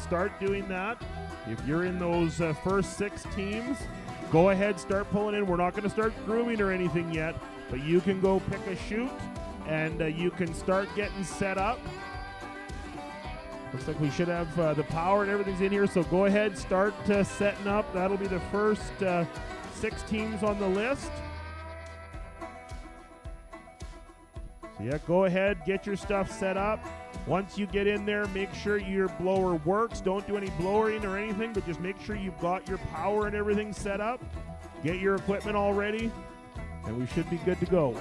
start doing that. If you're in those first 6 teams, go ahead, start pulling in. We're not going to start grooming or anything yet, but you can go pick a chute and you can start getting set up. Looks like we should have the power and everything's in here, so go ahead, start setting up. That'll be the first 6 teams on the list. So yeah, go ahead, get your stuff set up. Once you get in there, make sure your blower works. Don't do any blowering or anything, but just make sure you've got your power and everything set up. Get your equipment all ready, and we should be good to go.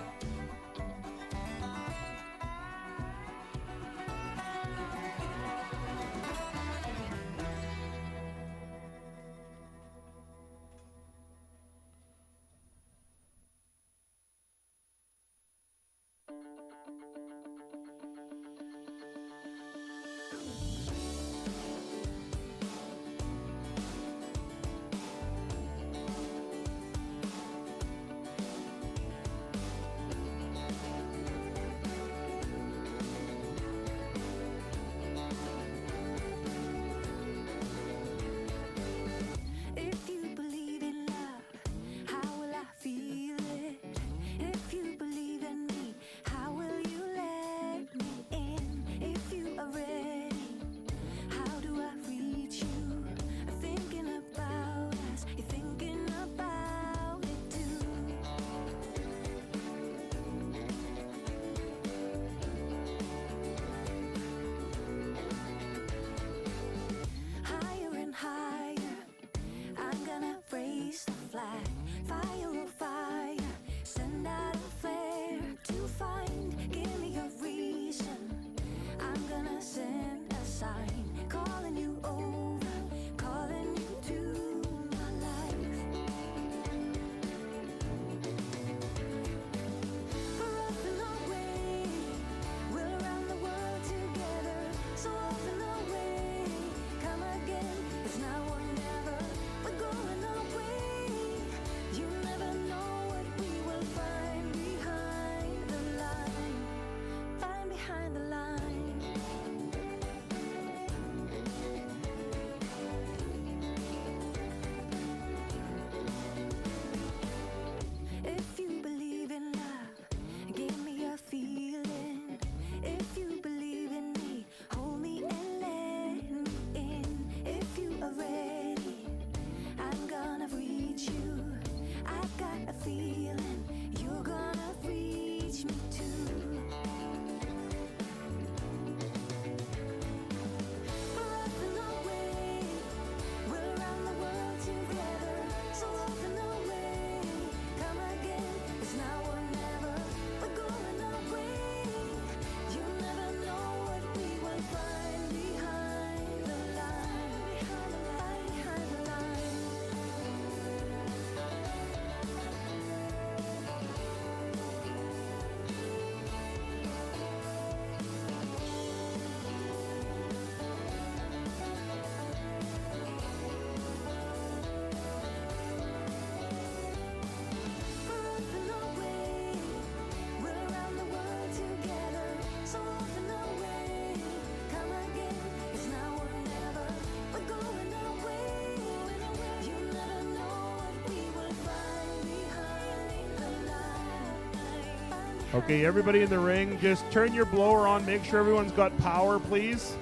Okay, everybody in the ring, just turn your blower on. Make sure everyone's got power, please.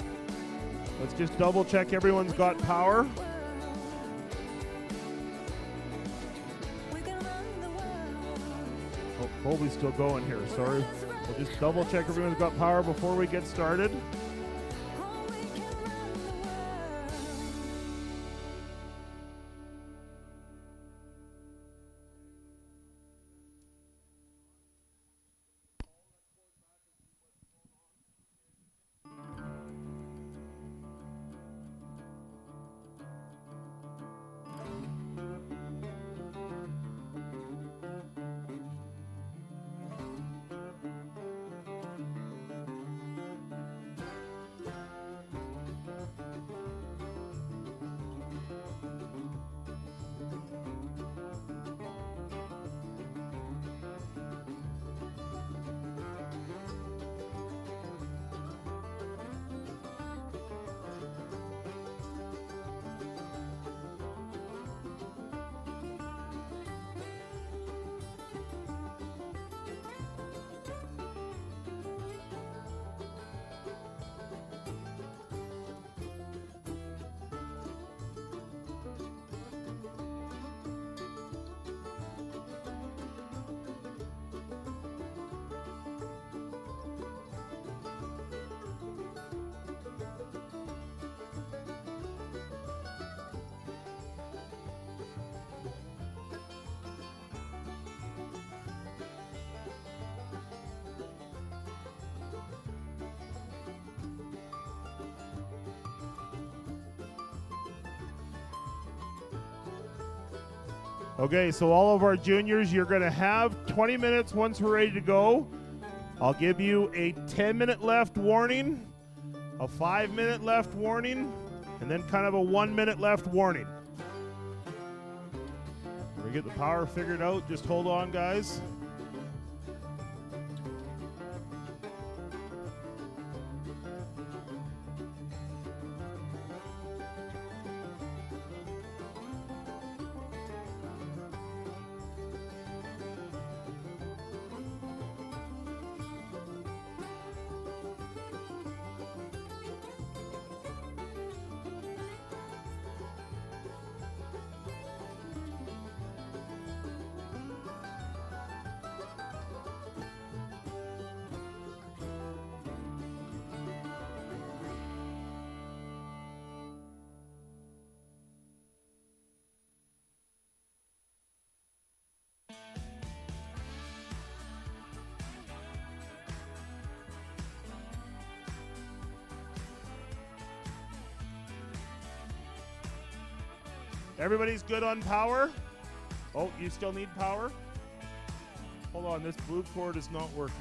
Let's just double check everyone's got power. Oh, Colby's still going here, sorry. We'll just double check everyone's got power before we get started. Okay, so all of our juniors, you're going to have 20 minutes once we're ready to go. I'll give you a 10-minute left warning, a 5-minute left warning, and then kind of a 1-minute left warning. We get the power figured out. Just hold on, guys. Everybody's good on power? Oh, you still need power? Hold on, this blue cord is not working.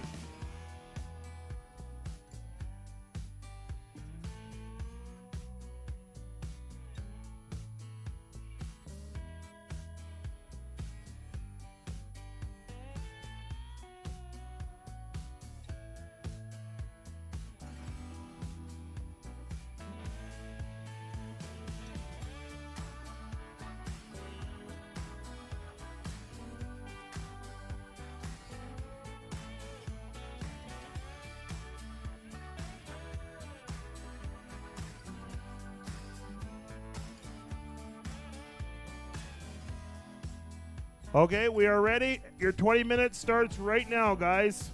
Okay, we are ready. Your 20 minutes starts right now, guys.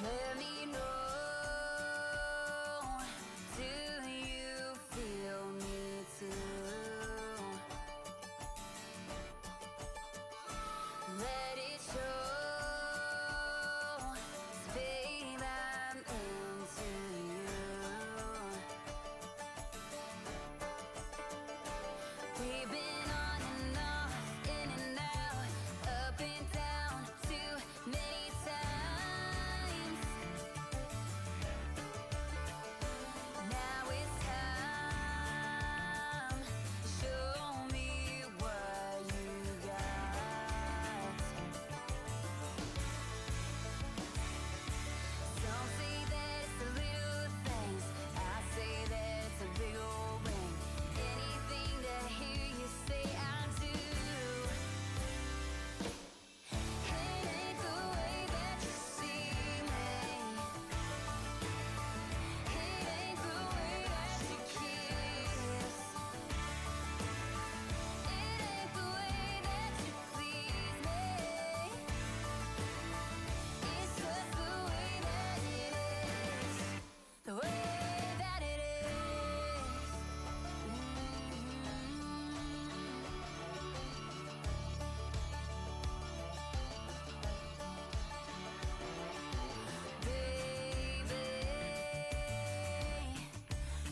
Let me know, do you feel me too? Let it show, babe, I'm into you. We've been on and off, in and out, up and down too many times. Now it's time, show me what you got. Some say that it's the little things, I say that it's a big old ring. Anything to hear you say I do. It ain't the way that you see me. It ain't the way that you kiss. It ain't the way that you please me. It's just the way that it is. The way that it is. Baby,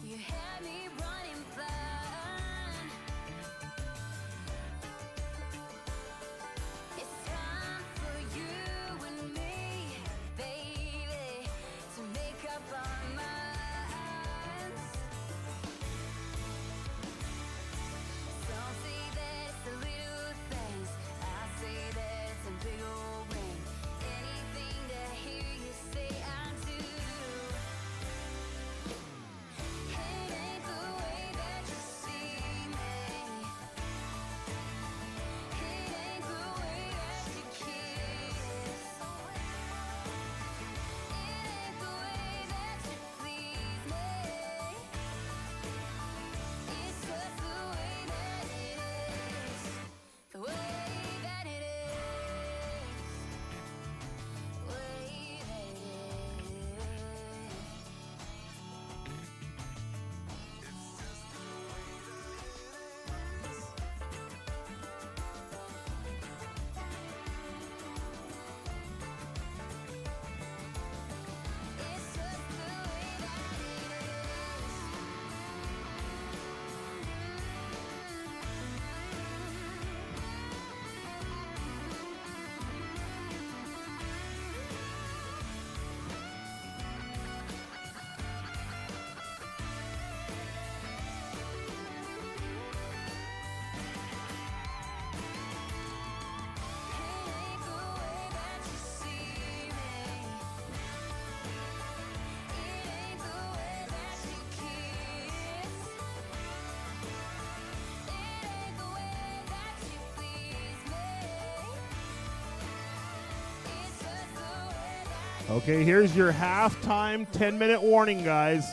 you had me running blind. It's time for you and me, baby, to make up our minds. Some say that it's the little things, I say that it's a big old ring. Anything to hear you say I do. It ain't the way that you see me. It ain't the way that you kiss. It ain't the way that you please me. It's just the way that it is. The way that it is. Way that it is. It's just the way that it ain't the way that you see me. It ain't the way that you kiss. It ain't the way that you please me. It's just the way that Okay, here's your halftime 10-minute warning, guys.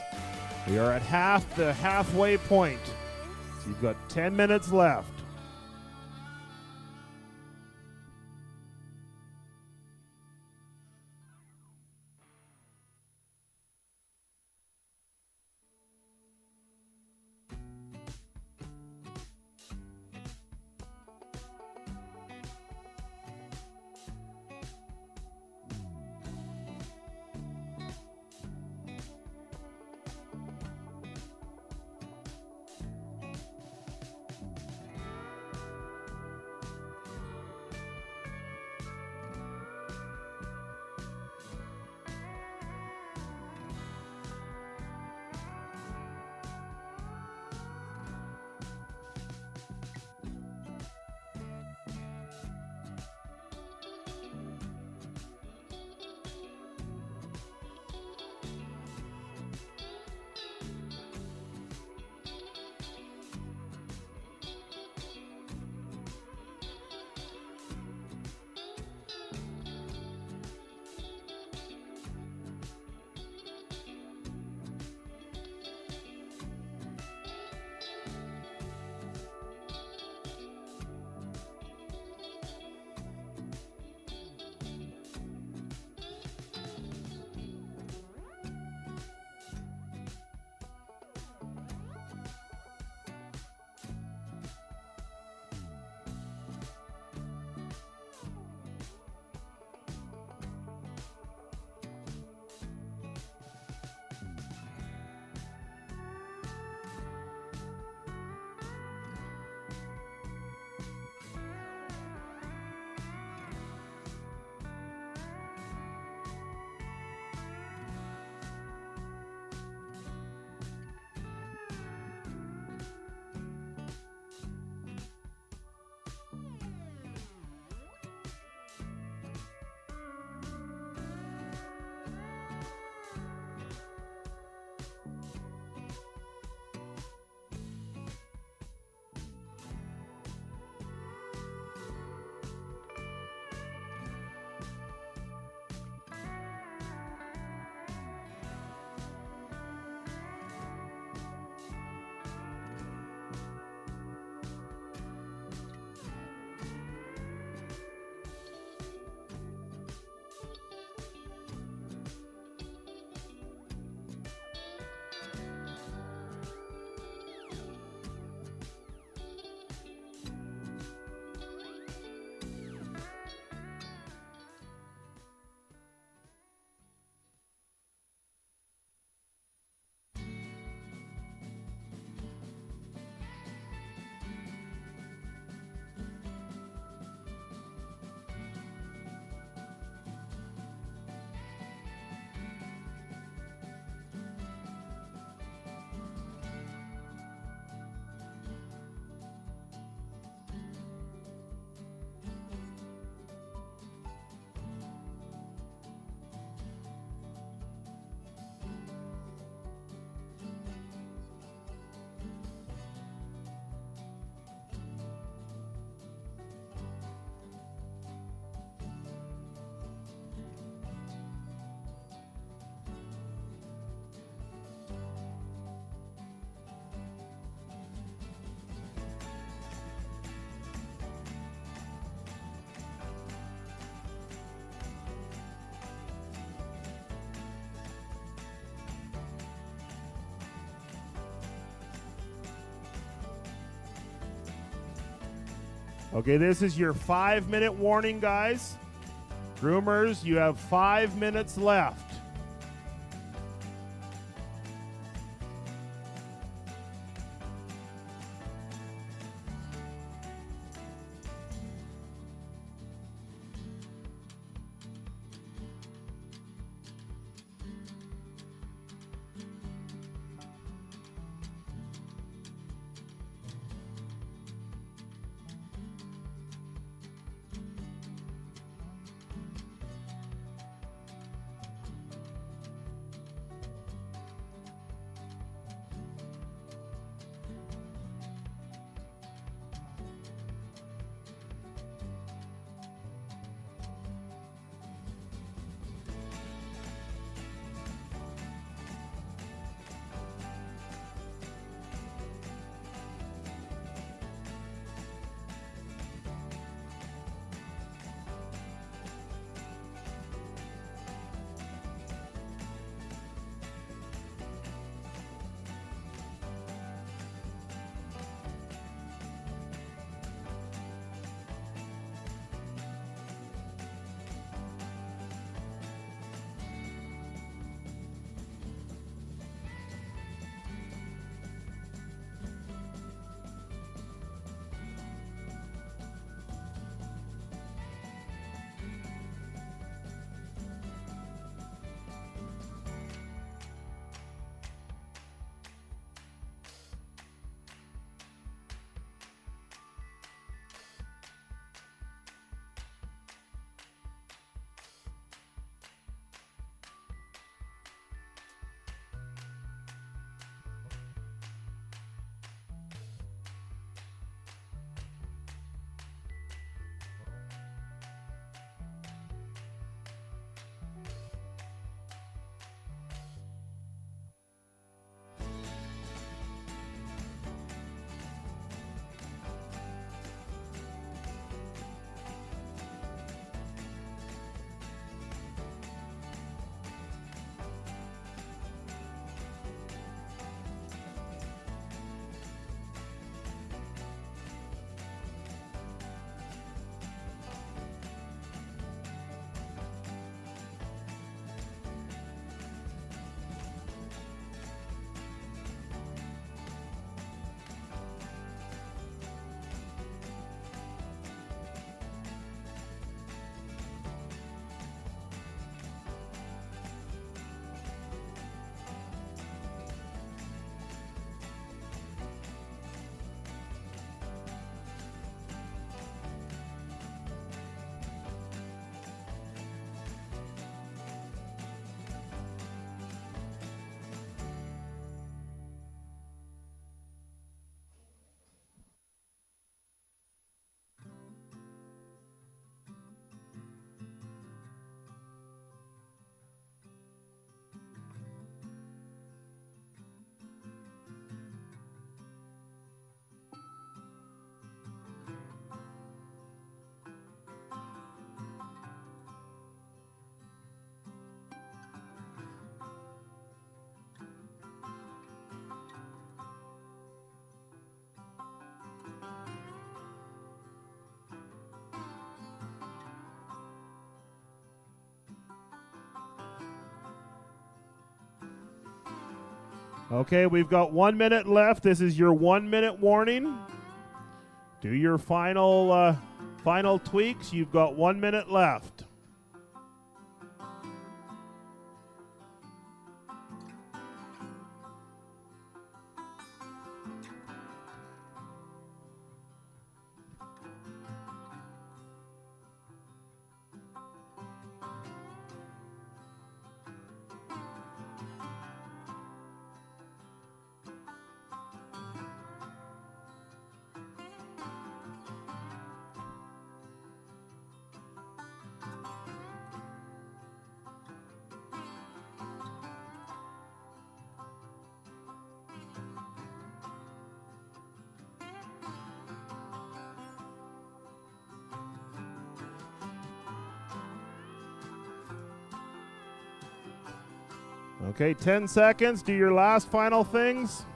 We are at the halfway point. So you've got 10 minutes left. Okay, this is your 5-minute warning, guys. Groomers, you have 5 minutes left. Okay, we've got 1 minute left. This is your 1 minute warning. Do your final tweaks. You've got 1 minute left. Okay, 10 seconds. Do your last final things.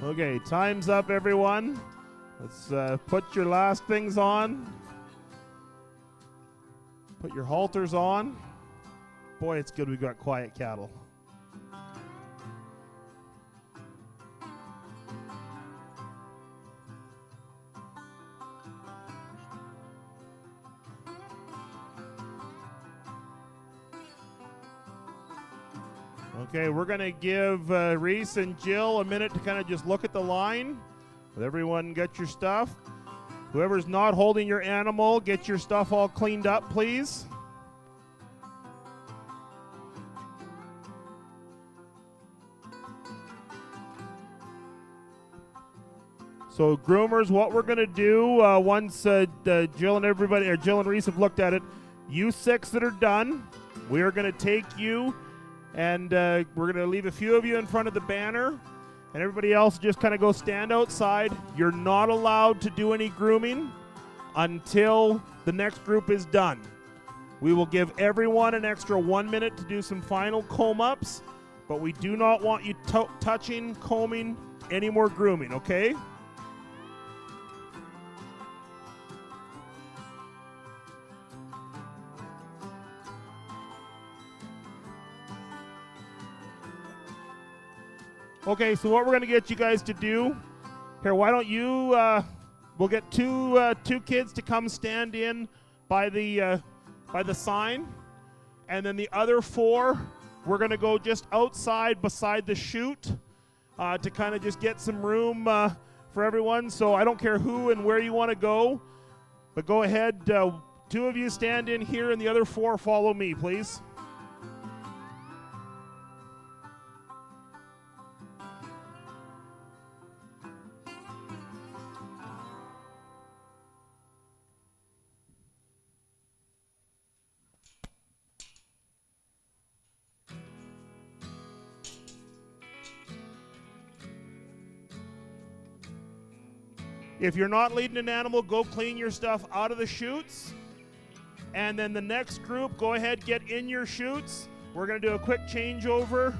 Okay, time's up, everyone. Let's put your last things on. Put your halters on. Boy, it's good we've got quiet cattle. Okay, we're going to give Reese and Jill a minute to kind of just look at the line. Let everyone get your stuff. Whoever's not holding your animal, get your stuff all cleaned up, please. So groomers, what we're going to do once Jill and everybody, or Jill and Reese have looked at it, you 6 that are done, we are going to take you and we're going to leave a few of you in front of the banner, and everybody else just kind of go stand outside. You're not allowed to do any grooming until the next group is done. We will give everyone an extra 1 minute to do some final comb-ups, but we do not want you touching, combing, any more grooming, okay? Okay, so what we're going to get you guys to do, here, why don't you, we'll get two kids to come stand in by the sign, and then the other 4, we're going to go just outside beside the chute to kind of just get some room for everyone. So I don't care who and where you want to go, but go ahead. 2 of you stand in here, and the other 4 follow me, please. If you're not leading an animal, go clean your stuff out of the chutes. And then the next group, go ahead, get in your chutes. We're going to do a quick changeover.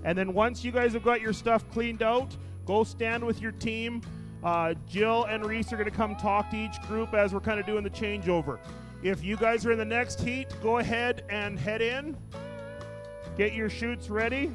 And then once you guys have got your stuff cleaned out, go stand with your team. Jill and Reese are going to come talk to each group as we're kind of doing the changeover. If you guys are in the next heat, go ahead and head in. Get your chutes ready.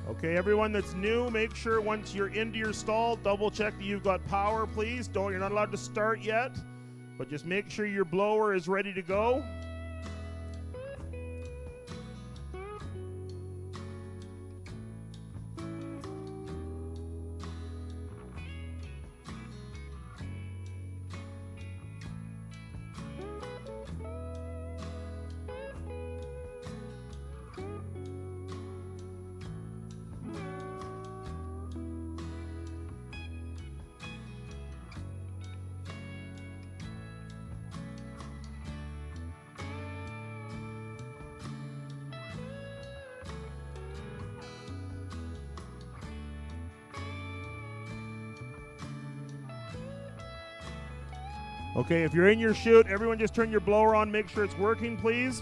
Okay, everyone that's new, make sure once you're into your stall, double check that you've got power, please. You're not allowed to start yet, but just make sure your blower is ready to go. Okay, if you're in your chute, everyone just turn your blower on, make sure it's working, please.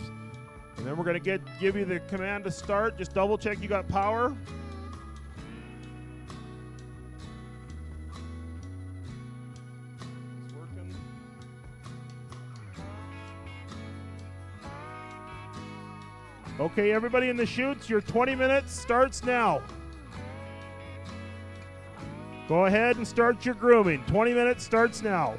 And then we're going to give you the command to start. Just double check you got power. It's working. Okay, everybody in the chutes, your 20 minutes starts now. Go ahead and start your grooming. 20 minutes starts now.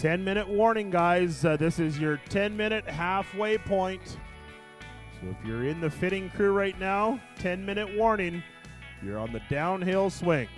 10-minute warning, guys. This is your 10-minute halfway point. So if you're in the fitting crew right now, 10-minute warning. You're on the downhill swing.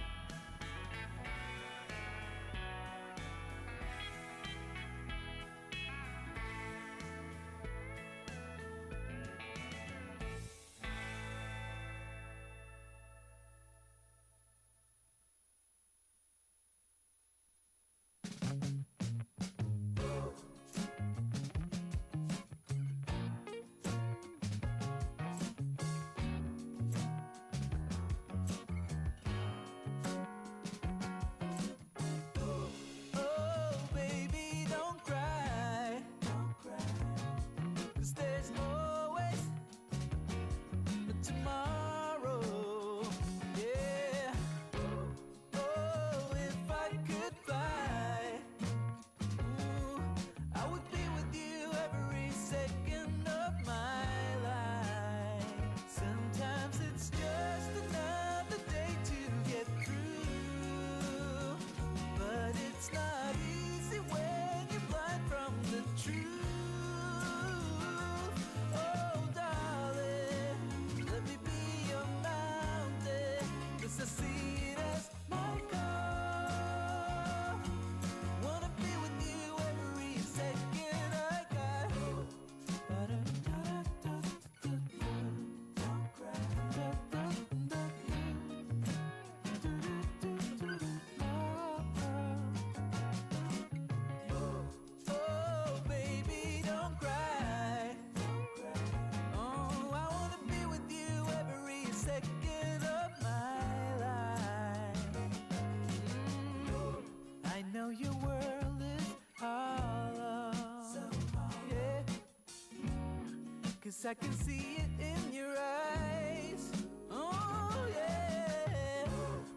I can see it in your eyes. Oh yeah,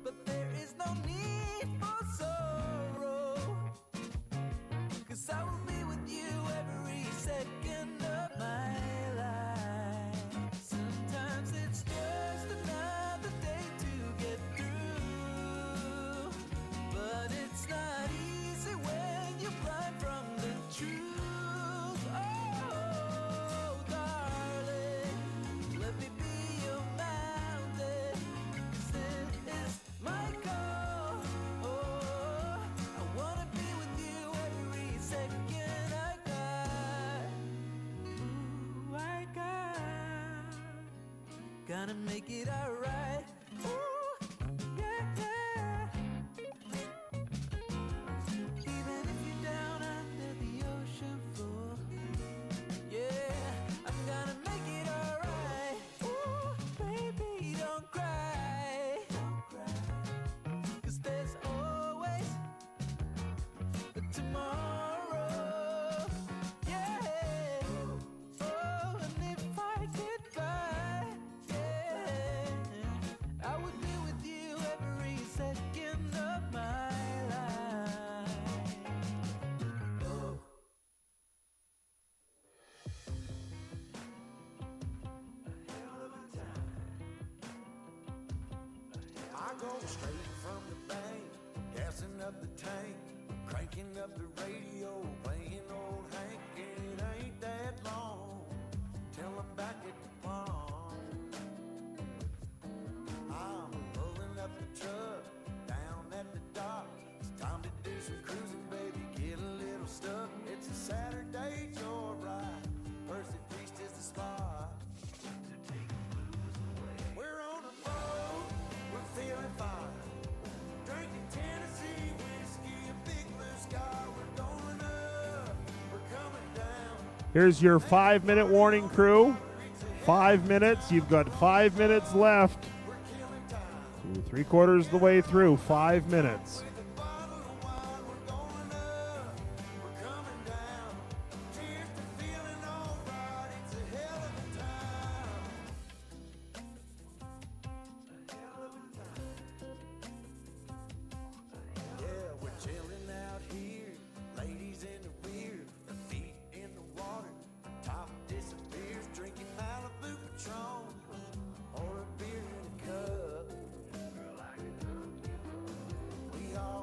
but there is no need for sorrow, 'cause I will be with you every second of my life. Sometimes it's just another day to get through, but it's not easy when you're blind from the truth. Gonna make it alright. Ooh, yeah, yeah. Even if you're down under the ocean floor, yeah, I'm gonna make it alright. Ooh, baby, don't cry. Don't cry. 'Cause there's always a tomorrow. Yeah. Oh, and if I could fly, I would be with you every second of my life. Oh. I go straight from the bank, gassing up the tank, cranking up the radio, playing old Hank. It ain't that long till I'm back at the pond. I'm pulling up the truck down at the dock. It's time to do some cruising, baby, get a little stuck. It's a Saturday joyride, Percy Priest is the spot. We're on a boat, we're feeling fine, drinking Tennessee whiskey, a big blue sky. We're going up, we're coming down. Here's your 5-minute warning, crew. 5 minutes. You've got 5 minutes left. You're 3/4 the way through. 5 minutes. We are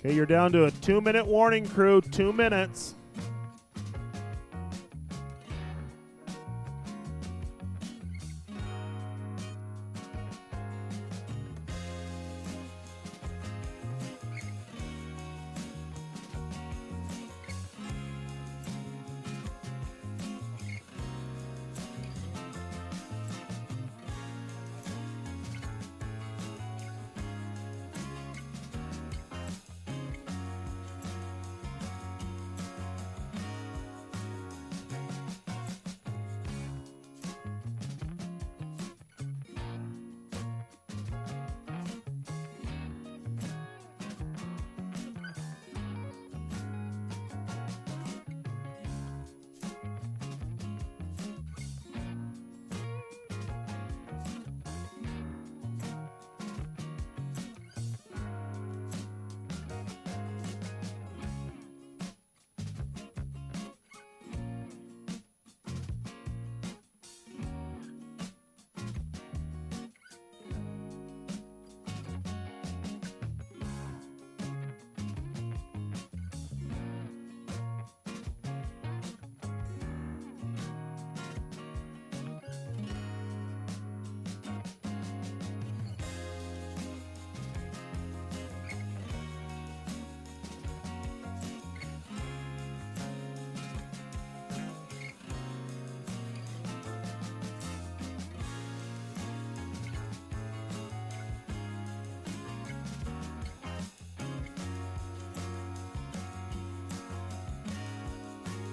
Okay, you're down to a 2-minute warning, crew. 2 minutes.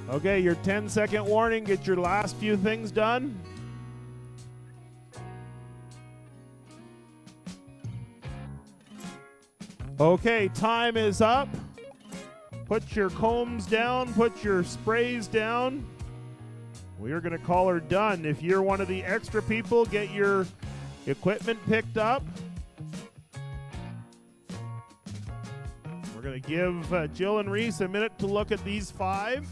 Okay, your 10-second warning. Get your last few things done. Okay, time is up. Put your combs down. Put your sprays down. We are going to call her done. If you're one of the extra people, get your equipment picked up. We're going to give Jill and Reese a minute to look at these 5.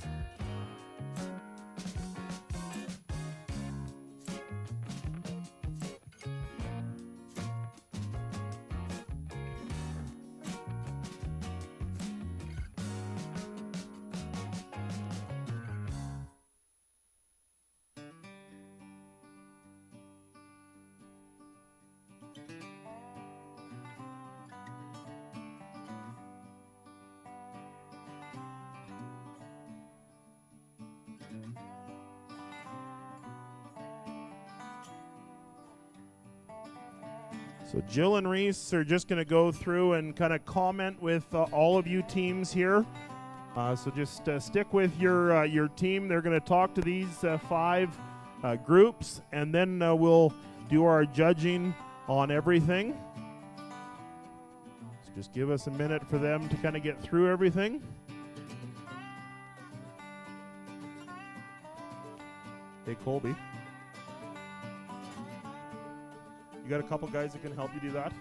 So Jill and Reese are just going to go through and kind of comment with all of you teams here. So just stick with your team. They're going to talk to these 5 groups, and then we'll do our judging on everything. So just give us a minute for them to kind of get through everything. Hey, Colby. You got a couple guys that can help you do that?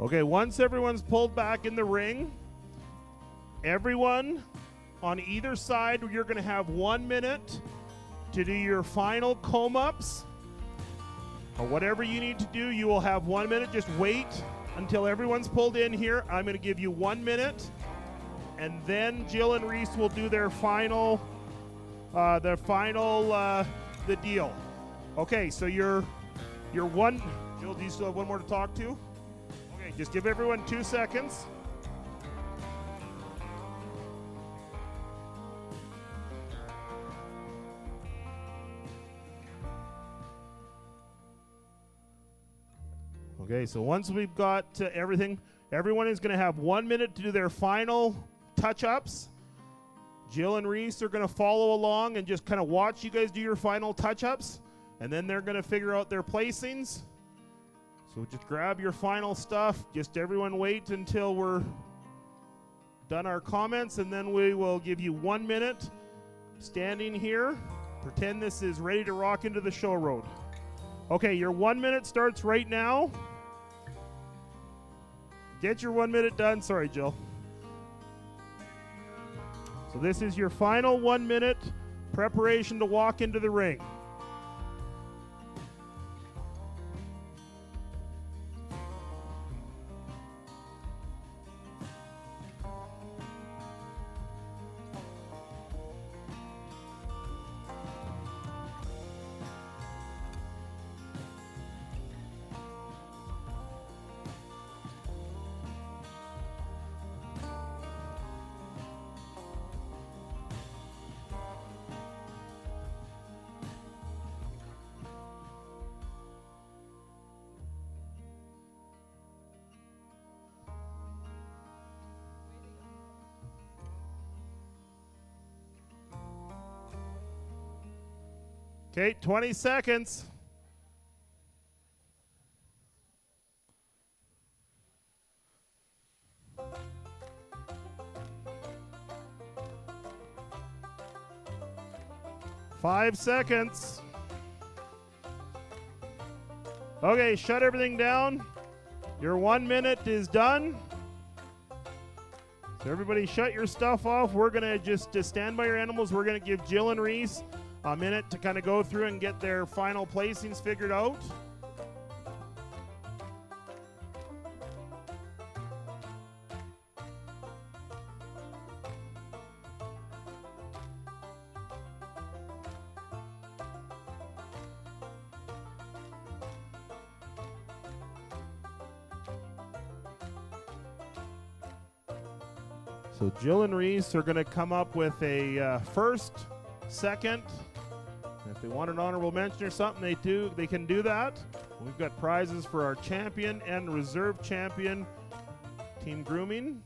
Okay, once everyone's pulled back in the ring, everyone on either side, you're going to have 1 minute to do your final comb-ups or whatever you need to do. You will have 1 minute. Just wait until everyone's pulled in here. I'm going to give you 1 minute, and then Jill and Reese will do their final, the deal. Okay, so you're one. Jill, do you still have one more to talk to? Okay, just give everyone 2 seconds. Okay, so once we've got everything, everyone is going to have 1 minute to do their final touch-ups. Jill and Reese are going to follow along and just kind of watch you guys do your final touch-ups, and then they're going to figure out their placings. So just grab your final stuff. Just everyone wait until we're done our comments, and then we will give you 1 minute standing here. Pretend this is ready to rock into the show road. Okay, your 1 minute starts right now. Get your 1 minute done. Sorry, Jill. So this is your final 1 minute preparation to walk into the ring. Okay, 20 seconds. Five seconds. Okay, shut everything down. Your 1 minute is done. So everybody shut your stuff off. We're going to just stand by your animals. We're going to give Jill and Reese a minute to kind of go through and get their final placings figured out. So Jill and Reese are going to come up with a first, second. If they want an honorable mention or something, they can do that. We've got prizes for our champion and reserve champion team grooming.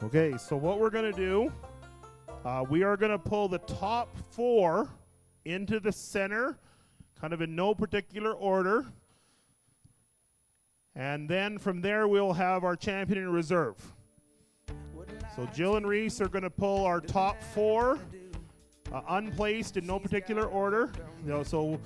Okay, so what we're going to do, we are going to pull the top 4 into the center, kind of in no particular order. And then from there, we'll have our champion in reserve. So Jill and Reese are going to pull our top 4, unplaced in no particular order. So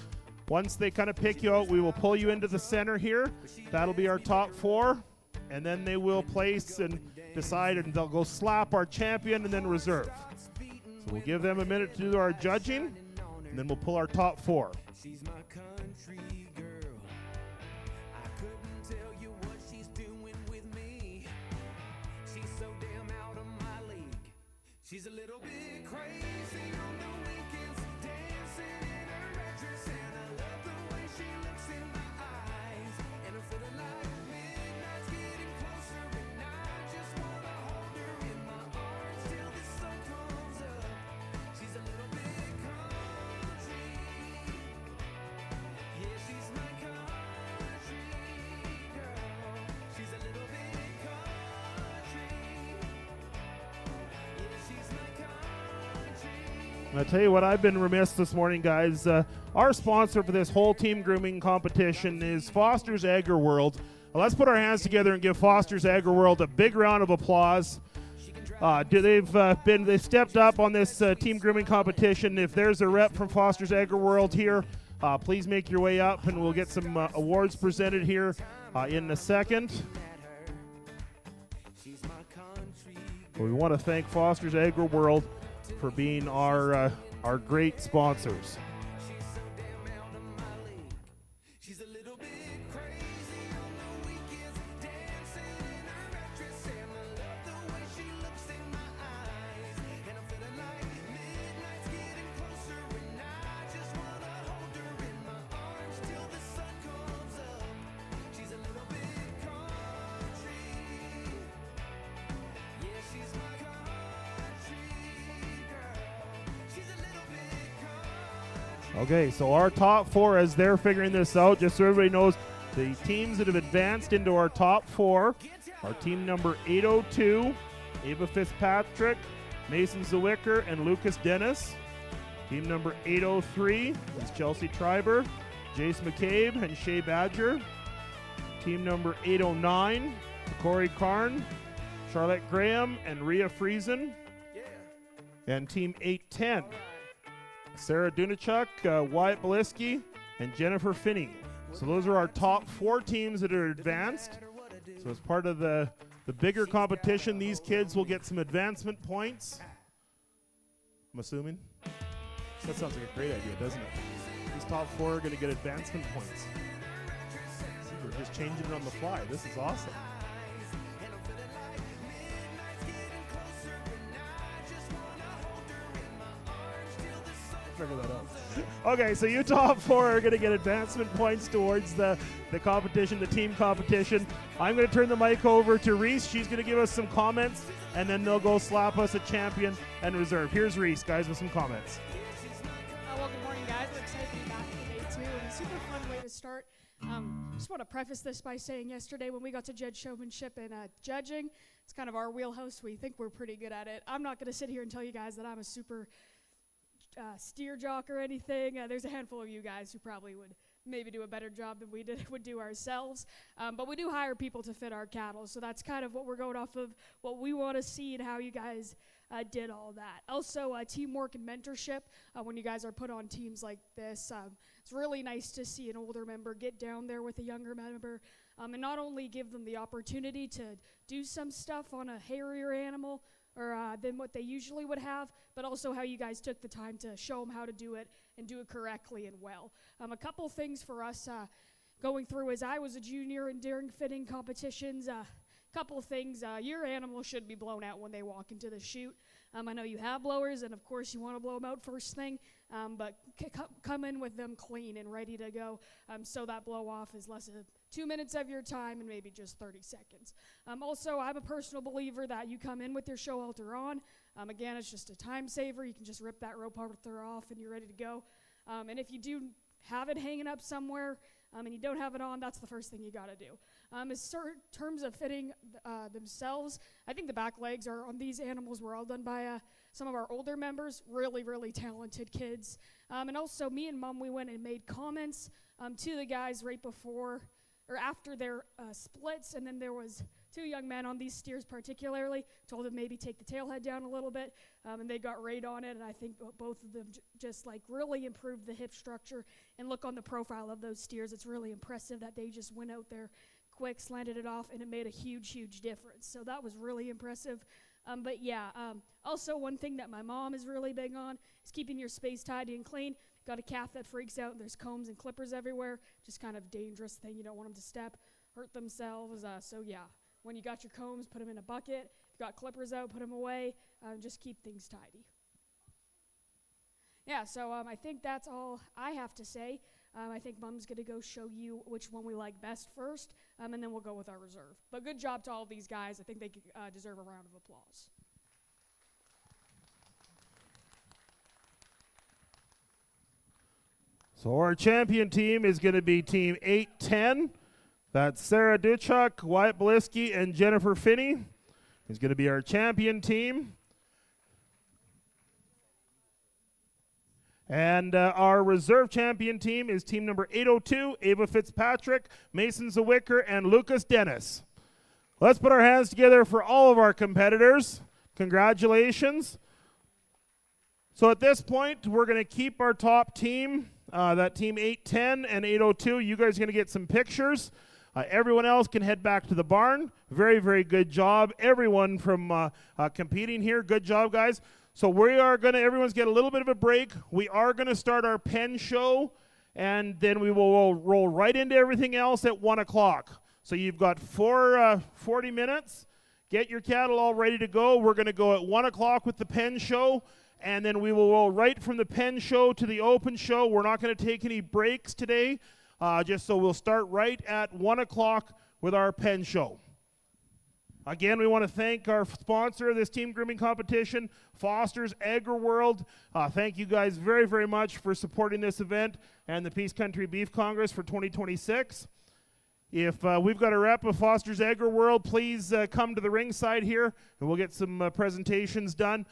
once they kind of pick you out, we will pull you into the center here. That'll be our top 4. And then they will place and decide, and they'll go slap our champion and then reserve. So we'll give them a minute to do our judging, and then we'll pull our top 4. She's my country girl. I couldn't tell you what she's doing with me. She's so damn out of my league. She's a little bit crazy on the weekends, dancing in her red dress, and I love the way I tell you what, I've been remiss this morning, guys. Our sponsor for this whole team grooming competition is Foster's Agri World. Let's put our hands together and give Foster's Agri World a big round of applause. They've stepped up on this team grooming competition. If there's a rep from Foster's Agri World here, please make your way up, and we'll get some awards presented here in a second. We want to thank Foster's Agri World for being our great sponsors. Okay, so our top four, as they're figuring this out, just so everybody knows, the teams that have advanced into our top four are team number 802, Ava Fitzpatrick, Mason Zawicker, and Lucas Dennis. Team number 803 is Chelsea Triber, Jace McCabe, and Shea Badger. Team number 809, Corey Karn, Charlotte Graham, and Rhea Friesen. And team 810, Sarah Dunachuk, Wyatt Beliski, and Jennifer Finney. So those are our top four teams that are advanced. So as part of the bigger competition, these kids will get some advancement points. I'm assuming. That sounds like a great idea, doesn't it? These top four are going to get advancement points. See, we're just changing it on the fly. This is awesome. Figure that out. Okay, so you top four are going to get advancement points towards the competition, the team competition. I'm going to turn the mic over to Reese. She's going to give us some comments, and then they'll go slap us a champion and reserve. Here's Reese, guys, with some comments. Well, good morning, guys. We're excited to be back for day 2, and a super fun way to start. Just want to preface this by saying yesterday when we got to judge showmanship and judging, it's kind of our wheelhouse. We think we're pretty good at it. I'm not going to sit here and tell you guys that I'm a super steer jock or anything. There's a handful of you guys who probably would maybe do a better job than we would do ourselves. But we do hire people to fit our cattle, so that's kind of what we're going off of, what we want to see and how you guys did all that. Also, teamwork and mentorship. When you guys are put on teams like this, it's really nice to see an older member get down there with a younger member, and not only give them the opportunity to do some stuff on a hairier animal or than what they usually would have, but also how you guys took the time to show them how to do it and do it correctly and well. A couple things for us going through as I was a junior and during fitting competitions, couple of things. Your animal should be blown out when they walk into the chute. I know you have blowers, and of course you want to blow them out first thing, but come in with them clean and ready to go, so that blow off is less than 2 minutes of your time and maybe just 30 seconds. Also, I'm a personal believer that you come in with your show halter on. Again, it's just a time saver. You can just rip that rope halter off and you're ready to go. And if you do have it hanging up somewhere and you don't have it on, that's the first thing you got to do. As terms of fitting themselves, I think the back legs are on these animals were all done by some of our older members, really, really talented kids. And also, me and Mom, we went and made comments to the guys right before or after their splits, and then there was 2 young men on these steers particularly, told them maybe take the tail head down a little bit, and they got right on it, and I think both of them just like really improved the hip structure and look on the profile of those steers. It's really impressive that they just went out there quick, slanted it off, and it made a huge, huge difference. So that was really impressive. But yeah, also one thing that my mom is really big on is keeping your space tidy and clean. Got a calf that freaks out and there's combs and clippers everywhere. Just kind of dangerous thing. You don't want them to step, hurt themselves. So yeah, when you got your combs, put them in a bucket. If you got clippers out, put them away. Just keep things tidy. Yeah, so I think that's all I have to say. I think Mom's going to go show you which one we like best first, and then we'll go with our reserve. But good job to all these guys. I think they deserve a round of applause. So our champion team is going to be team 810. That's Sarah Duchuk, Wyatt Beliski, and Jennifer Finney. Is going to be our champion team. And our reserve champion team is team number 802, Ava Fitzpatrick, Mason Zawicker, and Lucas Dennis. Let's put our hands together for all of our competitors. Congratulations. So at this point, we're going to keep our top team, that team 810 and 802. You guys are going to get some pictures. Everyone else can head back to the barn. Very, very good job. Everyone from competing here, good job, guys. So we are going to, everyone's get a little bit of a break. We are going to start our pen show, and then we will roll right into everything else at 1 o'clock. So you've got 40 minutes. Get your cattle all ready to go. We're going to go at 1 o'clock with the pen show, and then we will roll right from the pen show to the open show. We're not going to take any breaks today, just so we'll start right at 1 o'clock with our pen show. Again, we want to thank our sponsor of this team grooming competition, Foster's Agri-World. Thank you guys very, very much for supporting this event and the Peace Country Beef Congress for 2026. If we've got a rep of Foster's Agri-World, please come to the ringside here, and we'll get some presentations done.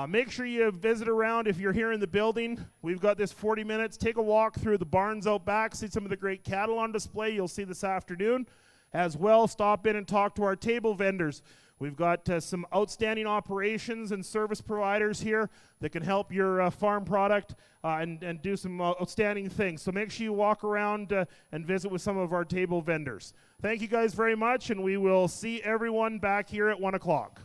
Make sure you visit around if you're here in the building. We've got this 40 minutes. Take a walk through the barns out back, see some of the great cattle on display you'll see this afternoon. As well, stop in and talk to our table vendors. We've got some outstanding operations and service providers here that can help your farm product and do some outstanding things. So make sure you walk around and visit with some of our table vendors. Thank you guys very much, and we will see everyone back here at 1 o'clock.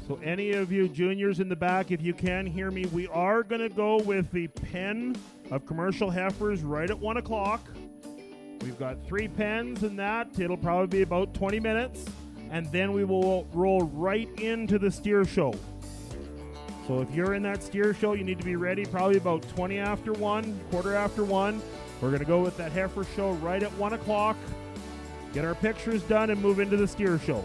So any of you juniors in the back, if you can hear me, we are going to go with the pen of commercial heifers right at 1 o'clock. We've got 3 pens in that. It'll probably be about 20 minutes. And then we will roll right into the steer show. So if you're in that steer show, you need to be ready probably about 20 after 1, quarter after 1. We're going to go with that heifer show right at 1 o'clock. Get our pictures done and move into the steer show.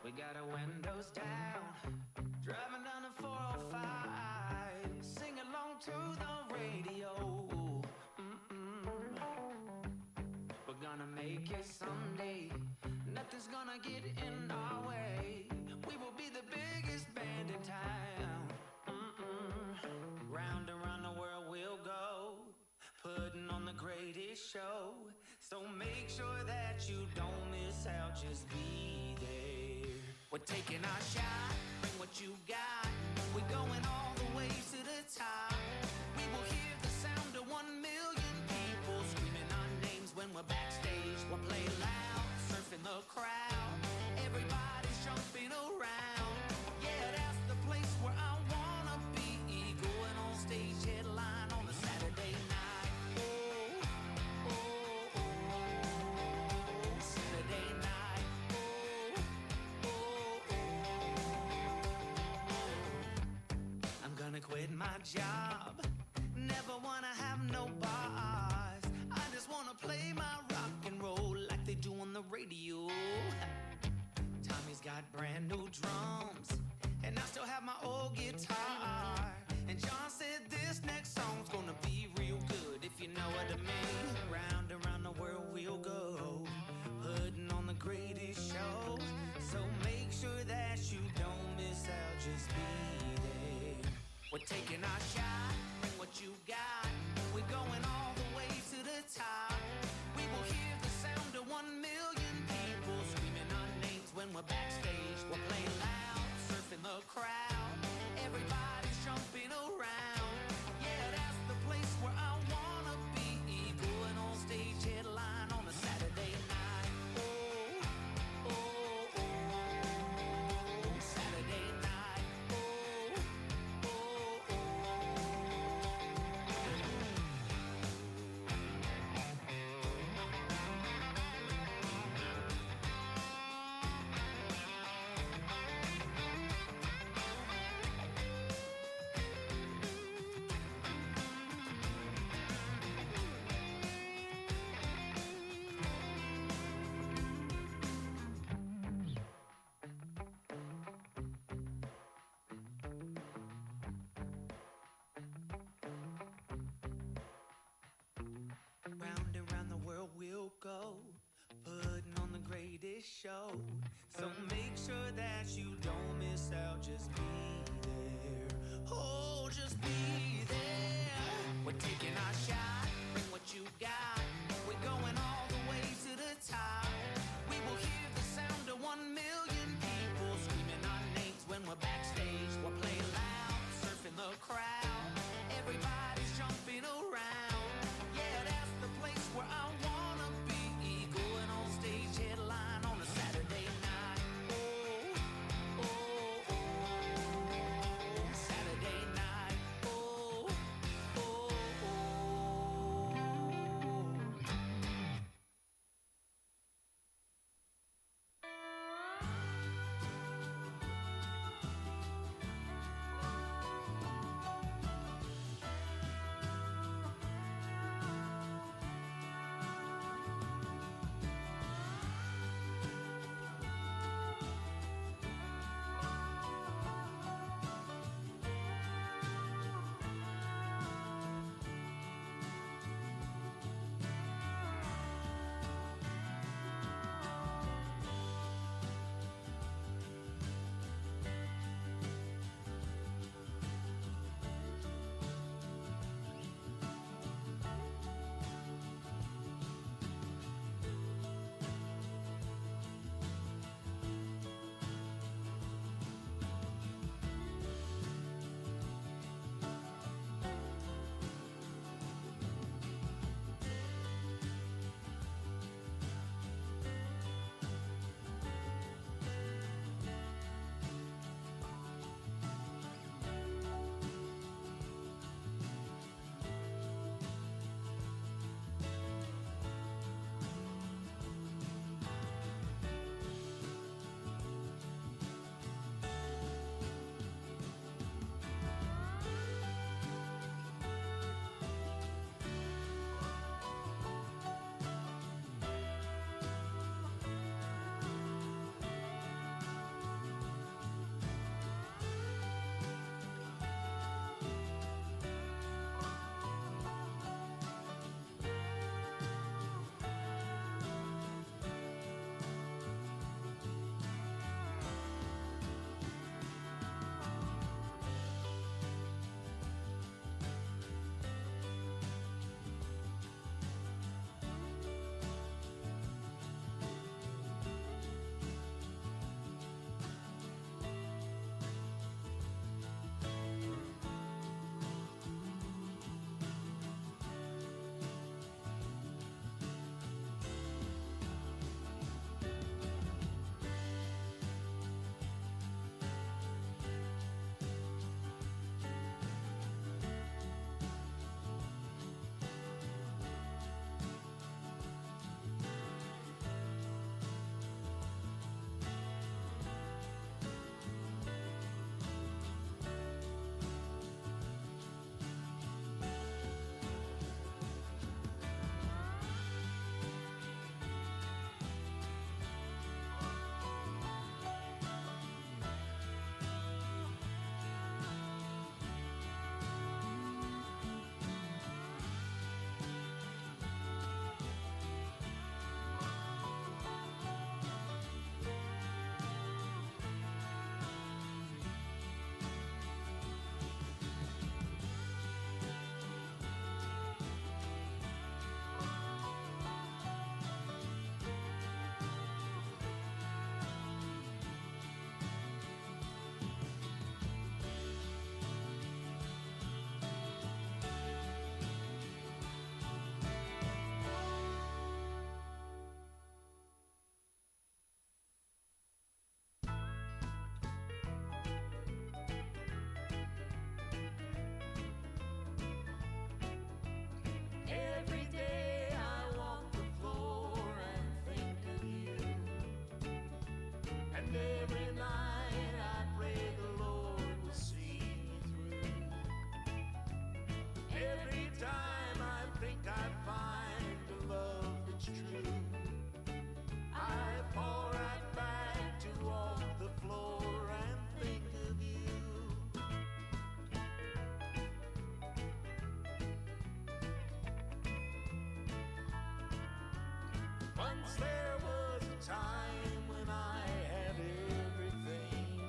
We got our windows down, driving down the 405, sing along to the radio. We're gonna make it someday, nothing's gonna get in our way. We will be the biggest band in town. Round and round the world we'll go, putting on the greatest show. So make sure that you don't miss out, just be there. We're taking our shot, bring what you got. We're going all the way to the top. We will hear the sound of 1 million people screaming our names when we're backstage. We'll play loud, surfing the crowd. Everybody's jumping around. Yeah, that's the place where I wanna be. Going on stage, headline on a Saturday night. Oh, oh, oh, Saturday night. Oh, oh, oh. I'm gonna quit my job. Never wanna have no boss. I just wanna play my rock and roll like they do on the radio. Tommy's got brand new drums, and I still have my old guitar. And John said this next song's gonna be real good, if you know what I mean. Round and round the world we'll go, putting on the greatest show. So make sure that you don't miss out, just be there. We're taking our shot, bring what you got. We're going all the way to the top. We will hear the sound of 1 million people screaming our names when we're backstage. We'll play loud, surfing the crowd. Everybody's jumping around. Yeah, that's the place where I wanna be. Going on stage, headline on a Saturday night. Oh, oh, oh, Saturday night. Oh, oh, oh. Round and round the world we'll go, putting on the greatest show. So make sure that you don't miss out, just be there. Oh, just be there. We're taking our shot, bring what you got. We're going all the way to the top. We will hear the sound of 1 And every night I pray the Lord will see me through. Every time I think I find a love that's true, I fall right back to walk the floor and think of you. Once there was a time when I had everything,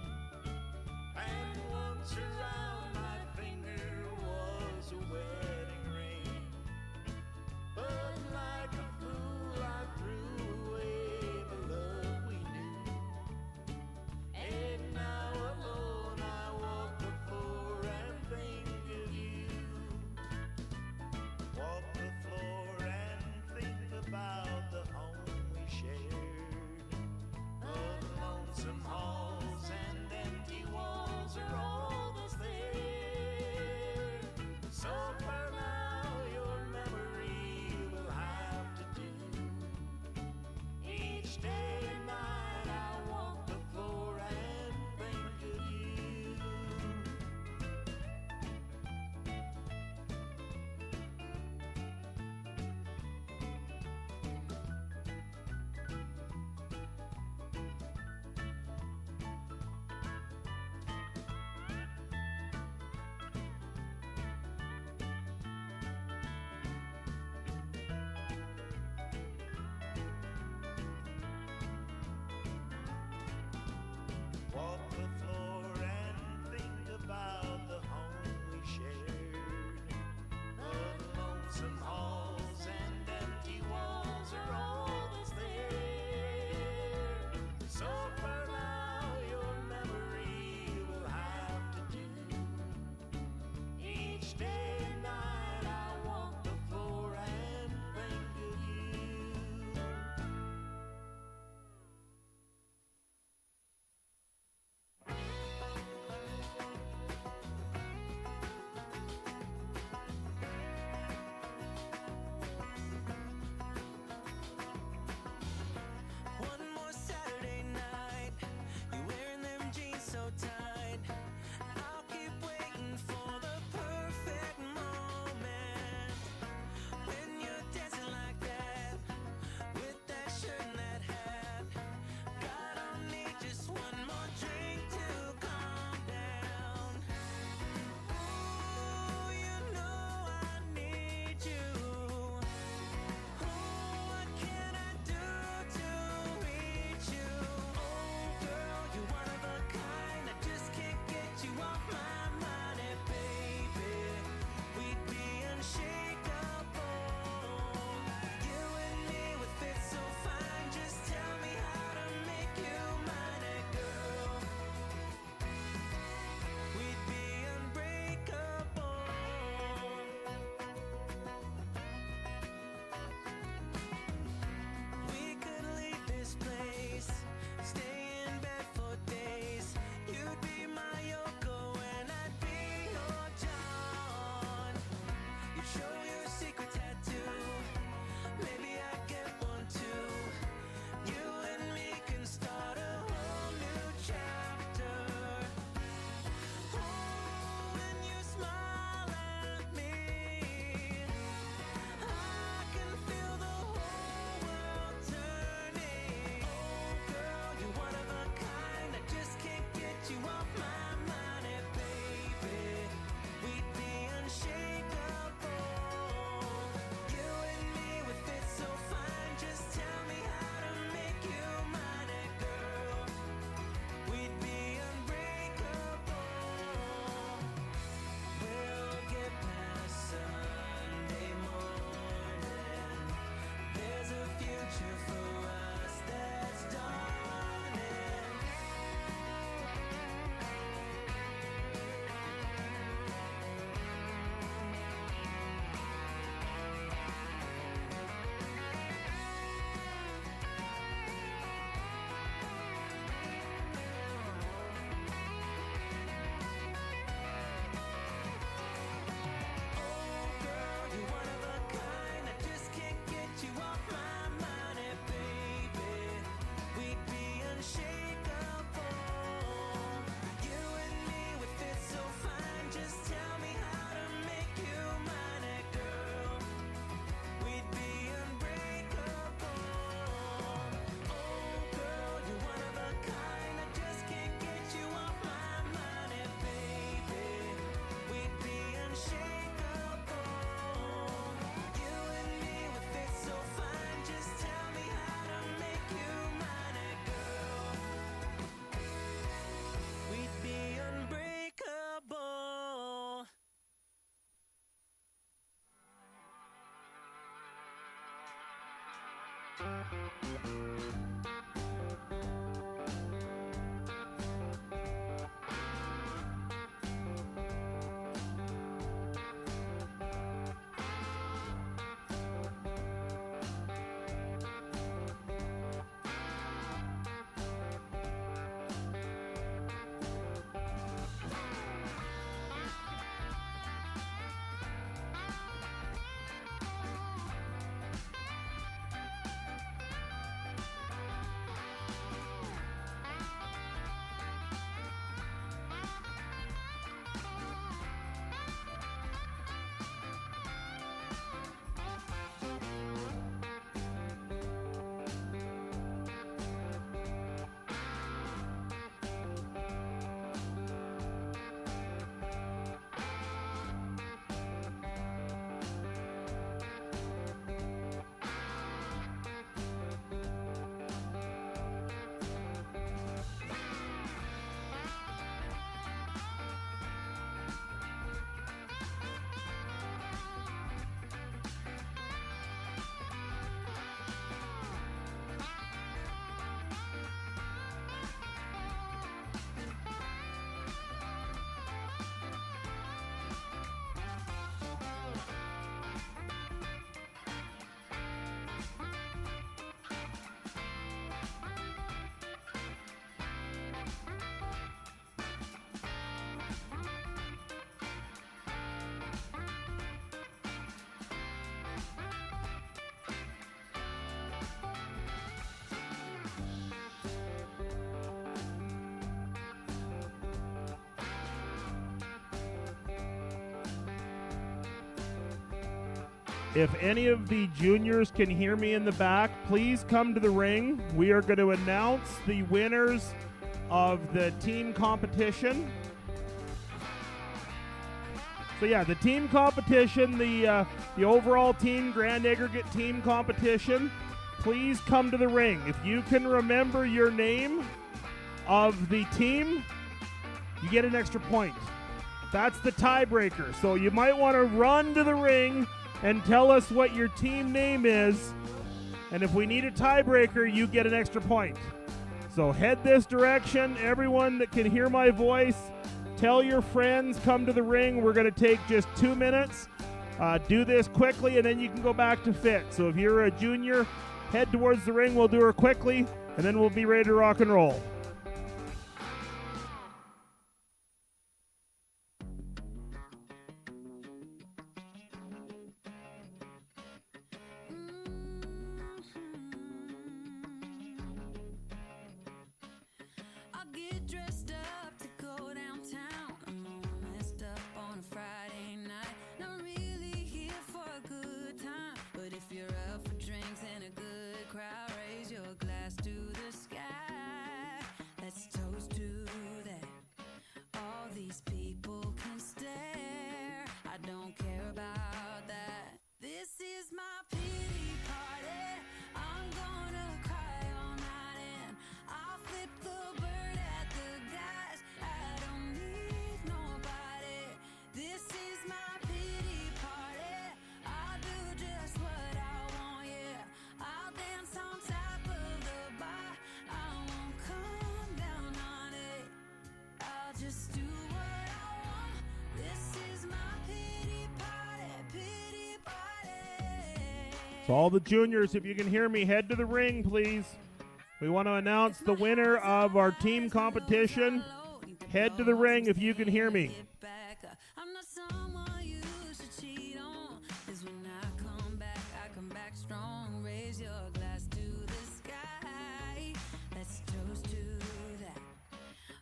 and once around my finger was a wedding ring. But like a fool I threw away the love we knew, and now alone I walk the floor and think of you. Walk the floor and think about the home we shared, If any of the juniors can hear me in the back, please come to the ring. We are going to announce the winners of the team competition. So yeah, the team competition, the overall team, grand aggregate team competition, please come to the ring. If you can remember your name of the team, you get an extra point. That's the tiebreaker. So you might want to run to the ring and tell us what your team name is. And if we need a tiebreaker, you get an extra point. So head this direction. Everyone that can hear my voice, tell your friends, come to the ring. We're going to take just 2 minutes. Do this quickly, and then you can go back to fit. So if you're a junior, head towards the ring. We'll do her quickly, and then we'll be ready to rock and roll. I get dressed up to go downtown. I'm all messed up on a Friday night. Not really here for a good time, but if you're up for drinks and a good crowd, raise your glass to the sky. Let's toast to that. All these people can stare. I don't care about that. This is my pity party. I'm gonna cry all night and I'll flip the bird at the guys. I don't need nobody. This is my pity party. I'll do just what I want, yeah. I'll dance on top of the bar. I won't come down on it. I'll just do what I want. This is my pity party, pity party. So all the juniors, if you can hear me, head to the ring, please. We want to announce the winner of our team competition. Head to the ring if you can hear me. I'm not someone you should cheat on. 'Cause when I come back strong. Raise your glass to the sky. Let's toast to that.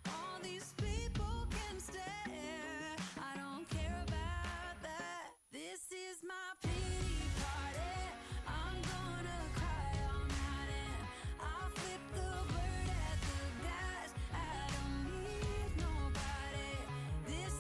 All these people can stare. I don't care about that. This is my pity party. I'm gonna cry all night and I'll flip the bird at the guys. I don't need nobody. This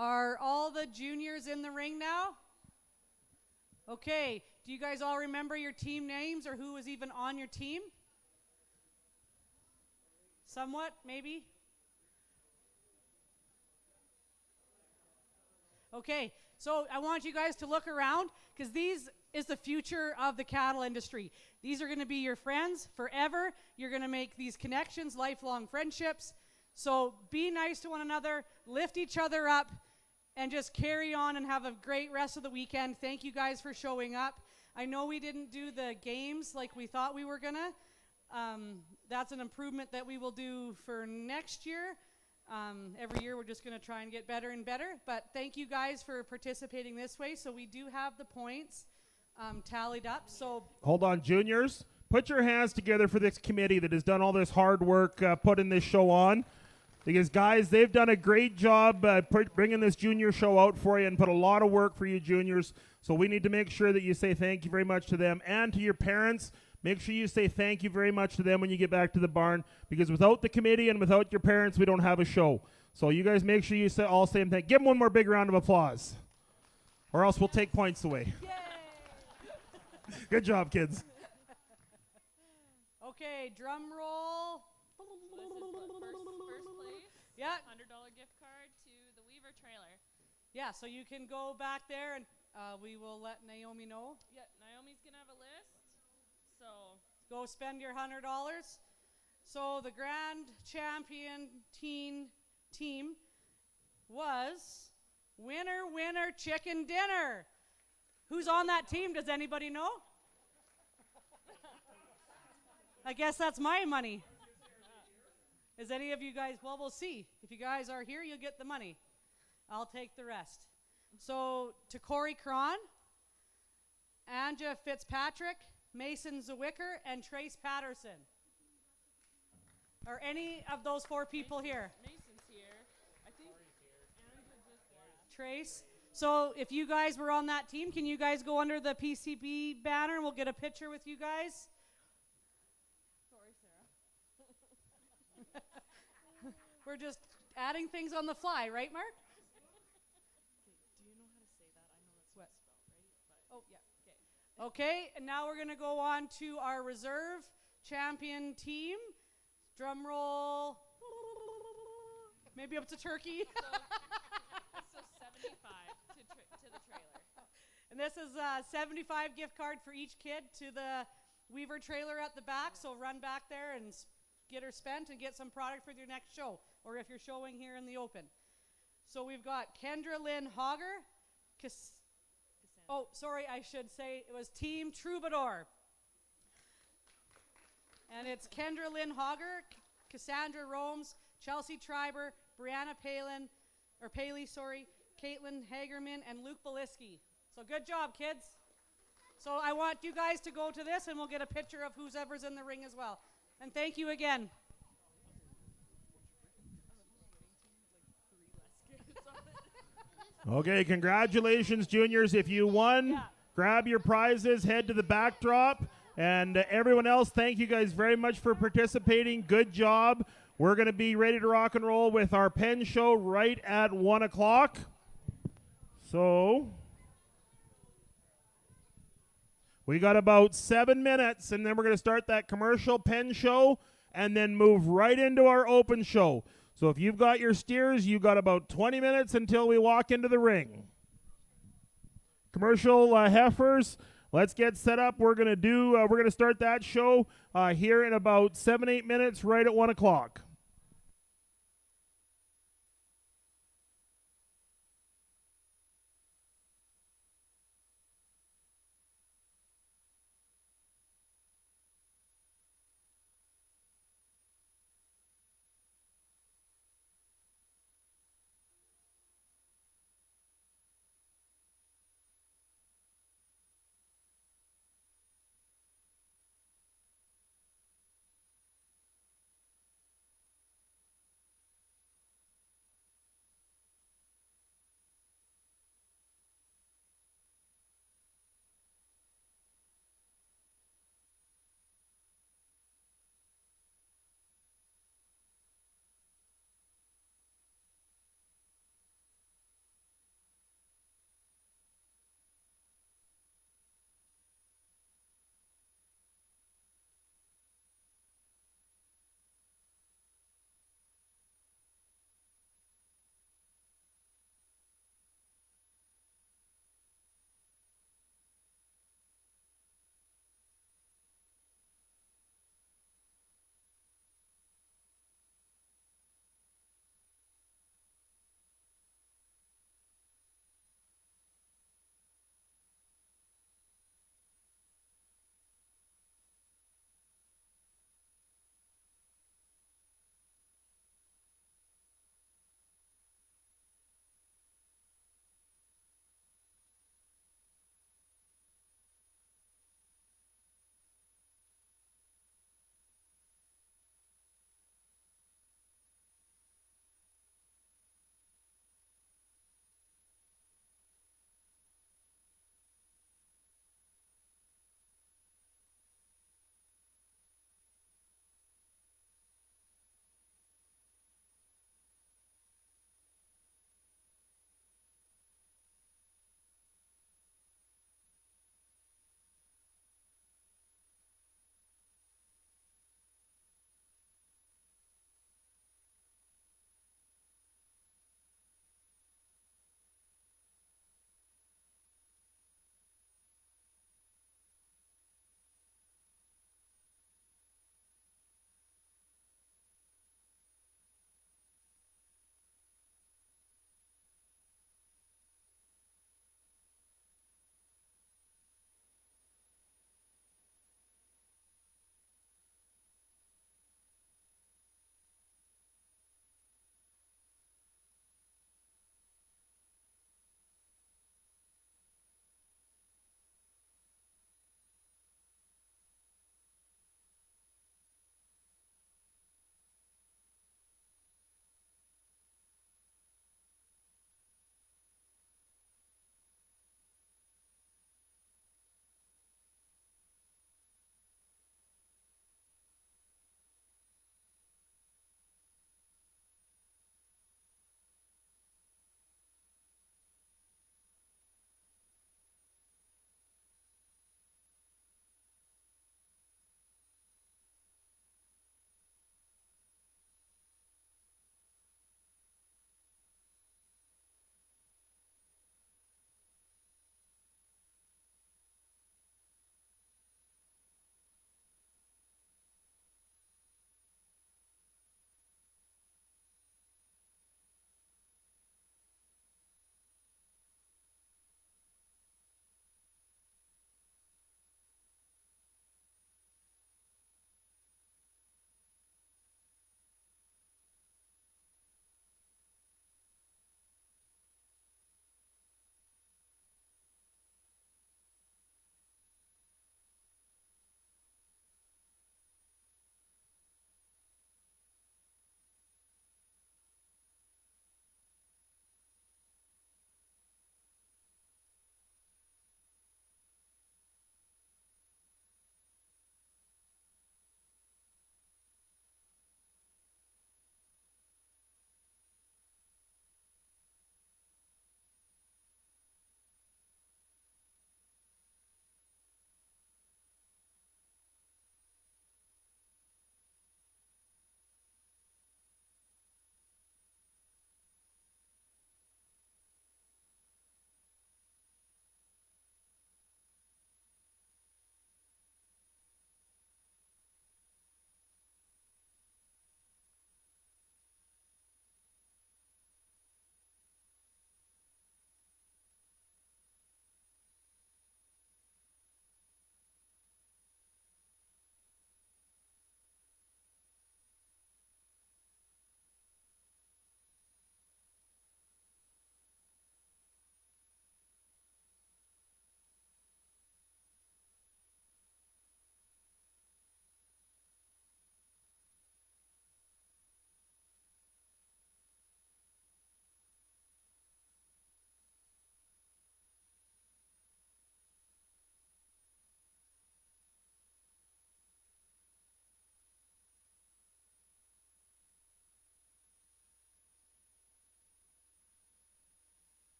Are all the juniors in the ring now? Okay. Do you guys all remember your team names or who was even on your team? Somewhat, maybe? Okay, so I want you guys to look around because these is the future of the cattle industry. These are going to be your friends forever. You're going to make these connections, lifelong friendships. So be nice to one another, lift each other up, and just carry on and have a great rest of the weekend. Thank you guys for showing up. I know we didn't do the games like we thought we were going to. That's an improvement that we will do for next year. Every year we're just going to try and get better and better. But thank you guys for participating this way. So we do have the points tallied up. So Hold on, juniors. Put your hands together for this committee that has done all this hard work putting this show on. Because, guys, they've done a great job bringing this junior show out for you and put a lot of work for you juniors. So we need to make sure that you say thank you very much to them and to your parents. Make sure you say thank you very much to them when you get back to the barn, because without the committee and without your parents, we don't have a show. So you guys make sure you all say thank you. Give them one more big round of applause, or else we'll take points away. Good job, kids. okay, drum roll. First place. Yeah. $100 gift card to the Weaver trailer. Yeah, so you can go back there and we will let Naomi know. Yeah, Naomi's gonna have a list. So Go spend your $100. So the grand champion team was winner chicken dinner. Who's on that team? Does anybody know? I guess that's my money. Is any of you guys? Well, we'll see. If you guys are here, you'll get the money. I'll take the rest. So to Corey Cron, Anja Fitzpatrick, Mason Zawicker, and Trace Patterson. Are any of those four people here? Mason's here. I think Angela just Trace. So if you guys were on that team, can you guys go under the PCB banner and we'll get a picture with you guys? Sorry, Sarah. We're just adding things on the fly, right, Mark? Do you know how to say that? I know that's What? spelled, right? Oh, yeah. Okay, and now we're going to go on to our reserve champion team. Drum roll. Maybe up to turkey. So 75 to the trailer. And this is a 75 gift card for each kid to the Weaver trailer at the back. So run back there and get her spent and get some product for your next show, or if you're showing here in the open. So we've got Kendra Lynn Hogger. Oh, sorry, I should say it was Team Troubadour. And it's Kendra Lynn Hogger, Cassandra Romes, Chelsea Triber, Brianna Paley, Caitlin Hagerman, and Luke Beliski. So good job, kids. So I want you guys to go to this, and we'll get a picture of who's ever's in the ring as well. And thank you again. Okay, congratulations, juniors. If you won, grab your prizes, head to the backdrop. And everyone else, thank you guys very much for participating. Good job. We're going to be ready to rock and roll with our pen show right at 1 o'clock. So we got about 7 minutes, and then we're going to start that commercial pen show and then move right into our open show. So if you've got your steers, you've got about 20 minutes until we walk into the ring. Commercial heifers, let's get set up. We're going to start that show here in about 7-8 minutes right at 1 o'clock.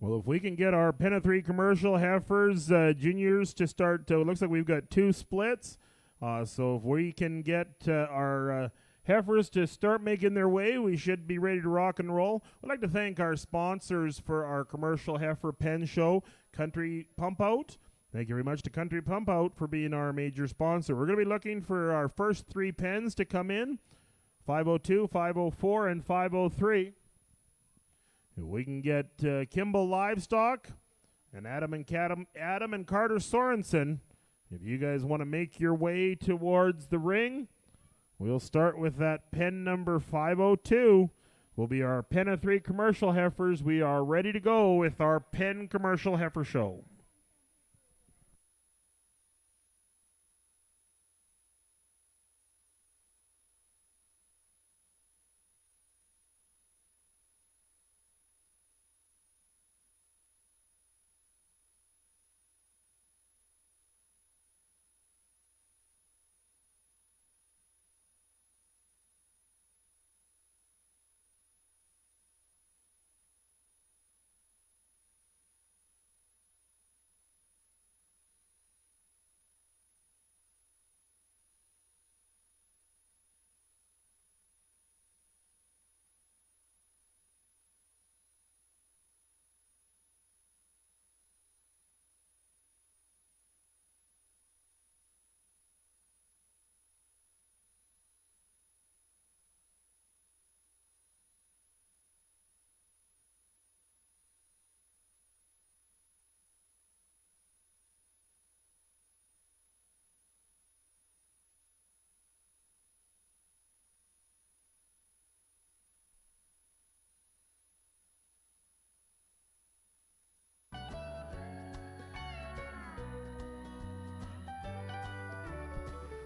Well, if we can get our pen of 3 commercial heifers, juniors, to start, it looks like we've got 2 splits. So if we can get our heifers to start making their way, we should be ready to rock and roll. I'd like to thank our sponsors for our commercial heifer pen show, Country Pump Out. Thank you very much to Country Pump Out for being our major sponsor. We're going to be looking for our first 3 pens to come in, 502, 504, and 503. If we can get Kimball Livestock and Adam and Carter Sorensen, if you guys want to make your way towards the ring, we'll start with that pen number 502. Will be our pen of 3 commercial heifers. We are ready to go with our pen commercial heifer show.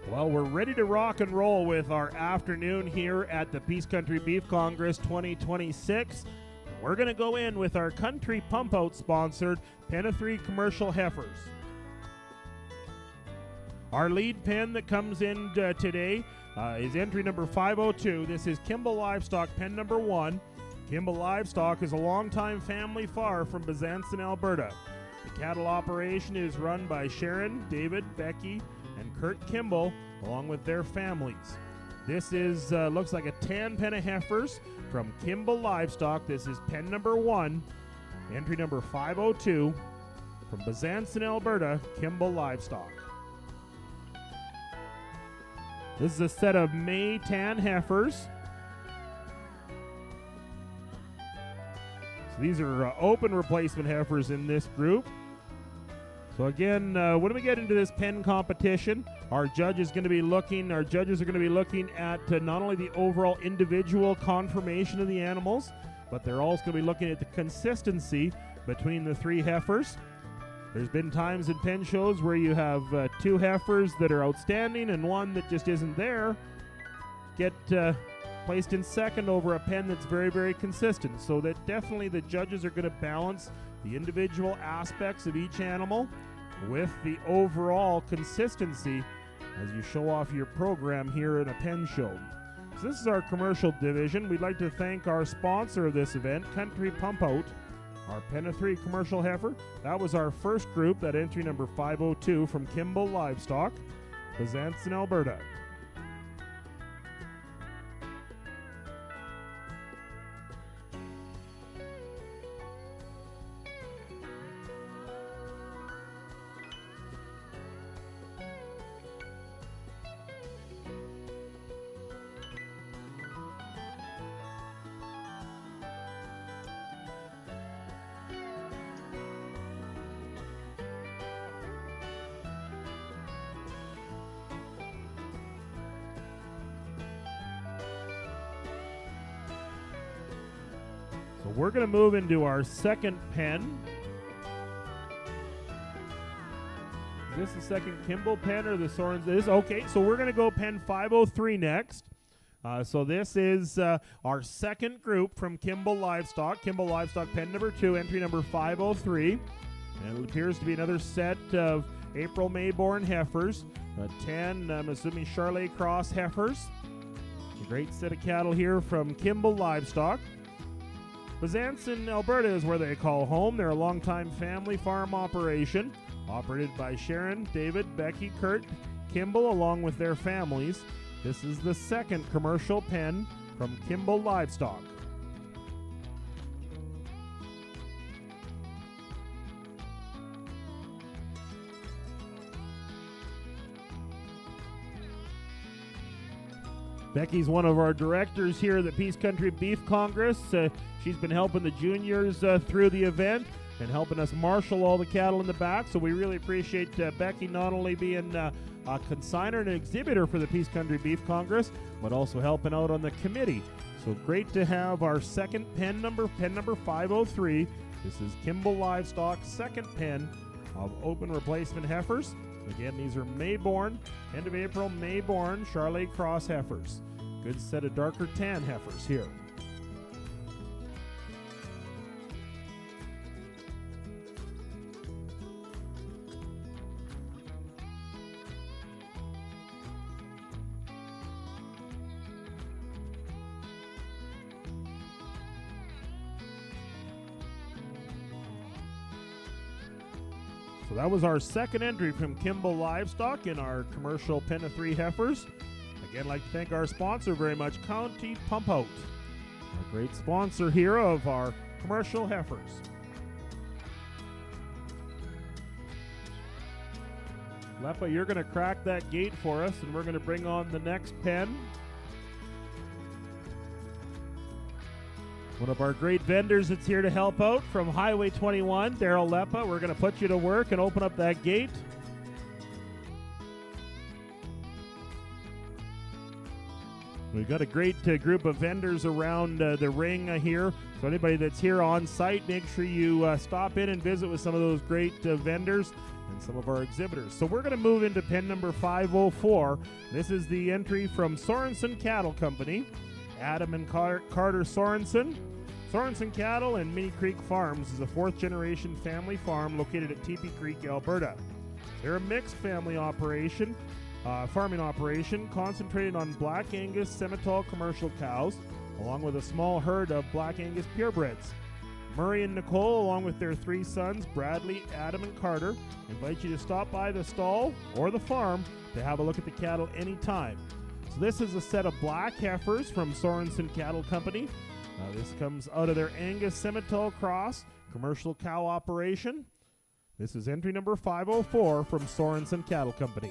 Well, we're ready to rock and roll with our afternoon here at the Peace Country Beef Congress 2026. We're going to go in with our Country Pump Out sponsored pen of 3 commercial heifers. Our lead pen that comes in today is entry number 502. This is Kimball Livestock pen number 1. Kimball Livestock is a longtime family farm from Bezanson, Alberta. The cattle operation is run by Sharon, David, Becky, and Kurt Kimball, along with their families. This is looks like a tan pen of heifers from Kimball Livestock. This is pen number 1, entry number 502, from Bezanson, Alberta, Kimball Livestock. This is a set of May tan heifers. So these are open replacement heifers in this group. So again, when we get into this pen competition, our judges are going to be looking at not only the overall individual conformation of the animals, but they're also going to be looking at the consistency between the 3 heifers. There's been times in pen shows where you have 2 heifers that are outstanding and one that just isn't there get placed in second over a pen that's very, very consistent. So that definitely the judges are going to balance the individual aspects of each animal with the overall consistency as you show off your program here in a pen show. So this is our commercial division. We'd like to thank our sponsor of this event, Country Pump Out, our pen of 3 commercial heifer. That was our first group, that entry number 502 from Kimball Livestock, Bezanson, Alberta. So we're going to move into our second pen. Is this the second Kimball pen or the Sorens? This okay. So we're going to go pen 503 next. So this is our second group from Kimball Livestock. Kimball Livestock pen number 2, entry number 503. And it appears to be another set of April May-born heifers. 10, I'm assuming Charlet Cross heifers. A great set of cattle here from Kimball Livestock. Bezanson, Alberta is where they call home. They're a longtime family farm operation operated by Sharon, David, Becky, Kurt, Kimball, along with their families. This is the second commercial pen from Kimball Livestock. Becky's one of our directors here at the Peace Country Beef Congress. She's been helping the juniors through the event and helping us marshal all the cattle in the back. So we really appreciate Becky not only being a consigner and an exhibitor for the Peace Country Beef Congress, but also helping out on the committee. So great to have our second pen number 503. This is Kimball Livestock's second pen of open replacement heifers. Again, these are Mayborn, end of April, Mayborn, Charlet Cross heifers. Good set of darker tan heifers here. So that was our second entry from Kimball Livestock in our commercial pen of 3 heifers. Again, I'd like to thank our sponsor very much, County Pump Out, a great sponsor here of our commercial heifers. Lepa, you're going to crack that gate for us, and we're going to bring on the next pen. One of our great vendors that's here to help out from Highway 21, Daryl Lepa. We're going to put you to work and open up that gate. We've got a great group of vendors around the ring here. So anybody that's here on site, make sure you stop in and visit with some of those great vendors and some of our exhibitors. So we're going to move into pen number 504. This is the entry from Sorensen Cattle Company. Adam and Carter Sorensen. Sorensen Cattle and Minnie Creek Farms is a 4th-generation family farm located at Teepee Creek, Alberta. They're a mixed family operation, farming operation concentrated on Black Angus Simmental commercial cows, along with a small herd of Black Angus purebreds. Murray and Nicole, along with their 3 sons, Bradley, Adam, and Carter, invite you to stop by the stall or the farm to have a look at the cattle anytime. So this is a set of black heifers from Sorensen Cattle Company. This comes out of their Angus Simmental Cross commercial cow operation. This is entry number 504 from Sorensen Cattle Company.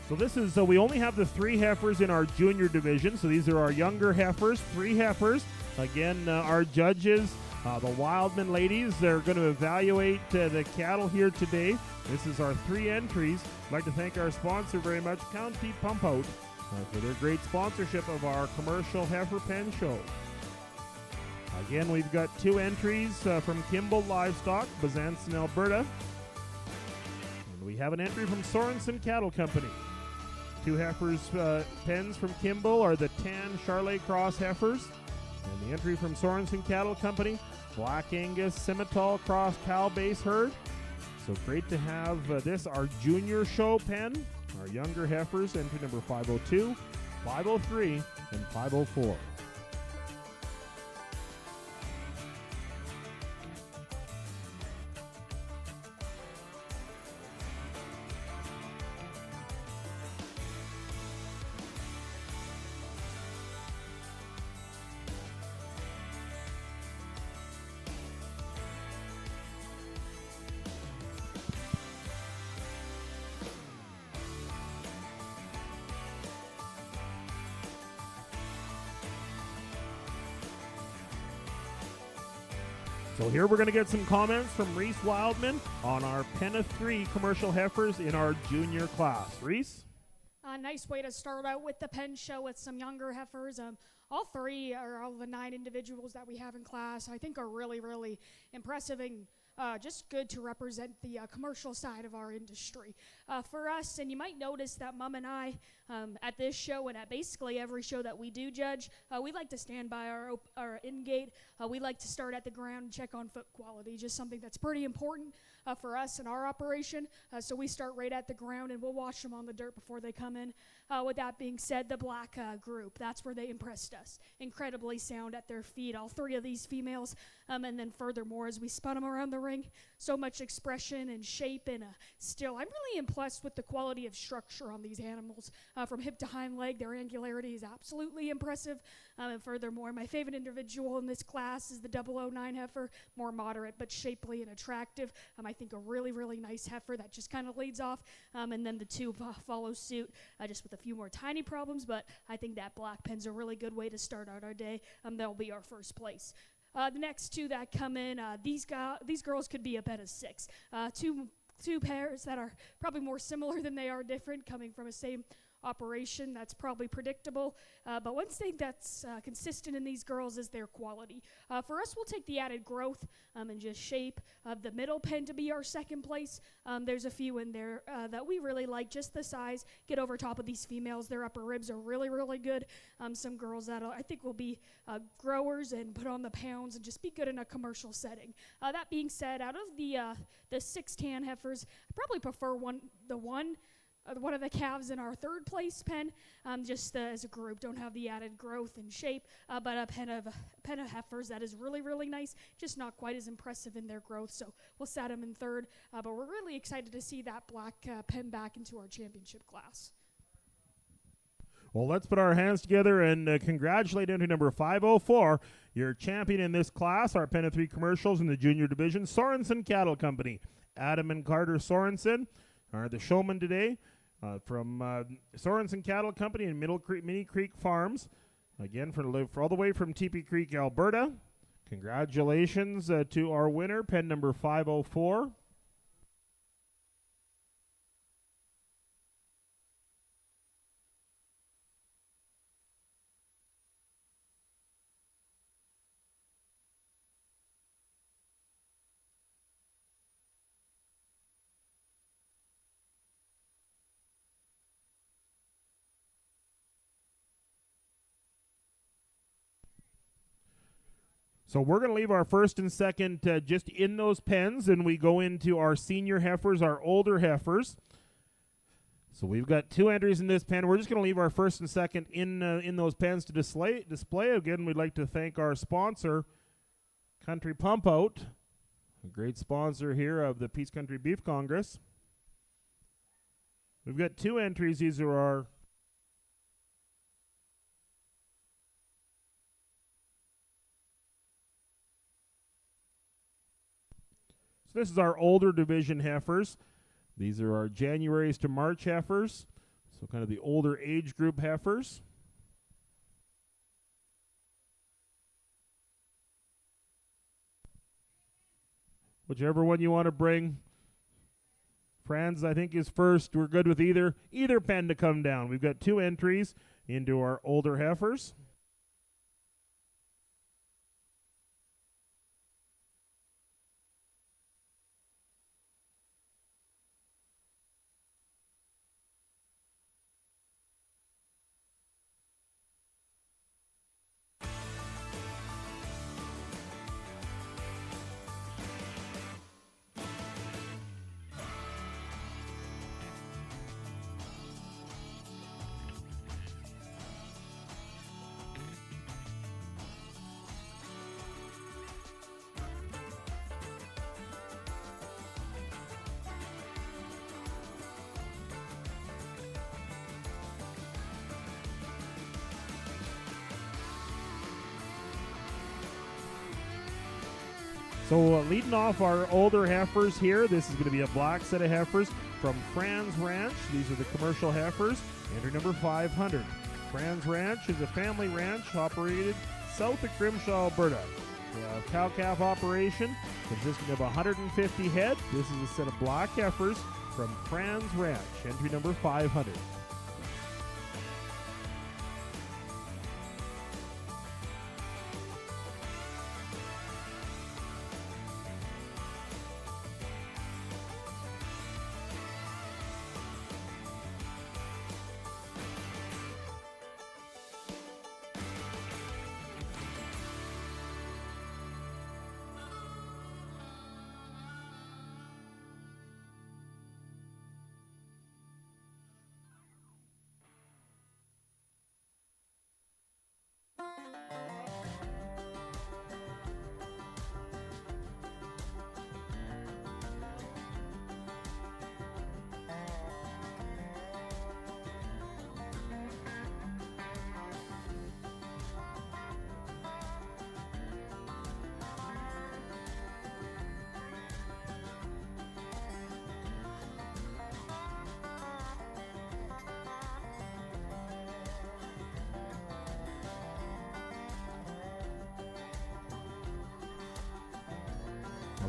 So this is, we only have the 3 heifers in our junior division. So these are our younger heifers, 3 heifers. Again, our judges, the Wildman ladies, they're going to evaluate the cattle here today. This is our 3 entries. I'd like to thank our sponsor very much, County Pump Out, for their great sponsorship of our commercial heifer pen show. Again, we've got 2 entries from Kimball Livestock, Bezanson, Alberta. And we have an entry from Sorensen Cattle Company. 2 heifers pens from Kimball are the tan Charlet Cross heifers. And the entry from Sorensen Cattle Company, Black Angus Simmental Cross cow base herd. So great to have this, our junior show pen. Our younger heifers, entry number 502, 503, and 504. So here we're going to get some comments from Reese Wildman on our pen of 3 commercial heifers in our junior class. Reese? A nice way to start out with the pen show with some younger heifers. All 3 or all the 9 individuals that we have in class, I think, are really, really impressive and just good to represent the commercial side of our industry. For us, and you might notice that Mom and I, at this show and at basically every show that we do judge, we like to stand by our in-gate. We like to start at the ground and check on foot quality, just something that's pretty important for us in our operation. So we start right at the ground and we'll watch them on the dirt before they come in. With that being said, the black group, that's where they impressed us. Incredibly sound at their feet, all 3 of these females. And then furthermore, as we spun them around the ring, so much expression and shape and still. I'm really impressed with the quality of structure on these animals. From hip to hind leg, their angularity is absolutely impressive. And furthermore, my favorite individual in this class is the 009 heifer, more moderate but shapely and attractive. I think a really, really nice heifer that just kind of leads off. And then the 2 follow suit just with a few more tiny problems, but I think that black pen's a really good way to start out our day. That'll be our first place. The next 2 that come in, these girls could be a pen of 6. Two pairs that are probably more similar than they are different, coming from a same operation. That's probably predictable. But one thing that's consistent in these girls is their quality. For us, we'll take the added growth and just shape of the middle pen to be our second place. There's a few in there that we really like, just the size. Get over top of these females. Their upper ribs are really, really good. Some girls that I think will be growers and put on the pounds and just be good in a commercial setting. That being said, out of the 6 tan heifers, I probably prefer one of the calves in our third place pen, just as a group, don't have the added growth and shape, but a pen of heifers that is really, really nice, just not quite as impressive in their growth, so we'll set them in third, but we're really excited to see that black pen back into our championship class. Well, let's put our hands together and congratulate entry number 504, your champion in this class, our pen of 3 commercials in the junior division, Sorensen Cattle Company. Adam and Carter Sorensen are the showmen today. From Sorensen Cattle Company and Mini Creek Farms. Again, for all the way from Teepee Creek, Alberta. Congratulations to our winner, pen number 504. So we're going to leave our first and second just in those pens, and we go into our senior heifers, our older heifers. So we've got 2 entries in this pen. We're just going to leave our first and second in those pens to display. Again, we'd like to thank our sponsor, Country Pump Out, a great sponsor here of the Peace Country Beef Congress. We've got 2 entries. These are our this is our older division heifers. These are our Januaries to March heifers, so kind of the older age group heifers. Whichever one you want to bring. Franz, I think, is first. We're good with either pen to come down. We've got 2 entries into our older heifers. So leading off our older heifers here, this is going to be a black set of heifers from Franz Ranch. These are the commercial heifers. Entry number 500. Franz Ranch is a family ranch operated south of Grimshaw, Alberta. cow-calf operation consisting of 150 head. This is a set of black heifers from Franz Ranch, entry number 500.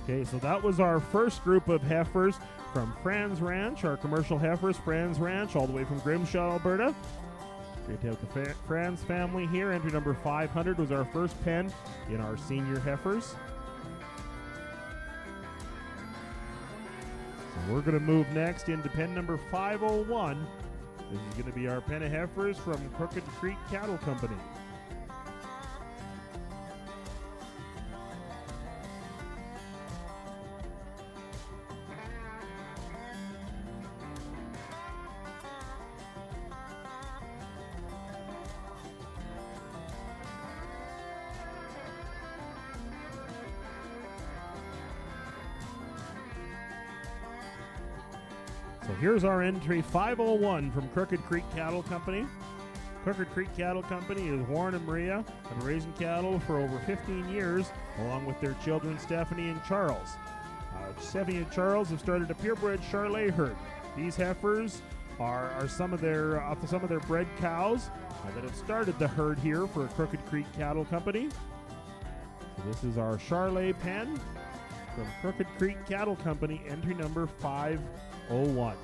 Okay, so that was our first group of heifers from Franz Ranch, our commercial heifers, Franz Ranch, all the way from Grimshaw, Alberta. Great to have the Franz family here. Entry number 500 was our first pen in our senior heifers. So we're going to move next into pen number 501. This is going to be our pen of heifers from Crooked Creek Cattle Company. So here's our entry 501 from Crooked Creek Cattle Company. Crooked Creek Cattle Company is Warren and Maria, have been raising cattle for over 15 years, along with their children Stephanie and Charles. Stephanie and Charles have started a purebred Charolais herd. These heifers are some of their bred cows that have started the herd here for Crooked Creek Cattle Company. So this is our Charolais pen from Crooked Creek Cattle Company, entry number 501.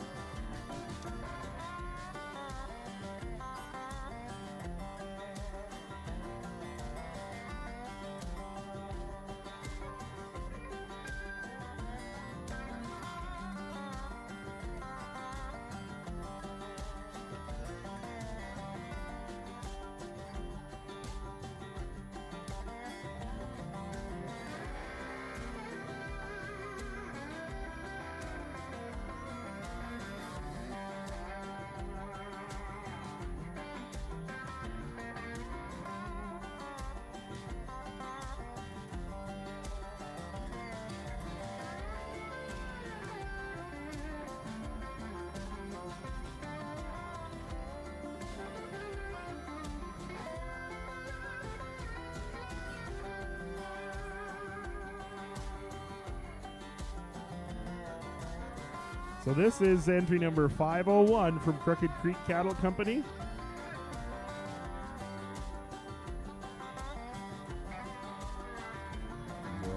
So this is entry number 501 from Crooked Creek Cattle Company.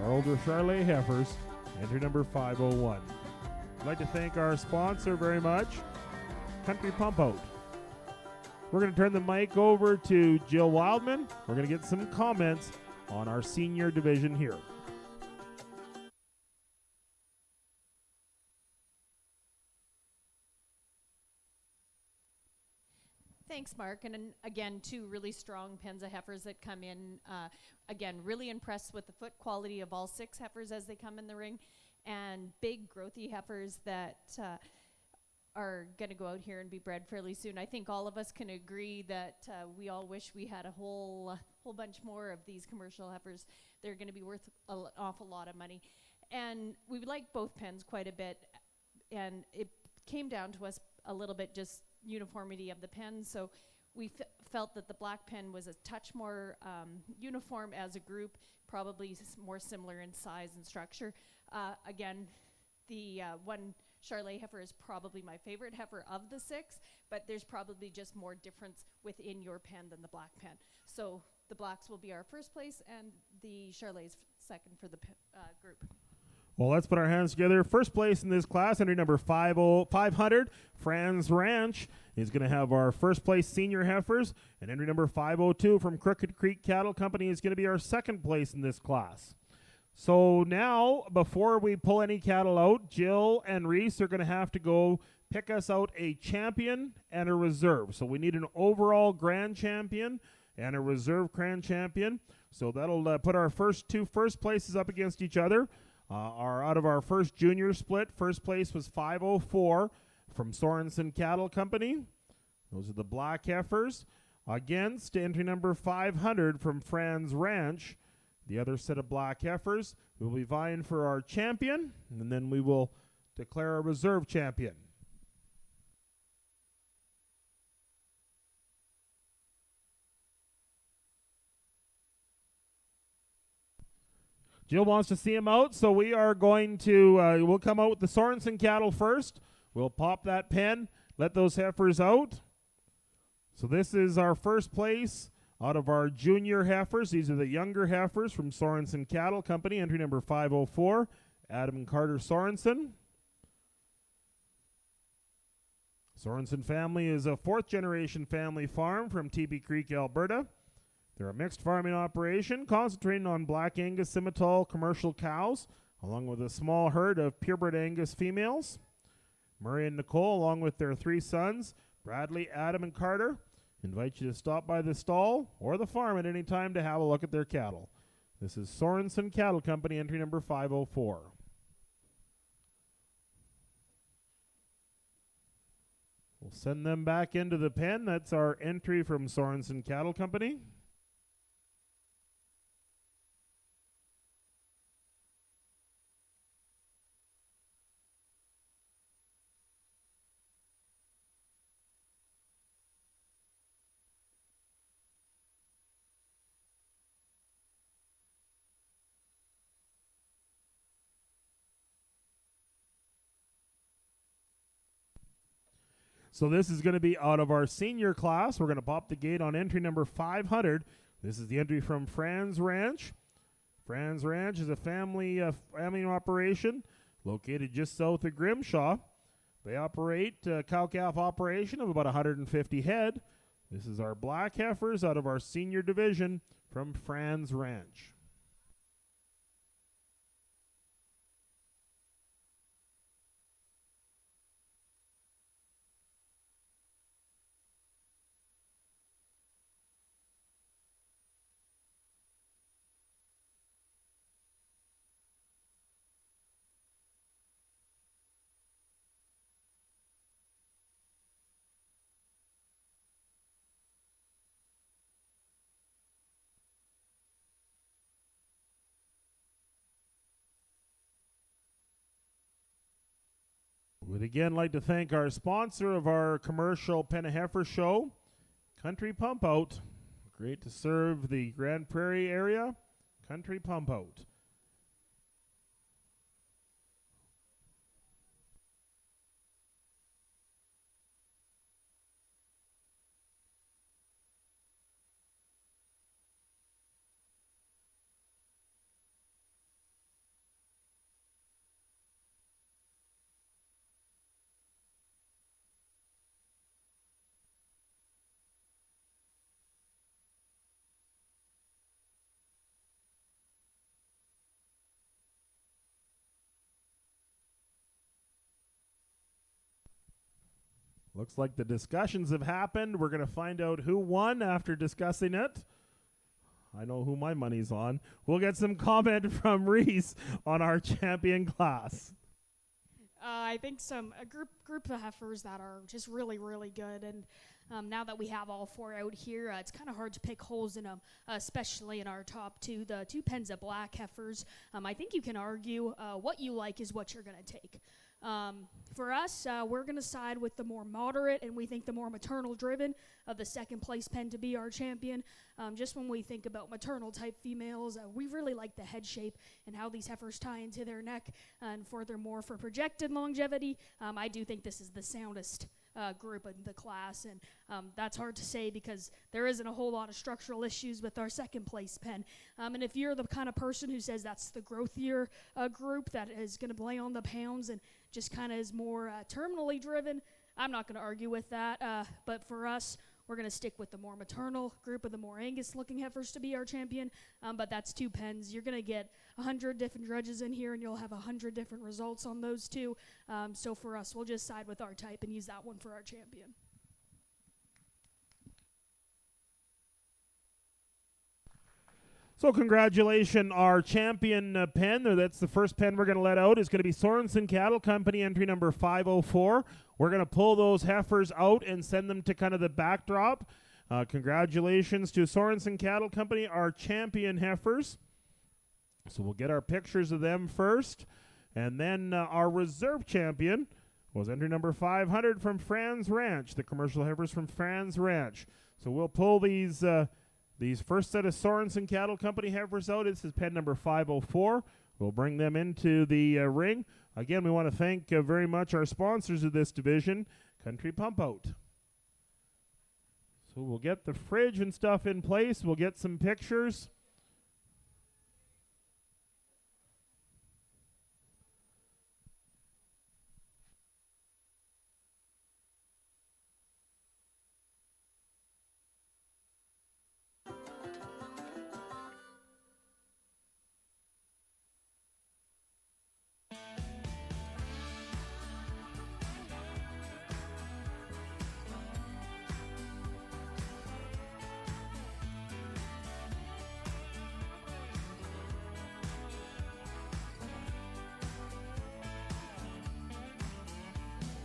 Our older Charolais heifers, entry number 501. I'd like to thank our sponsor very much, Country Pump Out. We're going to turn the mic over to Jill Wildman. We're going to get some comments on our senior division here. Thanks, Mark. And again, two really strong pens of heifers that come in. Again, really impressed with the foot quality of all six heifers as they come in the ring. And big, growthy heifers that are going to go out here and be bred fairly soon. I think all of us can agree that we all wish we had a whole bunch more of these commercial heifers. They're going to be worth an awful lot of money. And we like both pens quite a bit. And it came down to us a little bit just uniformity of the pen, so we felt that the black pen was a touch more uniform as a group, probably more similar in size and structure. Again, the one Charolais heifer is probably my favorite heifer of the 6, but there's probably just more difference within your pen than the black pen. So the blacks will be our first place, and the Charolais second for the group. Well, let's put our hands together. First place in this class, entry number 500, Franz Ranch, is going to have our first place senior heifers. And entry number 502 from Crooked Creek Cattle Company is going to be our second place in this class. So now, before we pull any cattle out, Jill and Reese are going to have to go pick us out a champion and a reserve. So we need an overall grand champion and a reserve grand champion. So that'll put our first places up against each other. Out of our first junior split, first place was 504 from Sorensen Cattle Company. Those are the black heifers. Against entry number 500 from Franz Ranch, the other set of black heifers. We'll be vying for our champion, and then we will declare a reserve champion. Jill wants to see him out, so we are going to, we'll come out with the Sorensen cattle first. We'll pop that pen, let those heifers out. So this is our first place out of our junior heifers. These are the younger heifers from Sorensen Cattle Company, entry number 504, Adam and Carter Sorensen. Sorensen family is a 4th generation family farm from TB Creek, Alberta. They're a mixed farming operation concentrating on black Angus Simmental commercial cows, along with a small herd of purebred Angus females. Murray and Nicole, along with their 3 sons, Bradley, Adam, and Carter, invite you to stop by the stall or the farm at any time to have a look at their cattle. This is Sorensen Cattle Company, entry number 504. We'll send them back into the pen. That's our entry from Sorensen Cattle Company. So this is going to be out of our senior class. We're going to pop the gate on entry number 500. This is the entry from Franz Ranch. Franz Ranch is a family operation located just south of Grimshaw. They operate a cow-calf operation of about 150 head. This is our black heifers out of our senior division from Franz Ranch. We'd again like to thank our sponsor of our commercial Pen and Heifer show, Country Pump Out. Great to serve the Grand Prairie area. Country Pump Out. Looks like the discussions have happened. We're going to find out who won after discussing it. I know who my money's on. We'll get some comment from Reese on our champion class. I think a group of heifers that are just really, really good. And now that we have all 4 out here, it's kind of hard to pick holes in them, especially in our top 2, the 2 pens of black heifers. I think you can argue what you like is what you're going to take. For us, we're going to side with the more moderate and we think the more maternal driven of the second place pen to be our champion. Just when we think about maternal type females, we really like the head shape and how these heifers tie into their neck. And furthermore, for projected longevity, I do think this is the soundest group in the class, and that's hard to say because there isn't a whole lot of structural issues with our second place pen. And if you're the kind of person who says that's the growthier group that is going to lay on the pounds and just kind of is more terminally driven, I'm not going to argue with that. But for us, we're going to stick with the more maternal group of the more Angus looking heifers to be our champion. But that's 2 pens. You're going to get 100 different judges in here and you'll have 100 different results on those 2. So for us, we'll just side with our type and use that one for our champion. So congratulations, our champion pen. That's the first pen we're going to let out. It's going to be Sorensen Cattle Company, entry number 504. We're going to pull those heifers out and send them to kind of the backdrop. Congratulations to Sorensen Cattle Company, our champion heifers. So we'll get our pictures of them first. And then our reserve champion was entry number 500 from Franz Ranch, the commercial heifers from Franz Ranch. So we'll pull these first set of Sorensen Cattle Company heifers out. This is pen number 504. We'll bring them into the ring. Again, we want to thank very much our sponsors of this division, Country Pump Out. So we'll get the fridge and stuff in place. We'll get some pictures.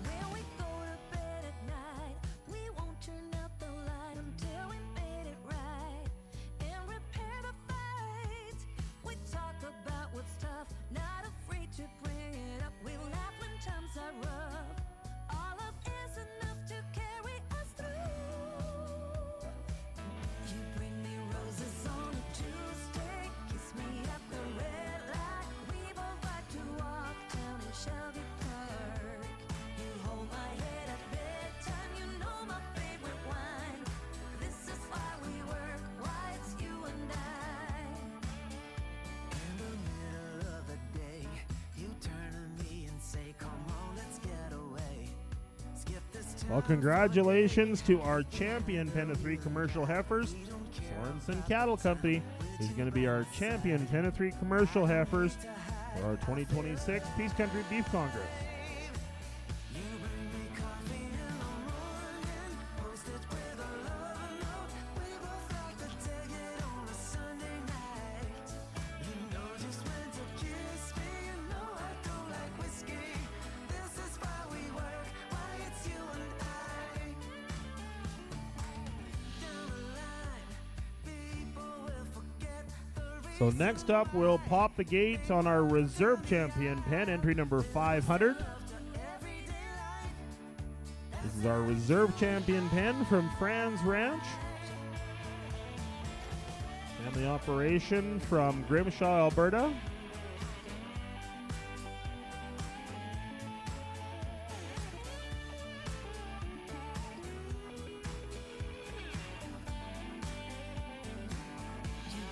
When we go to bed at night, we won't turn out the light until we made it right and repair the fight. We talk about what's tough, not afraid to bring it up. We laugh when times are rough. All of is enough to carry us through. You bring me roses on a Tuesday, kiss me at the red light. We both like to walk down in Shelby Park. You hold my head at bedtime, you know my favorite wine. This is why we work, why it's you and I. In the middle of the day, you turn to me and say, come on, let's get away. Skip this town. Well, congratulations to our champion pen of 3 commercial heifers, Sorensen Cattle Company. Is going to be our champion pen of 3 commercial heifers for our 2026 Peace Country Beef Congress. You bring me coffee in the morning, post it with a love note. We both like to take it on a Sunday night. You know just when to kiss me, you know I don't like whiskey. This is why we work, why it's you and I. Down the line, people will forget the So next up, we'll pop the gate on our reserve champion pen, entry number 500. This is our reserve champion pen from Franz Ranch. Family operation from Grimshaw, Alberta.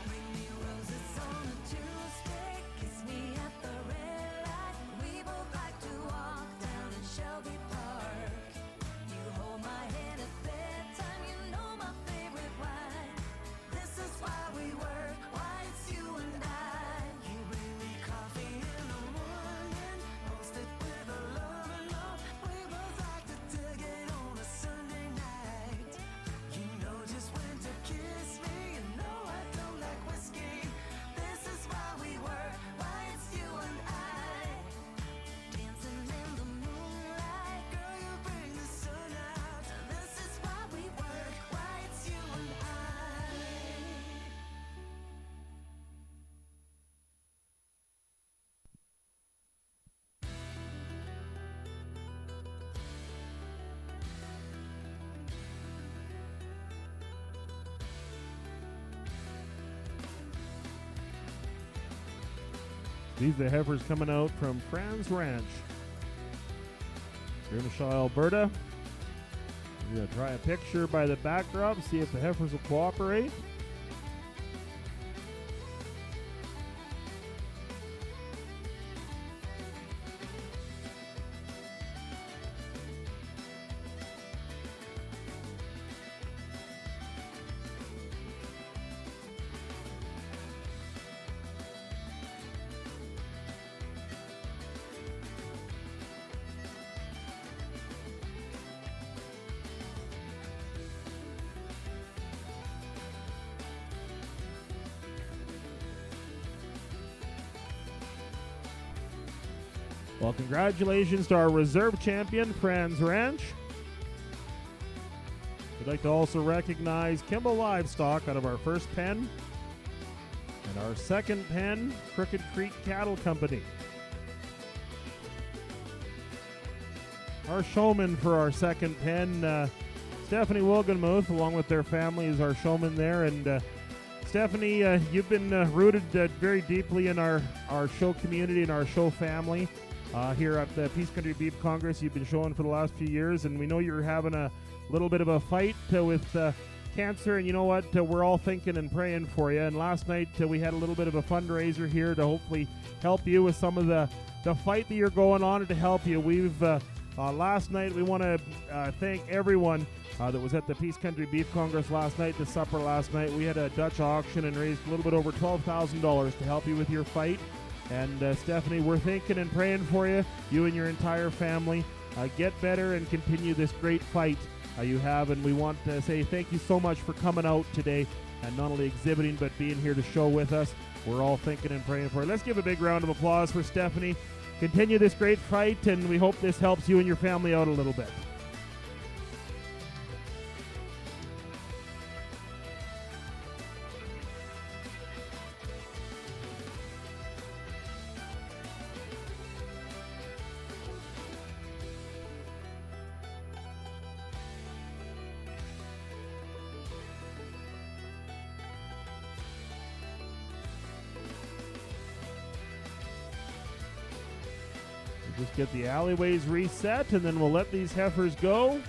Bring me roses on a Tuesday, kiss me at the red light. We both like to walk down in Shelby Park. You hold my hand at bedtime, you know my favorite wine. This is why we work, why it's you and I. You bring These are the heifers coming out from Franz Ranch here in Shaw, Alberta. We're going to try a picture by the backdrop, see if the heifers will cooperate. Well, congratulations to our reserve champion, Franz Ranch. We'd like to also recognize Kimball Livestock out of our first pen, and our second pen, Crooked Creek Cattle Company. Our showman for our second pen, Stephanie Wilgenmuth, along with their family, is our showman there. And Stephanie, you've been rooted very deeply in our show community and our show family. Here at the Peace Country Beef Congress, you've been showing for the last few years, and we know you're having a little bit of a fight with cancer, and you know what? We're all thinking and praying for you. And last night we had a little bit of a fundraiser here to hopefully help you with some of the fight that you're going on, and to help you. We've last night we want to thank everyone that was at the Peace Country Beef Congress last night, the supper last night. We had a Dutch auction and raised a little bit over $12,000 to help you with your fight. And Stephanie, we're thinking and praying for you, you and your entire family. Get better and continue this great fight you have. And we want to say thank you so much for coming out today and not only exhibiting but being here to show with us. We're all thinking and praying for you. Let's give a big round of applause for Stephanie. Continue this great fight, and we hope this helps you and your family out a little bit. Just get the alleyways reset, and then we'll let these heifers go.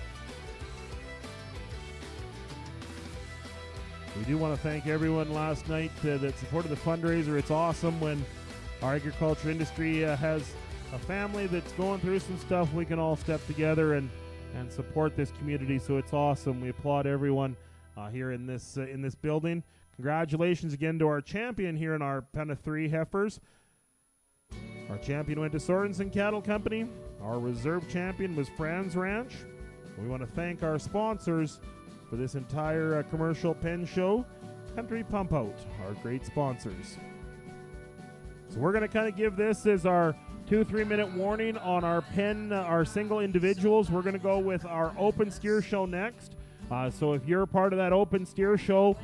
We do want to thank everyone last night that supported the fundraiser. It's awesome when our agriculture industry has a family that's going through some stuff. We can all step together and support this community, so it's awesome. We applaud everyone here in this building. Congratulations again to our champion here in our pen of 3 heifers. Our champion went to Sorensen Cattle Company. Our reserve champion was Franz Ranch. We want to thank our sponsors for this entire commercial pen show. Country Pump Out, our great sponsors. So we're going to kind of give this as our 2-3 minute warning on our pen, our single individuals. We're going to go with our open steer show next. So if you're part of that open steer show,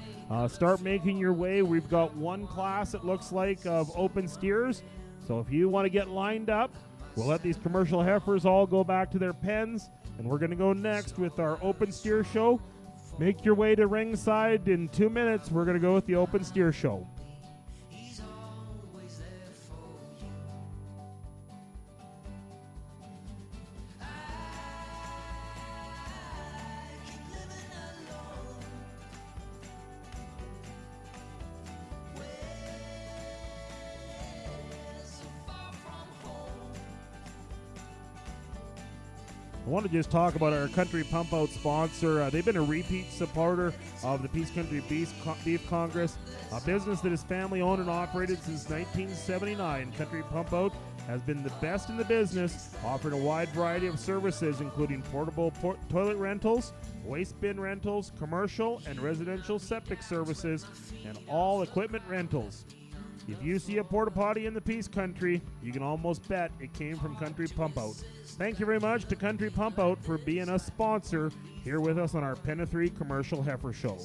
start making your way. We've got one class, it looks like, of open steers. So if you want to get lined up, we'll let these commercial heifers all go back to their pens, and we're going to go next with our open steer show. Make your way to ringside. In 2 minutes, we're going to go with the open steer show. I want to just talk about our Country Pump Out sponsor. They've been a repeat supporter of the Peace Country Beef Congress, a business that is family owned and operated since 1979. Country Pump Out has been the best in the business, offering a wide variety of services, including portable toilet rentals, waste bin rentals, commercial and residential septic services, and all equipment rentals. If you see a porta potty in the Peace Country, you can almost bet it came from Country Pump Out. Thank you very much to Country Pump Out for being a sponsor here with us on our Pen of 3 Commercial Heifer Show.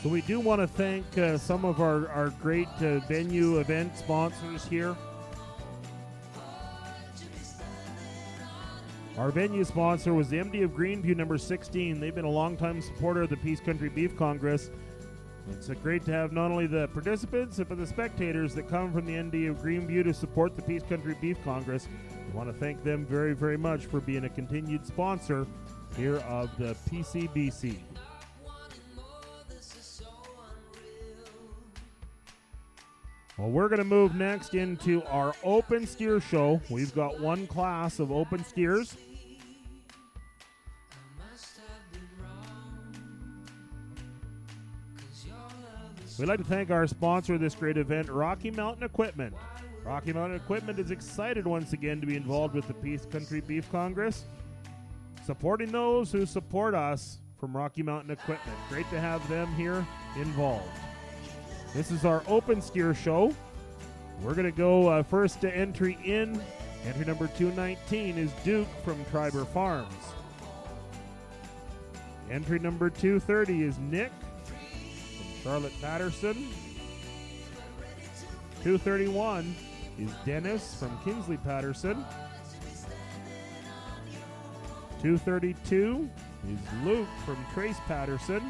So we do want to thank some of our great venue event sponsors here. Our venue sponsor was the MD of Greenview, number 16. They've been a longtime supporter of the Peace Country Beef Congress. It's great to have not only the participants, but the spectators that come from the ND of Greenview to support the Peace Country Beef Congress. We want to thank them very, very much for being a continued sponsor here of the PCBC. Well, we're going to move next into our open steer show. We've got one class of open steers. We'd like to thank our sponsor of this great event, Rocky Mountain Equipment. Rocky Mountain Equipment is excited once again to be involved with the Peace Country Beef Congress, supporting those who support us from Rocky Mountain Equipment. Great to have them here involved. This is our open steer show. We're going to go first to entry in. Entry number 219 is Duke from Triber Farms. Entry number 230 is Nick from Charlotte Patterson. 231 is Dennis from Kingsley Patterson. 232 is Luke from Trace Patterson.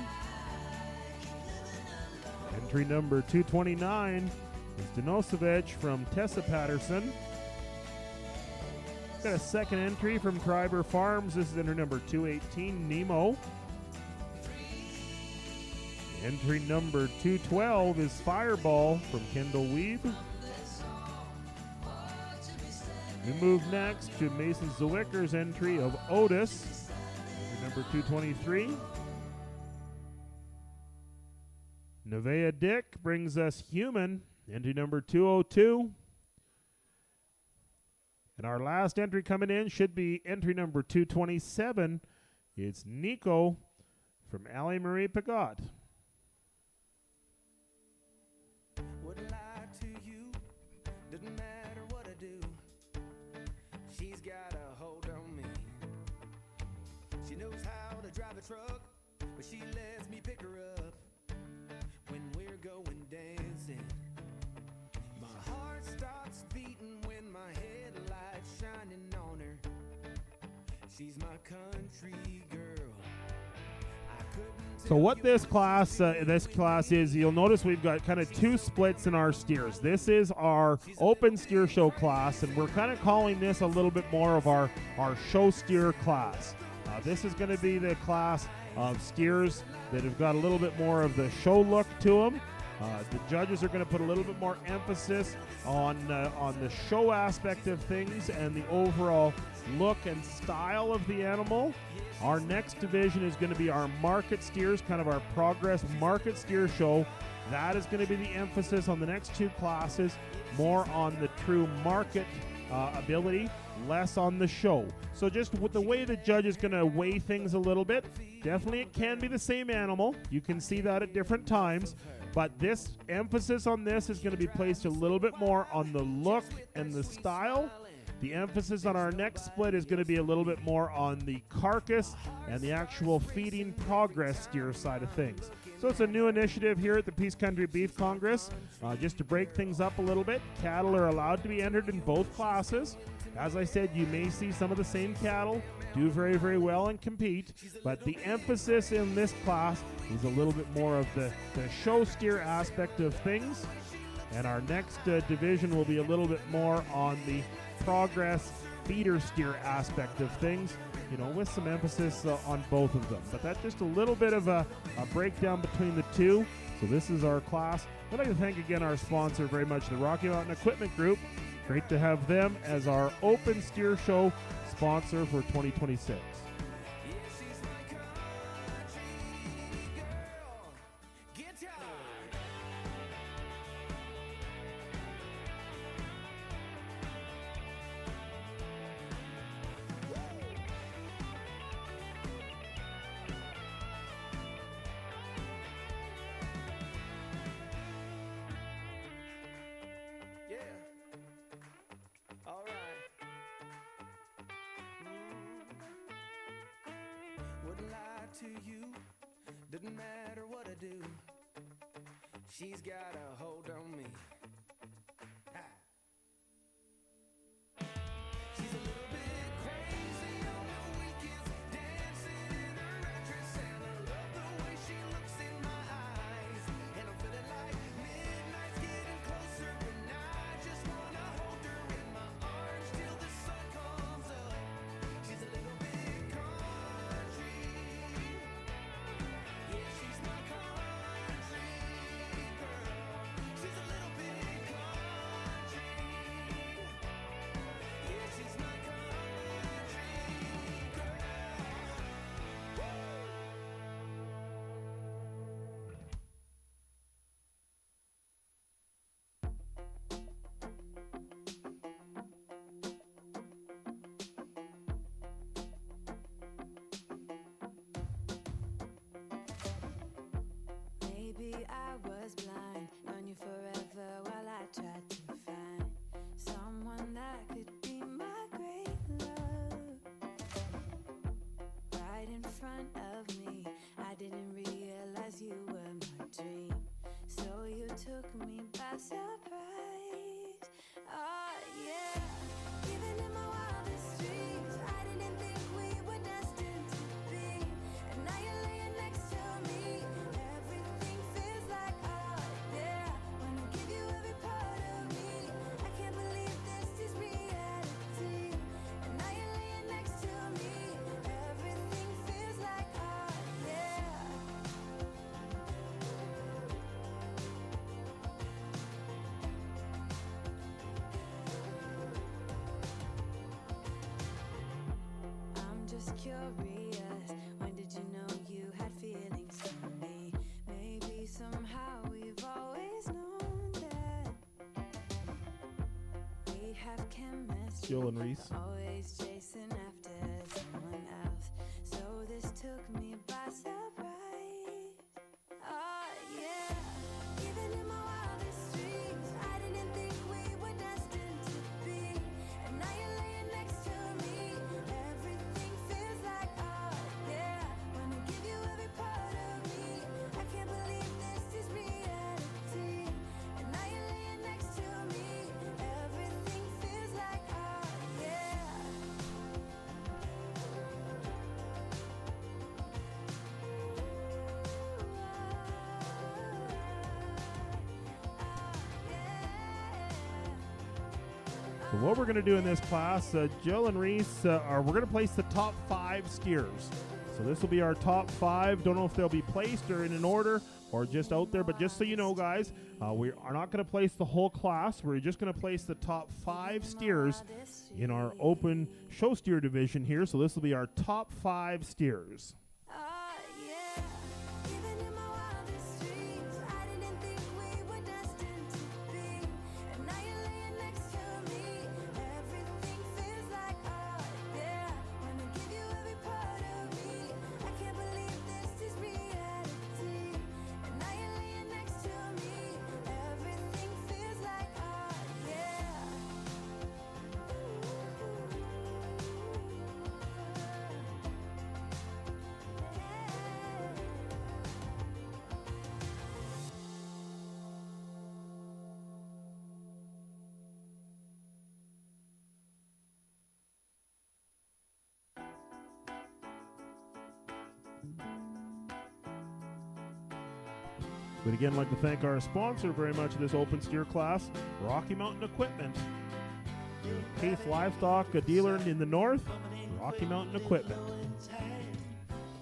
Entry number 229 is Denosevich from Tessa Patterson. Got a second entry from Triber Farms. This is entry number 218, Nemo. Entry number 212 is Fireball from Kendall Weeb. We move next to Mason Zawicker's entry of Otis, entry number 223. Nevaeh Dick brings us Human, entry number 202. And our last entry coming in should be entry number 227. It's Nico from Allie Marie Pagot. Wouldn't lie to you, doesn't matter what I do. She's got a hold on me. She knows how to drive a truck, but she lets me pick her up when we're going dancing. My heart stops beating when my headlights shining on her. She's my country girl. So what this class is, you'll notice we've got kind of two splits in our steers. This is our open steer show class, and we're kind of calling this a little bit more of our show steer class. This is going to be the class of steers that have got a little bit more of the show look to them. The judges are going to put a little bit more emphasis on the show aspect of things and the overall look and style of the animal. Our next division is going to be our market steers, kind of our progress market steer show. That is going to be the emphasis on the next two classes, more on the true market ability, less on the show. So just with the way the judge is going to weigh things a little bit, definitely it can be the same animal. You can see that at different times. But this emphasis on this is going to be placed a little bit more on the look and the style. The emphasis on our next split is going to be a little bit more on the carcass and the actual feeding progress steer side of things. So it's a new initiative here at the Peace Country Beef Congress. Just to break things up a little bit, cattle are allowed to be entered in both classes. As I said, you may see some of the same cattle do very, very well and compete, but the emphasis in this class is a little bit more of the show steer aspect of things. And our next division will be a little bit more on the progress feeder steer aspect of things, with some emphasis on both of them. But that's just a little bit of a breakdown between the two. So this is our class. I'd like to thank again our sponsor very much, the Rocky Mountain Equipment Group. Great to have them as our open steer show sponsor for 2026. Wouldn't lie to you, doesn't matter what I do. She's got a hold on me. Ha. She's a little bit crazy on the weekends, dancing in her red dress, and I love the way she looks in my eyes. And I'm feeling like midnight's getting closer, and I just wanna hold her in my arms till the sun comes up. She's a little bit country. Yeah, she's my country girl. She's a little bit country. Yeah, she's my country girl. Maybe I was blind, known you forever while I tried to find someone that could be my great love. Right in front of me, I didn't realize you were my dream. So you took me by surprise. Oh yeah, even in my wildest dreams, I didn't think we were destined to be. And now you're laying next to me. Everything feels like oh yeah. Wanna give you every part of me. I can't believe this is reality. And now you're laying next to me. Everything feels like oh yeah. I'm just curious, when did you know you had feelings for me? Maybe somehow we've always known that we have chemistry. Jill and Reese. Always chasing after someone else. So this took me by surprise. Oh yeah, even in my wildest dreams, I didn't think we were destined to be. And now you're laying next to me. Everything feels like oh yeah. Wanna give you every part of me. I can't believe this is reality. And now you're laying next to me. Everything feels like oh yeah. So what we're going to do in this class, Jill and Reese, we're going to place the top 5 skiers. So this will be our top 5. Don't know if they'll be placed or in an order or just out there, but just so you know, guys, we are not going to place the whole class. We're just going to place the top 5 steers in our open show steer division here. So this will be our top 5 steers. Oh yeah, even in my wildest dreams, I didn't think we were destined to be. And now you're laying next to me. Everything feels like oh yeah. Wanna give you every part of me. I can't believe this is reality. And now you're laying next to me. Everything feels like oh yeah. We'd again like to thank our sponsor very much of this open steer class, Rocky Mountain Equipment. Case Livestock, a dealer in the north, Rocky Mountain Equipment.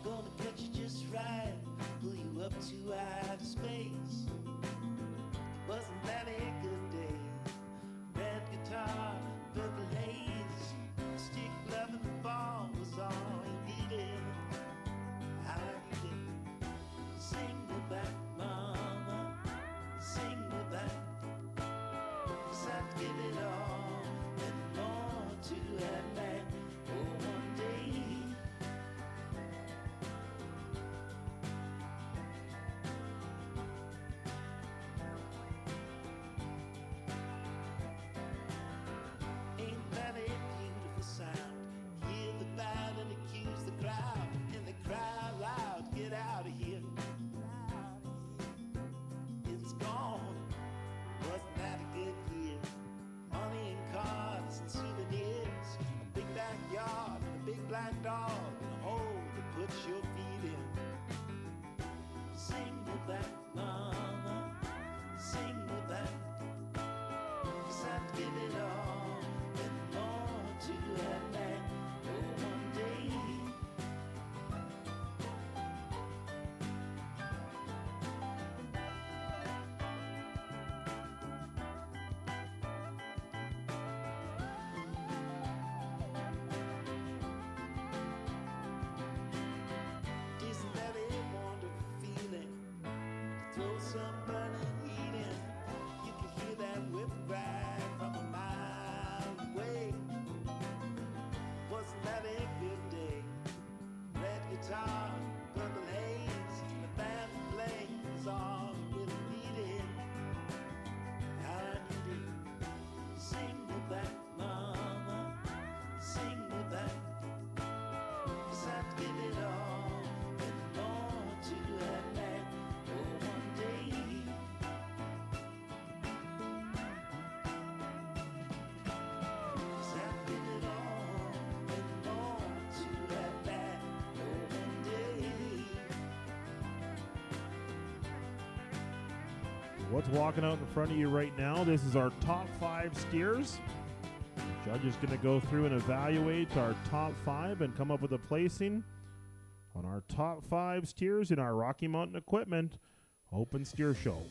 Gonna cut you just right, pull you up to outer space. Wasn't that a good day? Red guitar, purple haze, stick love and the ball was all you needed. How you did? Sing me back, mama, sing me back. 'Cause I'd give it all and more to that night. Oh, one day throw some burning heat in. You can hear that whip cry from a mile away. Wasn't that a good day? Red guitar, purple haze, the band plays all really needed. How I need it. Sing me back, mama, sing me back. 'Cause I'd give it all and more to have that. Oh, one day. 'Cause I'd give it all and more to have that. Oh, one day. What's walking out in front of you right now? This is our top 5 steers. The judge is going to go through and evaluate our top 5 and come up with a placing on our top 5 steers in our Rocky Mountain Equipment Open Steer Show.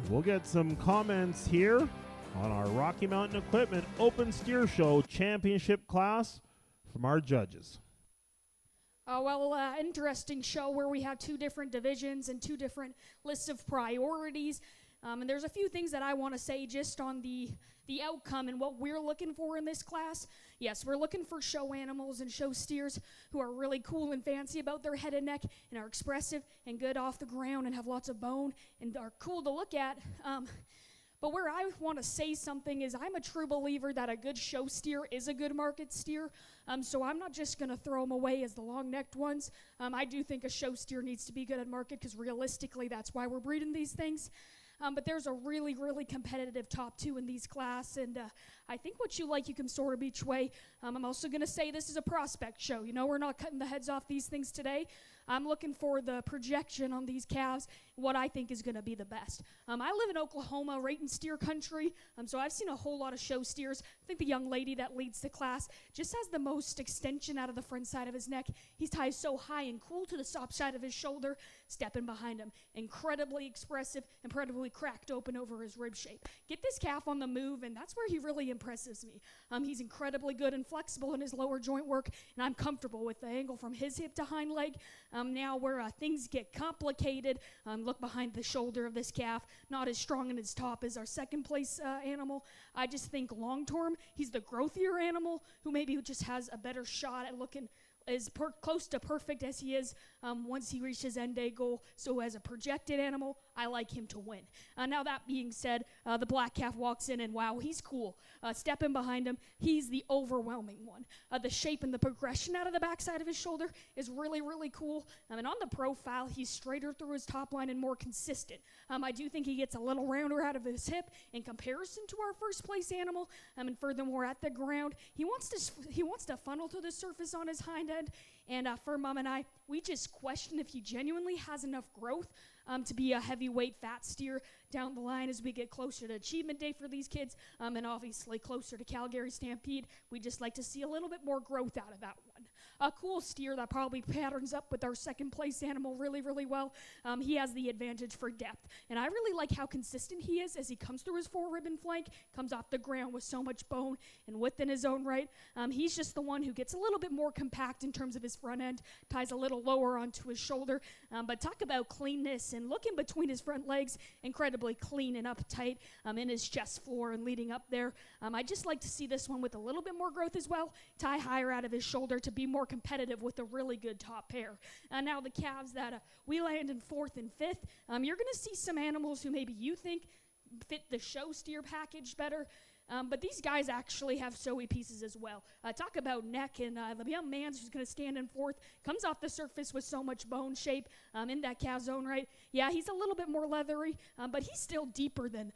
We'll get some comments here on our Rocky Mountain Equipment Open Steer Show Championship class from our judges. Interesting show where we have 2 different divisions and 2 different lists of priorities. And there's a few things that I want to say just on the outcome and what we're looking for in this class. Yes, we're looking for show animals and show steers who are really cool and fancy about their head and neck and are expressive and good off the ground and have lots of bone and are cool to look at. But where I want to say something is I'm a true believer that a good show steer is a good market steer. So I'm not just going to throw them away as the long-necked ones. I do think a show steer needs to be good at market because realistically that's why we're breeding these things. But there's a really, really competitive top 2 in these class, and I think what you like, you can sort of each way. I'm also going to say this is a prospect show. You know, we're not cutting the heads off these things today. I'm looking for the projection on these calves, what I think is going to be the best. I live in Oklahoma, right in steer country, so I've seen a whole lot of show steers. I think the young lady that leads the class just has the most extension out of the front side of his neck. He ties so high and cool to the top side of his shoulder, stepping behind him. Incredibly expressive, incredibly cracked open over his rib shape. Get this calf on the move, and that's where he really impresses me. He's incredibly good and flexible in his lower joint work, and I'm comfortable with the angle from his hip to hind leg. Now where things get complicated, look behind the shoulder of this calf, not as strong in his top as our second place animal. I just think long term, he's the growthier animal who maybe just has a better shot at looking as close to perfect as he is once he reaches end day goal. So as a projected animal, I like him to win. Now that being said, the black calf walks in and wow, he's cool. Stepping behind him, he's the overwhelming one. The shape and the progression out of the backside of his shoulder is really, really cool. And on the profile, he's straighter through his top line and more consistent. I do think he gets a little rounder out of his hip in comparison to our first place animal. And furthermore, at the ground, he wants to funnel to the surface on his hind end. And for Mom and I, we just question if he genuinely has enough growth to be a heavyweight fat steer down the line as we get closer to Achievement Day for these kids, and obviously closer to Calgary Stampede. We just like to see a little bit more growth out of that one. A cool steer that probably patterns up with our second place animal really, really well. He has the advantage for depth, and I really like how consistent he is as he comes through his 4-ribbon flank, comes off the ground with so much bone and width in his own right. He's just the one who gets a little bit more compact in terms of his front end, ties a little lower onto his shoulder, but talk about cleanness and look in between his front legs, incredibly clean and uptight in his chest floor and leading up there. I just like to see this one with a little bit more growth as well, tie higher out of his shoulder to be more competitive with a really good top pair. Now the calves that we land in 4th and 5th, you're going to see some animals who maybe you think fit the show steer package better. But these guys actually have showy pieces as well. Talk about neck, and the young man who's going to stand in 4th comes off the surface with so much bone shape in that calf zone, right? Yeah, he's a little bit more leathery, but he's still deeper than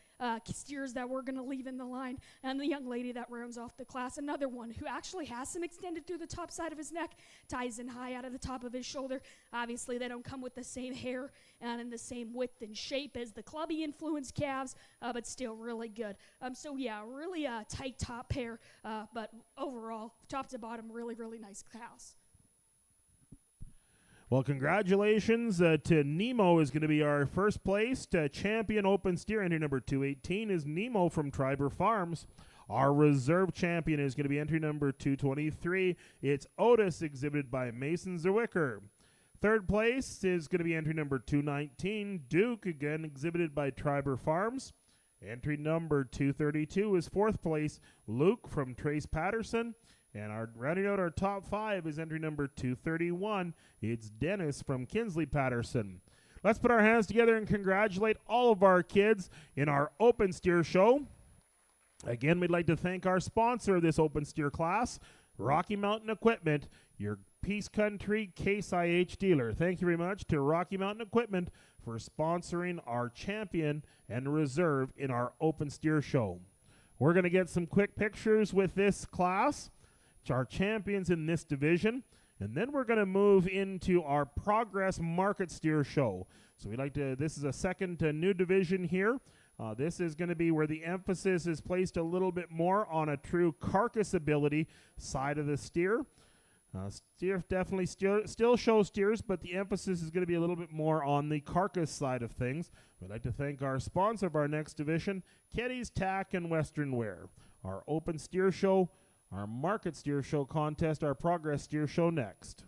steers that we're going to leave in the line. And the young lady that rounds off the class, another one who actually has some extended through the top side of his neck, ties in high out of the top of his shoulder. Obviously, they don't come with the same hair and in the same width and shape as the clubby influenced calves, but still really good. So yeah, really tight top pair, but overall, top to bottom, really, really nice cows. Well, congratulations to Nemo is going to be our first place champion open steer. Entry number 218 is Nemo from Triber Farms. Our reserve champion is going to be entry number 223. It's Otis, exhibited by Mason Zerwicker. Third place is going to be entry number 219, Duke, again exhibited by Triber Farms. Entry number 232 is fourth place, Luke from Trace Patterson. And rounding out our top 5 is entry number 231. It's Dennis from Kinsley Patterson. Let's put our hands together and congratulate all of our kids in our open steer show. Again, we'd like to thank our sponsor of this open steer class, Rocky Mountain Equipment, your Peace Country Case IH dealer. Thank you very much to Rocky Mountain Equipment for sponsoring our champion and reserve in our open steer show. We're going to get some quick pictures with this class, our champions in this division, and then we're going to move into our Progress Market Steer show. So this is a second new division here. This is going to be where the emphasis is placed a little bit more on a true carcass ability side of the steer. Steer definitely still show steers, but the emphasis is going to be a little bit more on the carcass side of things. We'd like to thank our sponsor of our next division, Keddy's Tack and Western Wear. Our open steer show, our market steer show contest, our progress steer show next.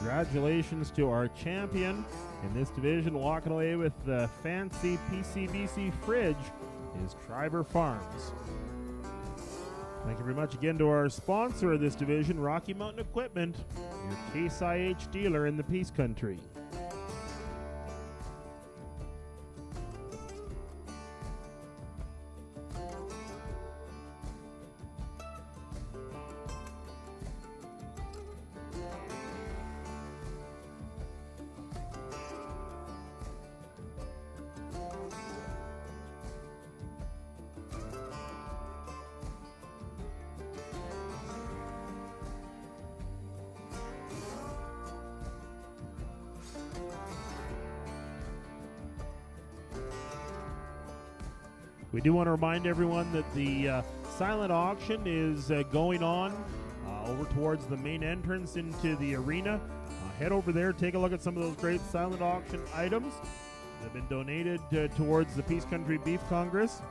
Congratulations to our champion in this division, walking away with the fancy PCBC fridge, is Triber Farms. Thank you very much again to our sponsor of this division, Rocky Mountain Equipment, your Case IH dealer in the Peace Country. We do want to remind everyone that the silent auction is going on over towards the main entrance into the arena. Head over there, take a look at some of those great silent auction items that have been donated towards the Peace Country Beef Congress.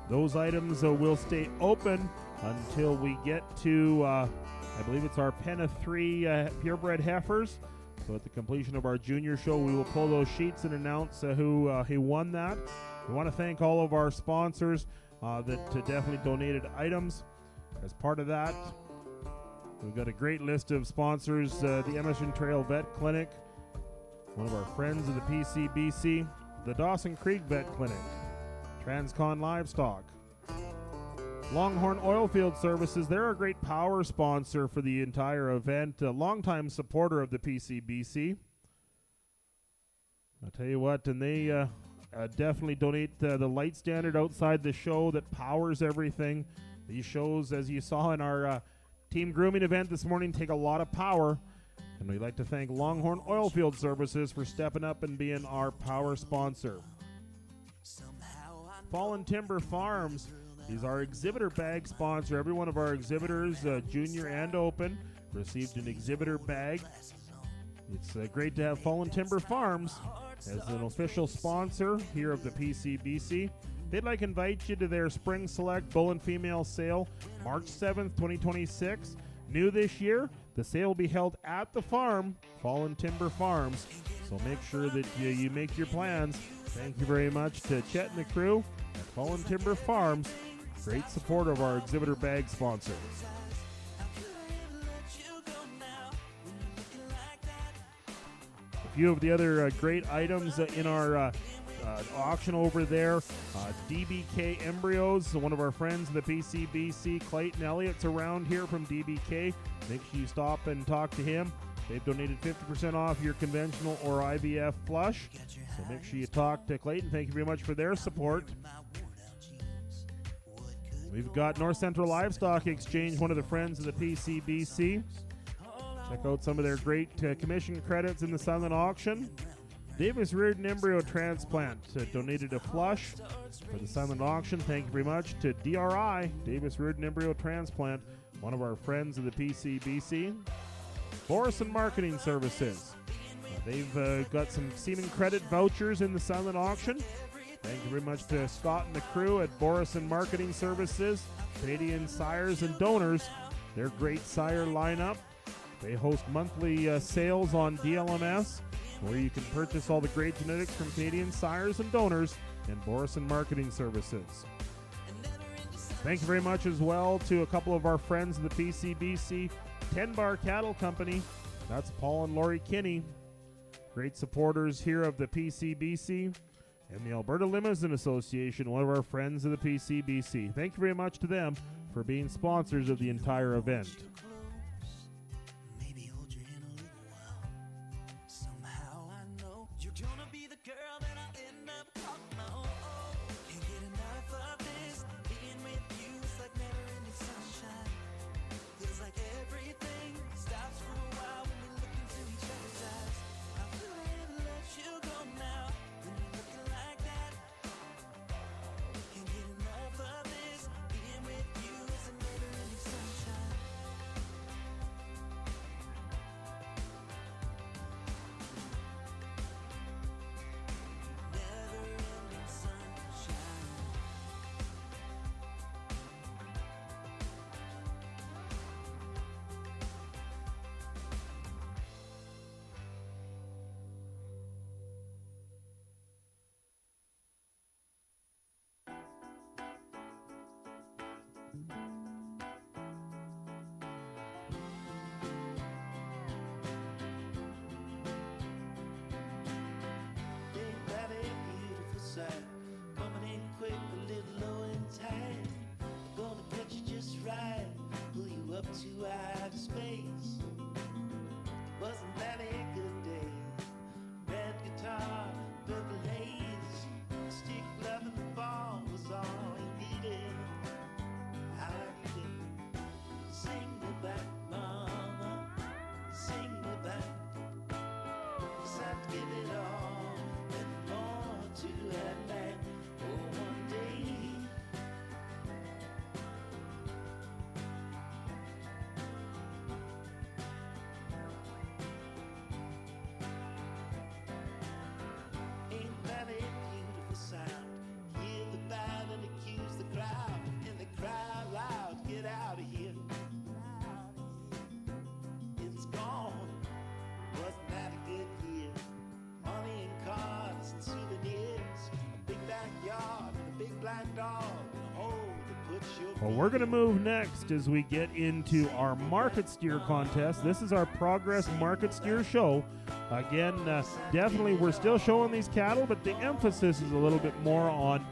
Those items will stay open until we get to, I believe it's our pen of 3 purebred heifers. So at the completion of our junior show, we will pull those sheets and announce who won that. We want to thank all of our sponsors that definitely donated items. As part of that, we've got a great list of sponsors. The Emerson Trail Vet Clinic, one of our friends of the PCBC, the Dawson Creek Vet Clinic, Transcon Livestock, Longhorn Oilfield Services. They're a great power sponsor for the entire event, a longtime supporter of the PCBC. I'll tell you what, and they definitely donate the light standard outside the show that powers everything. These shows, as you saw in our team grooming event this morning, take a lot of power. And we'd like to thank Longhorn Oilfield Services for stepping up and being our power sponsor. Fallen Timber Farms is our exhibitor bag sponsor. Every one of our exhibitors, junior and open, received an exhibitor bag. It's great to have Fallen Timber Farms as an official sponsor here of the PCBC. They'd like to invite you to their Spring Select Bull and Female Sale, March 7th, 2026. New this year, the sale will be held at the farm, Fallen Timber Farms. So make sure that you make your plans. Thank you very much to Chet and the crew at Fallen Timber Farms. Great support of our exhibitor bag sponsors. A few of the other great items in our auction over there. DBK Embryos, one of our friends in the PCBC, Clayton Elliott's around here from DBK. Make sure you stop and talk to him. They've donated 50% off your conventional or IVF flush. So make sure you talk to Clayton. Thank you very much for their support. We've got North Central Livestock Exchange, one of the friends of the PCBC. Check out some of their great commission credits in the silent auction. Davis Reardon Embryo Transplant donated a flush for the silent auction. Thank you very much to DRI, Davis Reardon Embryo Transplant, one of our friends of the PCBC. Borison Marketing Services. They've got some semen credit vouchers in the silent auction. Thank you very much to Scott and the crew at Borison Marketing Services, Canadian Sires and Donors. Their great sire lineup. They host monthly sales on DLMS, where you can purchase all the great genetics from Canadian Sires and Donors and Borison Marketing Services. Thank you very much as well to a couple of our friends of the PCBC, 10 Bar Cattle Company. That's Paul and Lori Kinney. Great supporters here of the PCBC. And the Alberta Limousine Association, one of our friends of the PCBC. Thank you very much to them for being sponsors of the entire event. Well, we're going to move next as we get into our market steer contest. This is our Progress Market Steer Show. Again, definitely we're still showing these cattle, but the emphasis is a little bit more on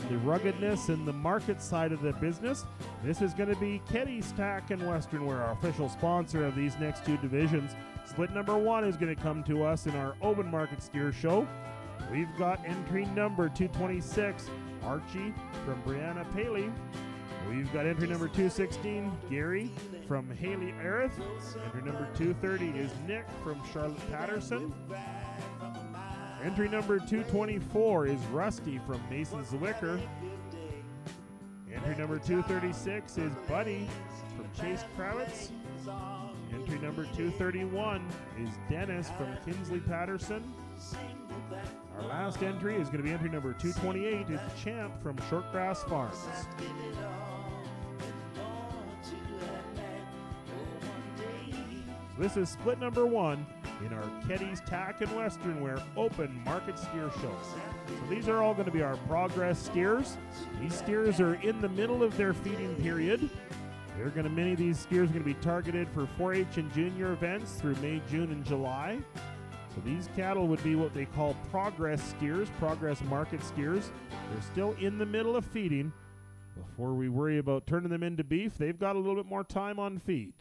the ruggedness and the market side of the business. This is going to be Keddy's Tack and Western Wear, our official sponsor of these next two divisions. Split number 1 is going to come to us in our open market steer show. We've got entry number 226, Archie from Brianna Paley. We've got entry number 216, Gary from Haley Arith. Entry number 230 is Nick from Charlotte Patterson. Entry number 224 is Rusty from Mason Zwicker. Entry number 236 is Buddy from Chase Kravitz. Entry number 231 is Dennis from Kinsley Patterson. Our last entry is going to be entry number 228 is Champ from Shortgrass Farms. This is split number 1 in our Keddy's Tack and Western Wear open market steer show. So these are all going to be our progress steers. These steers are in the middle of their feeding period. Many of these steers are going to be targeted for 4-H and junior events through May, June, and July. So these cattle would be what they call progress steers, progress market steers. They're still in the middle of feeding. Before we worry about turning them into beef, they've got a little bit more time on feed.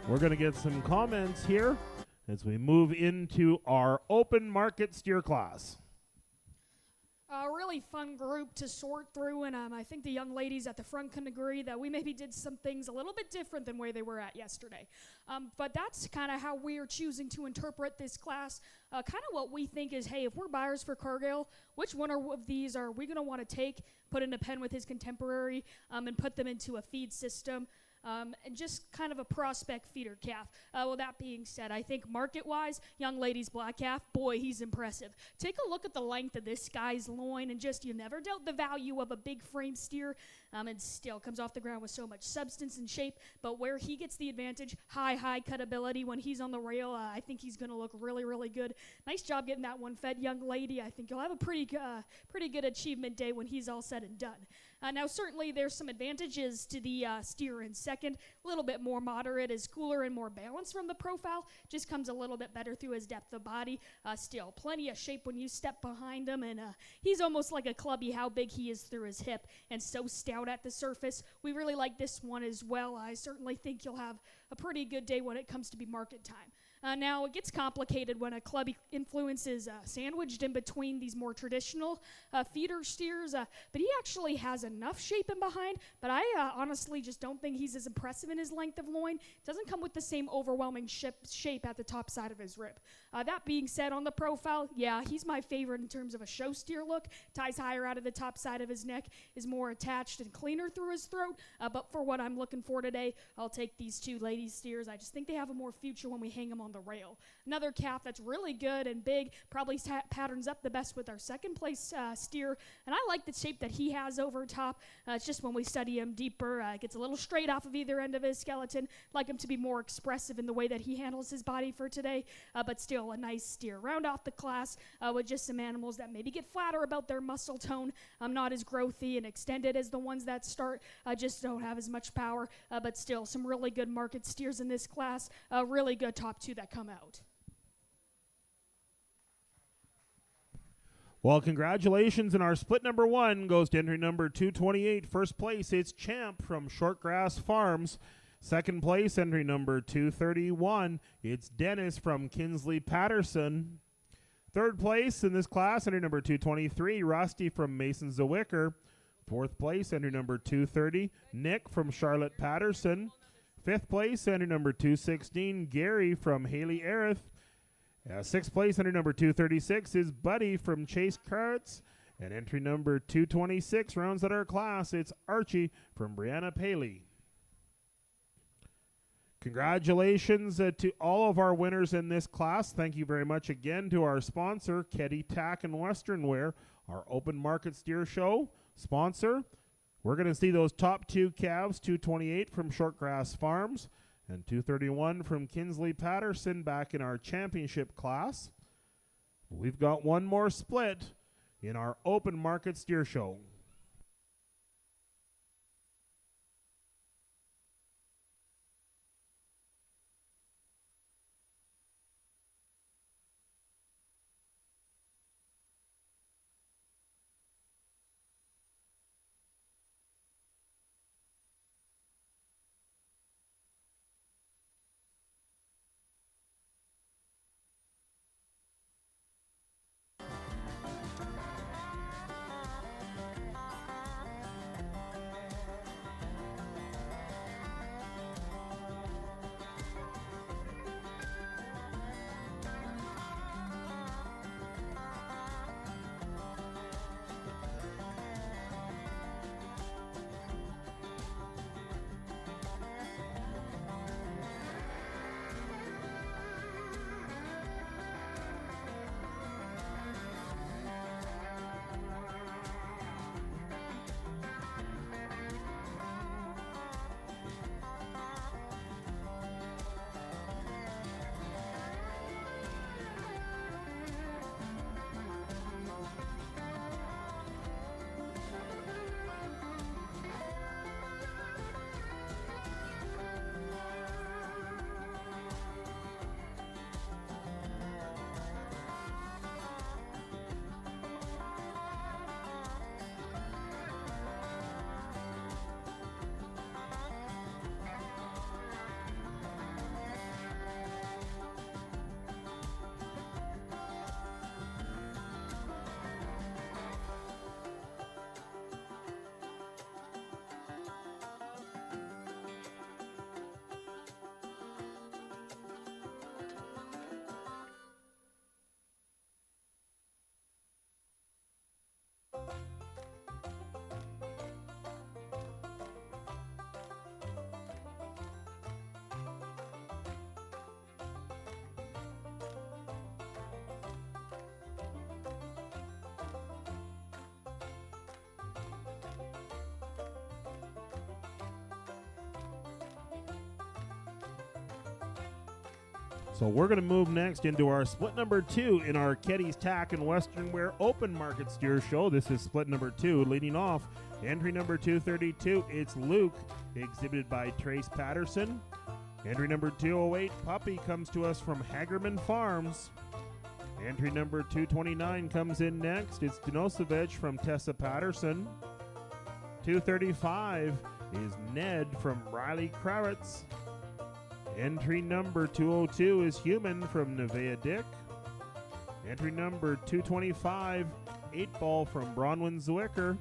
We're going to get some comments here as we move into our open market steer class. A really fun group to sort through, and I think the young ladies at the front can agree that we maybe did some things a little bit different than where they were at yesterday. But that's kind of how we are choosing to interpret this class. Kind of what we think is, hey, if we're buyers for Cargill, which one of these are we going to want to take, put in a pen with his contemporary, and put them into a feed system? And just kind of a prospect feeder calf. Well, that being said, I think market-wise, young ladies black calf, boy, he's impressive. Take a look at the length of this guy's loin, and just you never doubt the value of a big frame steer, and still comes off the ground with so much substance and shape. But where he gets the advantage, high cutability when he's on the rail, I think he's going to look really, really good. Nice job getting that one fed, young lady. I think you'll have a pretty good achievement day when he's all said and done. Now, certainly there's some advantages to the steer in second. A little bit more moderate, is cooler and more balanced from the profile. Just comes a little bit better through his depth of body. Still, plenty of shape when you step behind him, and he's almost like a clubby how big he is through his hip, and so stout at the surface. We really like this one as well. I certainly think you'll have a pretty good day when it comes to be market time. Now, it gets complicated when a clubby influence is sandwiched in between these more traditional feeder steers, but he actually has enough shape in behind, but I honestly just don't think he's as impressive in his length of loin. Doesn't come with the same overwhelming shape at the top side of his rib. That being said, on the profile, yeah, he's my favorite in terms of a show steer look. Ties higher out of the top side of his neck, is more attached and cleaner through his throat, but for what I'm looking for today, I'll take these two ladies steers. I just think they have a more future when we hang them on the rail. Another calf that's really good and big, probably patterns up the best with our second place steer, and I like the shape that he has over top. It's just when we study him deeper, it gets a little straight off of either end of his skeleton. Like him to be more expressive in the way that he handles his body for today, but still a nice steer. Round off the class with just some animals that maybe get flatter about their muscle tone, not as growthy and extended as the ones that start, just don't have as much power, but still some really good market steers in this class. Really good top two that come out. Well, congratulations, and our split number one goes to entry number 228. First place, it's Champ from Shortgrass Farms. Second place, entry number 231, it's Dennis from Kinsley Patterson. Third place in this class, entry number 223, Rusty from Mason Zawicker. Fourth place, entry number 230, Nick from Charlotte Patterson. Fifth place, entry number 216, Gary from Haley Erith. Sixth place, entry number 236 is Buddy from Chase Carts. And entry number 226 rounds out our class. It's Archie from Brianna Paley. Congratulations to all of our winners in this class. Thank you very much again to our sponsor, Keddy Tack and Western Wear, our open market steer show sponsor. We're going to see those top two calves, 228 from Shortgrass Farms and 231 from Kinsley Patterson back in our championship class. We've got one more split in our open market steer show. So we're going to move next into our split number 2 in our Keddy's Tack and Western Wear Open Market Steer Show. This is split number 2. Leading off, entry number 232, it's Luke, exhibited by Trace Patterson. Entry number 208, Puppy, comes to us from Hagerman Farms. Entry number 229 comes in next. It's Denosevich from Tessa Patterson. 235 is Ned from Riley Kravitz. Entry number 202 is Human from Nevea Dick. Entry number 225, 8 Ball from Bronwyn Zwicker.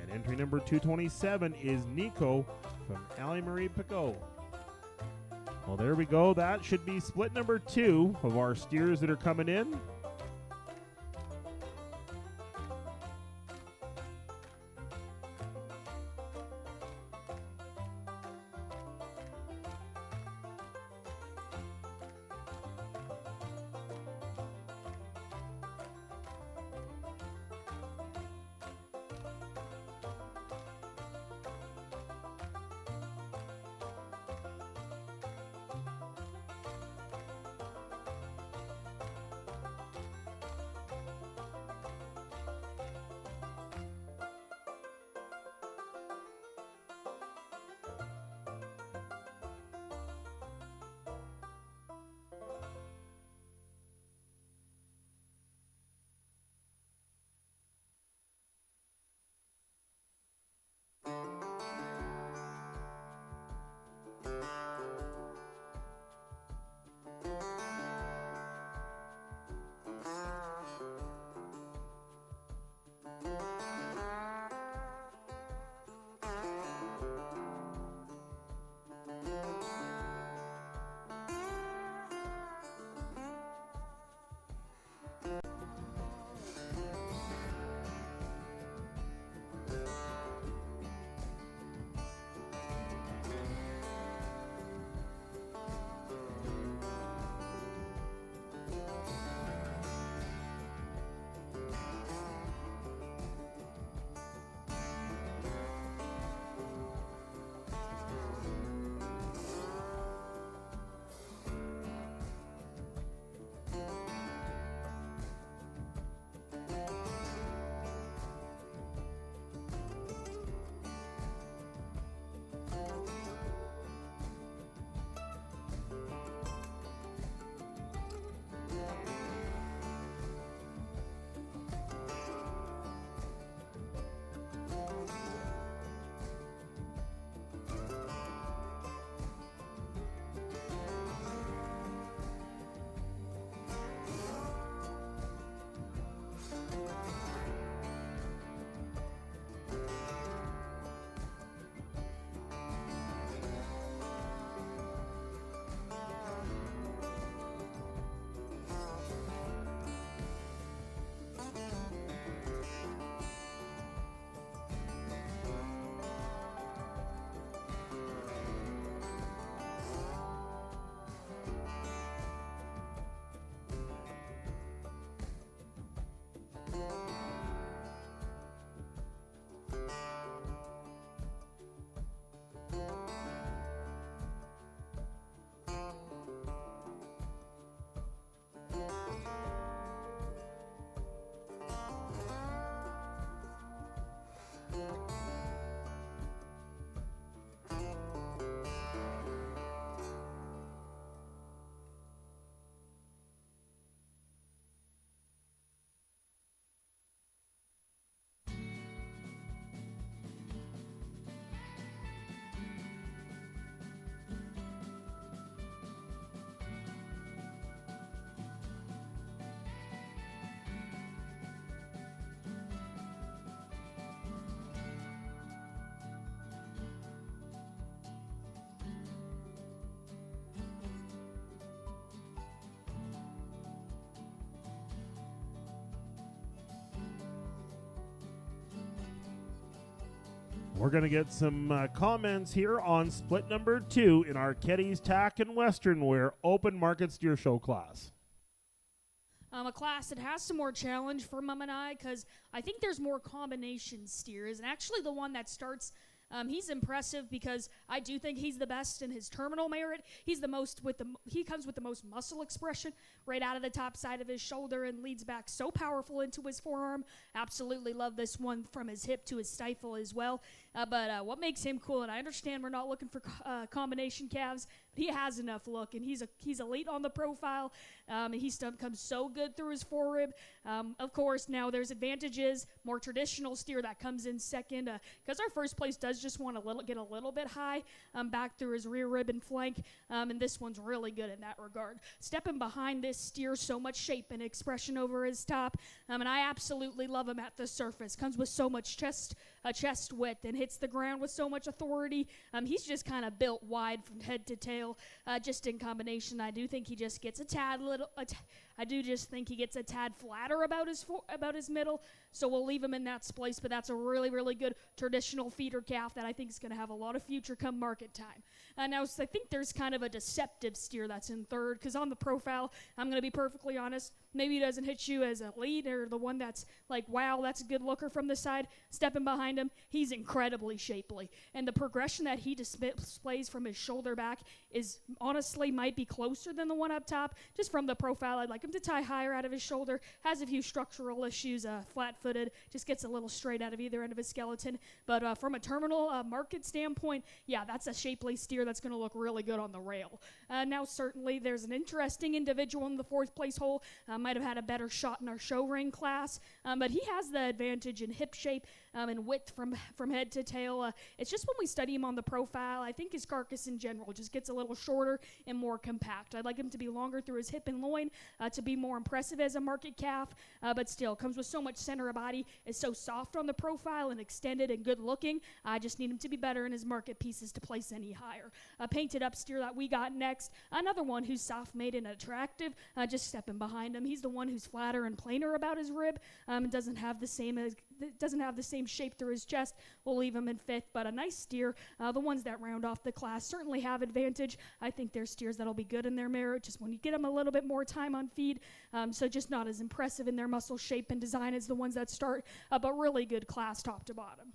And entry number 227 is Nico from Allie Marie Picot. Well, there we go. That should be split number 2 of our steers that are coming in. We're going to get some comments here on split number 2 in our Keddy's Tack and Western Wear Open Market Steer Show class. A class that has some more challenge for Mom and I, because I think there's more combination steers, and actually the one that starts He's impressive because I do think he's the best in his terminal merit. He's the most he comes with the most muscle expression right out of the top side of his shoulder and leads back so powerful into his forearm. Absolutely love this one from his hip to his stifle as well. But what makes him cool, and I understand we're not looking for combination calves, but he has enough look, and he's elite on the profile. And he comes so good through his forerib. Of course, now there's advantages. More traditional steer that comes in second, because our first place does just want to get a little bit high back through his rear rib and flank, and this one's really good in that regard. Stepping behind this steer, so much shape and expression over his top, and I absolutely love him at the surface. Comes with so much chest width and hits the ground with so much authority. He's just kind of built wide from head to tail, just in combination. I do think he just gets a tad flatter about his middle, so we'll leave him in that place. But that's a really, really good traditional feeder calf that I think is going to have a lot of future come market time. Now, so I think there's kind of a deceptive steer that's in third, because on the profile, I'm going to be perfectly honest, maybe he doesn't hit you as a lead or the one that's like, wow, that's a good looker from the side. Stepping behind him, he's incredibly shapely, and the progression that he displays from his shoulder back is honestly might be closer than the one up top. Just from the profile, I'd like him to tie higher out of his shoulder. Has a few structural issues, flat-footed, just gets a little straight out of either end of his skeleton. But from a terminal market standpoint, yeah, that's a shapely steer that's going to look really good on the rail. Now, certainly, there's an interesting individual in the fourth place hole. Might have had a better shot in our show ring class, but he has the advantage in hip shape and width from head to tail. It's just when we study him on the profile, I think his carcass in general just gets a little shorter and more compact. I'd like him to be longer through his hip and loin to be more impressive as a market calf, but still comes with so much center of body, is so soft on the profile and extended and good looking. I just need him to be better in his market pieces to place any higher. Painted up steer that we got next, another one who's soft made and attractive, just stepping behind him. He's the one who's flatter and plainer about his rib, and doesn't have the same shape through his chest. We'll leave him in fifth, but a nice steer. The ones that round off the class certainly have advantage. I think there's steers that'll be good in their merit, just when you get them a little bit more time on feed, so just not as impressive in their muscle shape and design as the ones that start, but really good class top to bottom.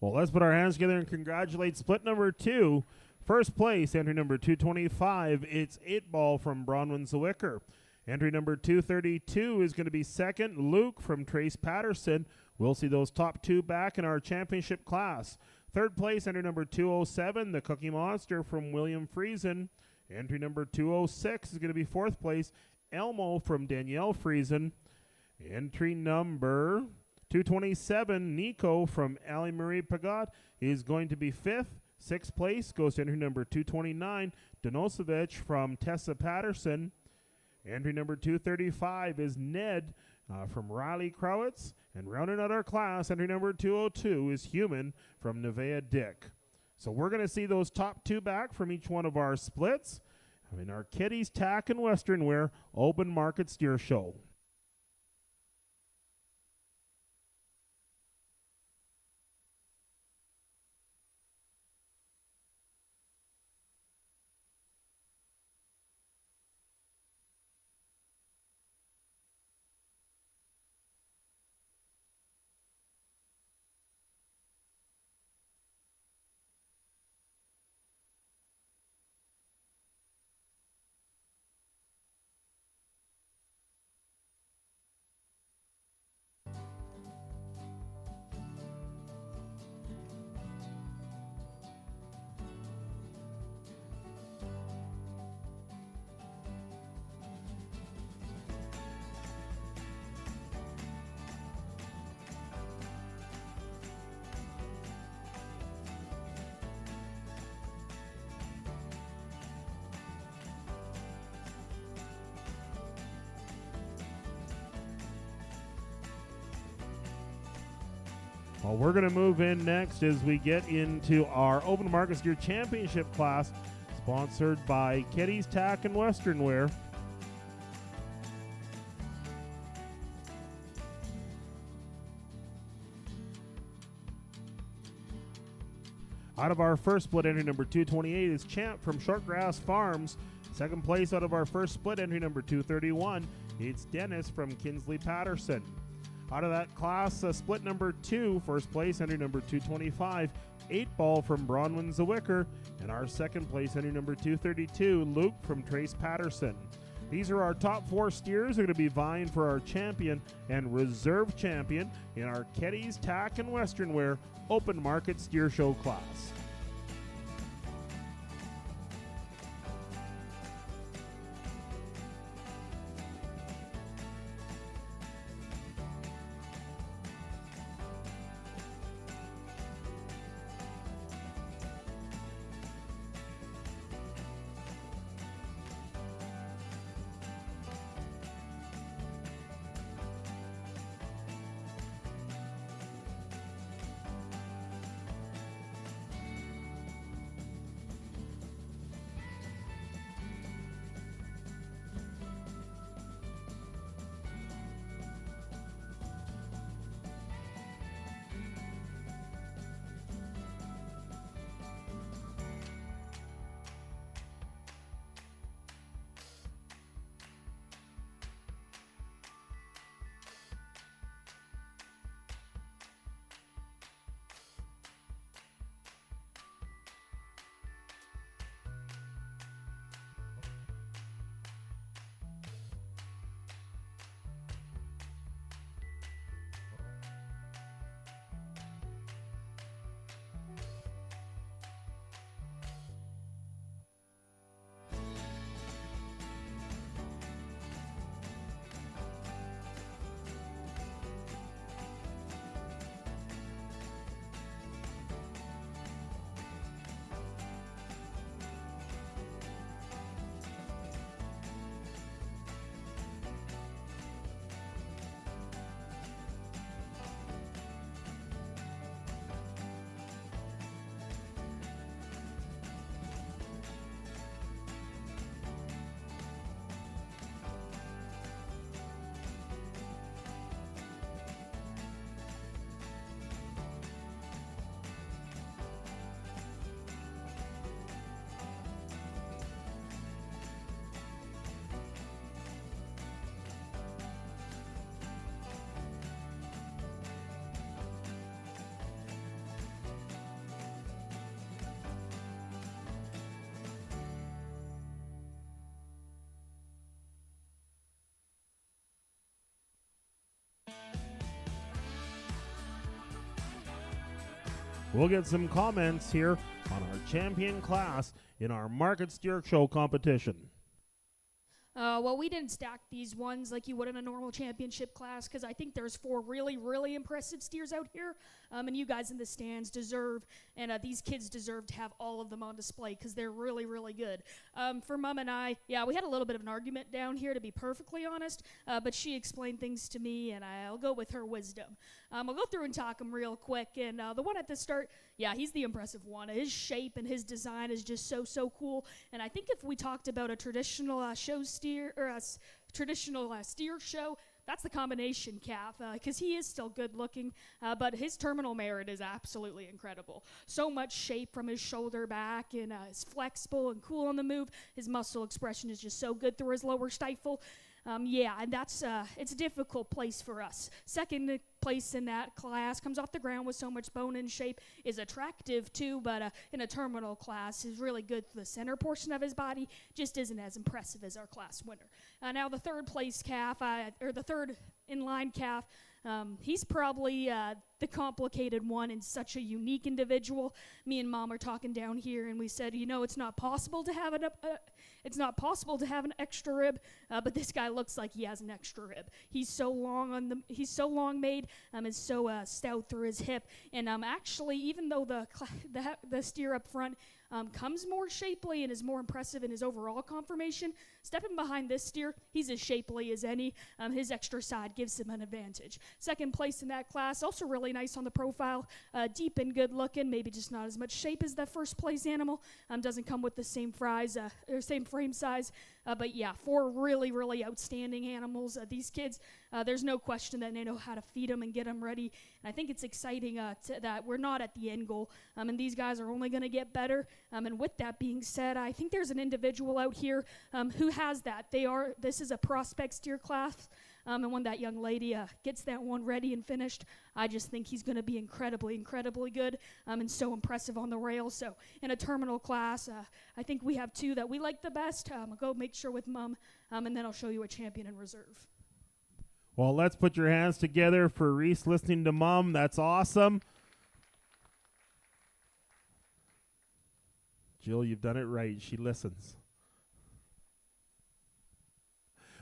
Well, let's put our hands together and congratulate split number 2. First place, entry number 225, it's 8 Ball from Bronwyn-Zwicker. Entry number 232 is going to be second, Luke from Trace Patterson. We'll see those top two back in our championship class. Third place, entry number 207, the Cookie Monster from William Friesen. Entry number 206 is going to be fourth place, Elmo from Danielle Friesen. Entry number 227, Nico from Ali Marie Pagat, is going to be fifth. Sixth place goes to entry number 229, Donosevich from Tessa Patterson. Entry number 235 is Ned from Riley Crowitz. And rounding out our class, entry number 202 is Human from Nevea Dick. So we're going to see those top two back from each one of our splits in our Kitties, Tack, and Western Wear Open Market Steer Show. Well, we're going to move in next as we get into our Open Market Steer Championship class, sponsored by Kitties, Tack, and Western Wear. Out of our first split, entry number 228 is Champ from Shortgrass Farms. Second place out of our first split, entry number 231, it's Dennis from Kinsley Patterson. Out of that class, split number 2, first place, entry number 225, 8 Ball from Bronwyn Zawicker, and our second place, entry number 232, Luke from Trace Patterson. These are our top 4 steers who are going to be vying for our champion and reserve champion in our Keddies, Tack, and Western Wear Open Market Steer Show class. We'll get some comments here on our champion class in our Market Steer Show competition. Well, we didn't stack these ones like you would in a normal championship class because I think there's 4 really, really impressive steers out here. And you guys in the stands deserve, and these kids deserve to have all of them on display because they're really, really good. For Mom and I, yeah, we had a little bit of an argument down here, to be perfectly honest, but she explained things to me, and I'll go with her wisdom. I'll go through and talk them real quick, and the one at the start, yeah, he's the impressive one. His shape and his design is just so, so cool, and I think if we talked about a traditional show steer, or a traditional steer show, that's the combination calf, because he is still good looking, but his terminal merit is absolutely incredible. So much shape from his shoulder back, and is flexible and cool on the move. His muscle expression is just so good through his lower stifle. Yeah, and that's it's a difficult place for us. Second place in that class, comes off the ground with so much bone and shape, is attractive too, but in a terminal class is really good for the center portion of his body, just isn't as impressive as our class winner. Now the third place calf, or the third in-line calf, he's probably the complicated one and such a unique individual. Me and Mom are talking down here, and we said, you know, it's not possible to have an extra rib, but this guy looks like he has an extra rib. He's so long made, is so stout through his hip, and actually, even though the steer up front comes more shapely and is more impressive in his overall conformation, stepping behind this steer, he's as shapely as any. His extra side gives him an advantage. Second place in that class, also really nice on the profile, deep and good looking, maybe just not as much shape as that first place animal. Doesn't come with the same same frame size, but yeah, 4 really, really outstanding animals. These kids, there's no question that they know how to feed them and get them ready. And I think it's exciting that we're not at the end goal, and these guys are only going to get better. And with that being said, I think there's an individual out here who has that. This is a prospect steer class. And when that young lady gets that one ready and finished, I just think he's going to be incredibly good and so impressive on the rails. So in a terminal class, I think we have two that we like the best. I'll go make sure with Mom, and then I'll show you a champion in reserve. Well, let's put your hands together for Reese listening to Mom. That's awesome. Jill, you've done it right. She listens.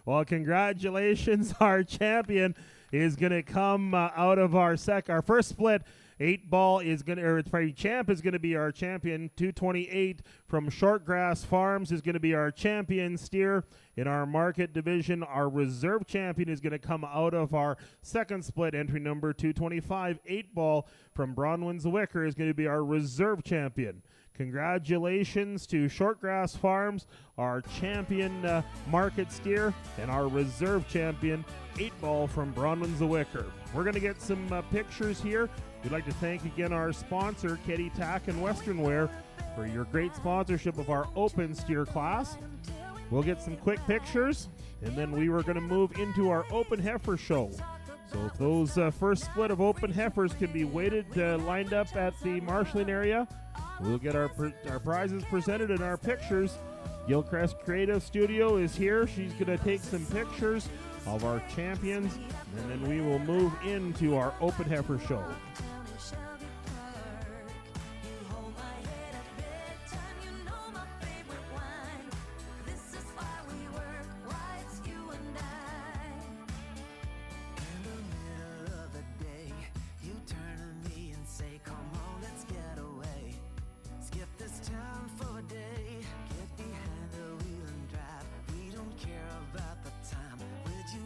Well, congratulations. Our champion is going to come out of our first split. 8-ball is going to, or Prairie champ is going to be our champion. 228 from Shortgrass Farms is going to be our champion steer. In our market division, our reserve champion is going to come out of our second split. Entry number 225, 8-ball from Bronwyn's Wicker is going to be our reserve champion. Congratulations to Shortgrass Farms, our champion market steer, and our reserve champion, 8-ball from Bronwyn's Wicker. We're going to get some pictures here. We'd like to thank again our sponsor, Ketty Tack and Western Wear, for your great sponsorship of our open steer class. We'll get some quick pictures, and then we were going to move into our open heifer show. So if those first split of open heifers can be weighted, lined up at the marshalling area, we'll get our prizes presented in our pictures. Gilcrest Creative Studio is here. She's going to take some pictures of our champions, and then we will move into our open heifer show.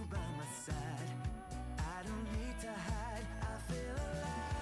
By my side, I don't need to hide. I feel alive.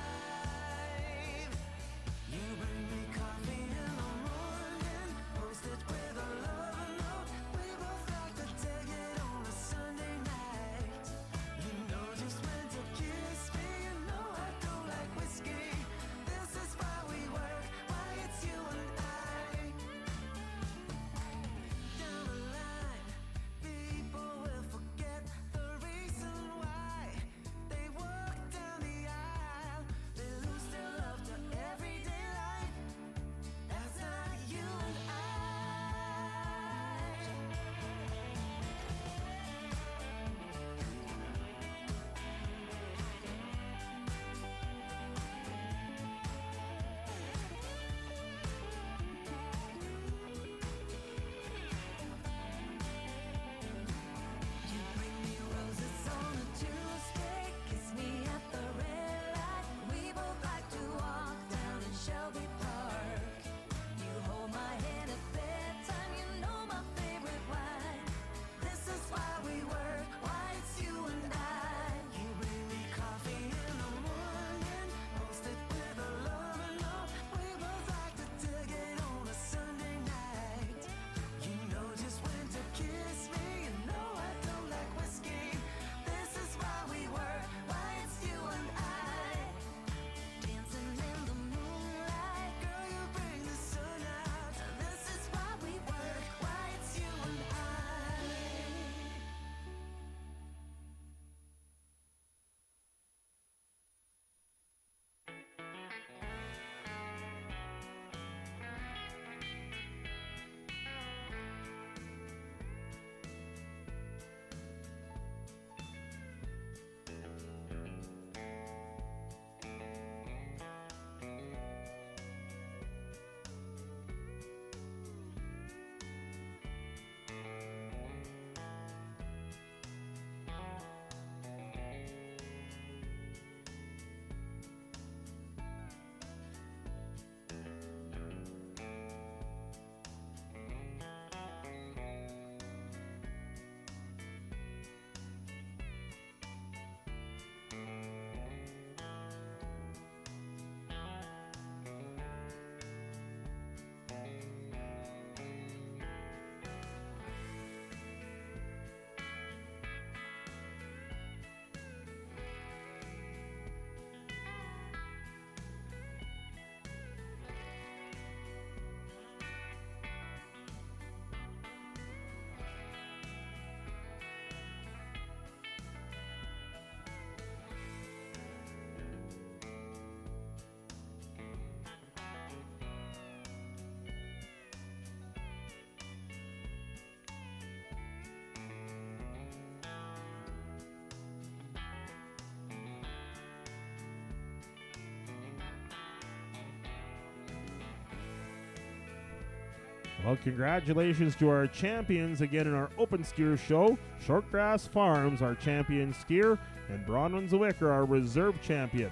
Well, congratulations to our champions again in our open steer show. Shortgrass Farms, our champion steer, and Bronwyn-Zwick are our reserve champion.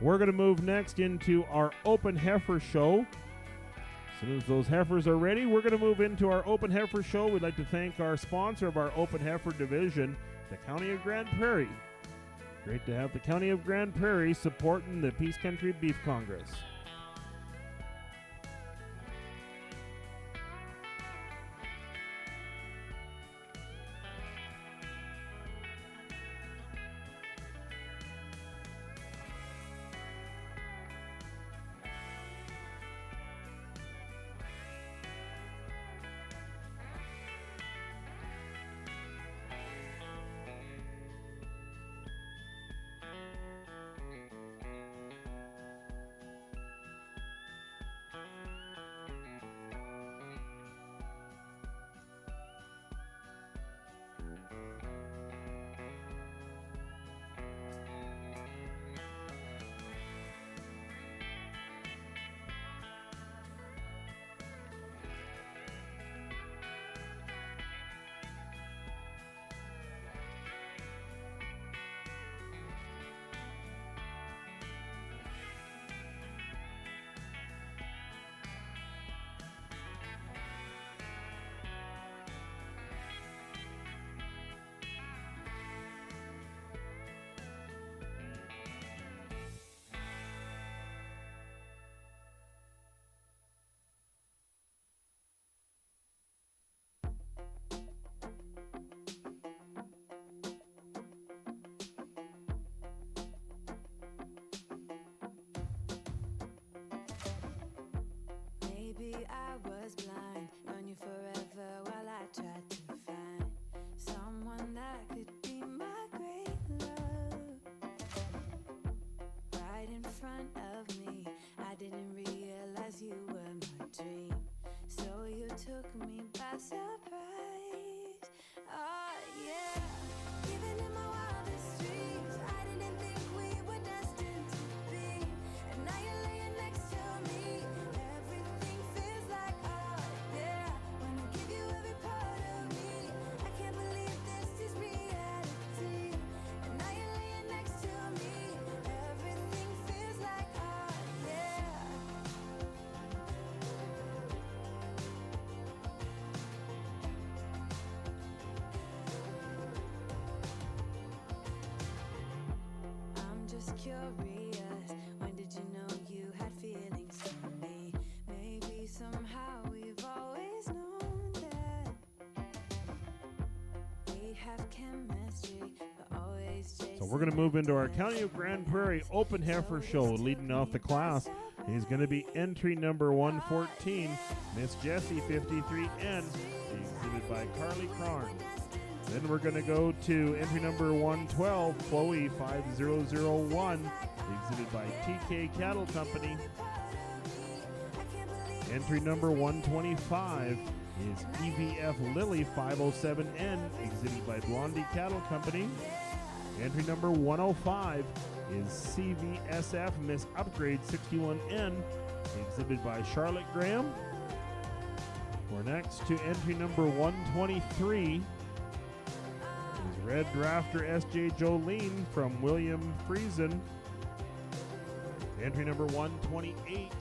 We're going to move next into our open heifer show. As soon as those heifers are ready, we're going to move into our open heifer show. We'd like to thank our sponsor of our open heifer division, the County of Grande Prairie. Great to have the County of Grande Prairie supporting the Peace Country Beef Congress. Maybe I was blind, known you forever while I tried to find someone that could be my great love. Right in front of me, I didn't realize you were my dream, so you took me by surprise. Oh yeah, even in my wildest dreams, I didn't think we were destined to be, and now you're laying next to me. Everything feels like oh yeah, when I give you every part of me, I can't believe this is reality, and now you're laying next to me. Everything feels like oh yeah. I'm just curious, when did you know you had feelings for me? Maybe somehow we've always known that we have chemistry, but always So we're going to move into our County of Grande Prairie open heifer show. Leading off the class is going to be entry number 114, Miss Jessie 53N, exhibited by Carly Cron. Then we're going to go to entry number 112, Chloe 5001, exhibited by TK Cattle Company. Entry number 125 is EVF Lily 507N, exhibited by Blondie Cattle Company. Entry number 105 is CVSF Miss Upgrade 61N, exhibited by Charlotte Graham. We're next to entry number 123 is Red Drafter SJ Jolene from William Friesen. Entry number 128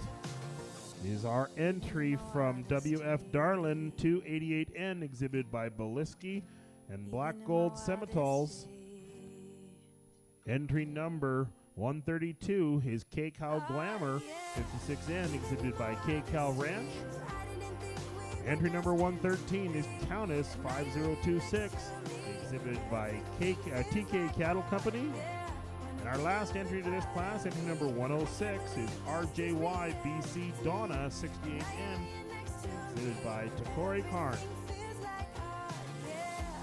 is our entry from WF Darlin 288N, exhibited by Beliski and Black Gold Semitols. Entry number 132 is K-Cow Glamour 56N, exhibited by K-Cow Ranch. Entry number 113 is Countess 5026, exhibited by TK Cattle Company. And our last entry to this class, entry number 106, is RJY BC Donna 68N, exhibited by Takori Karn.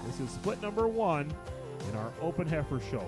This is split number 1 in our open heifer show.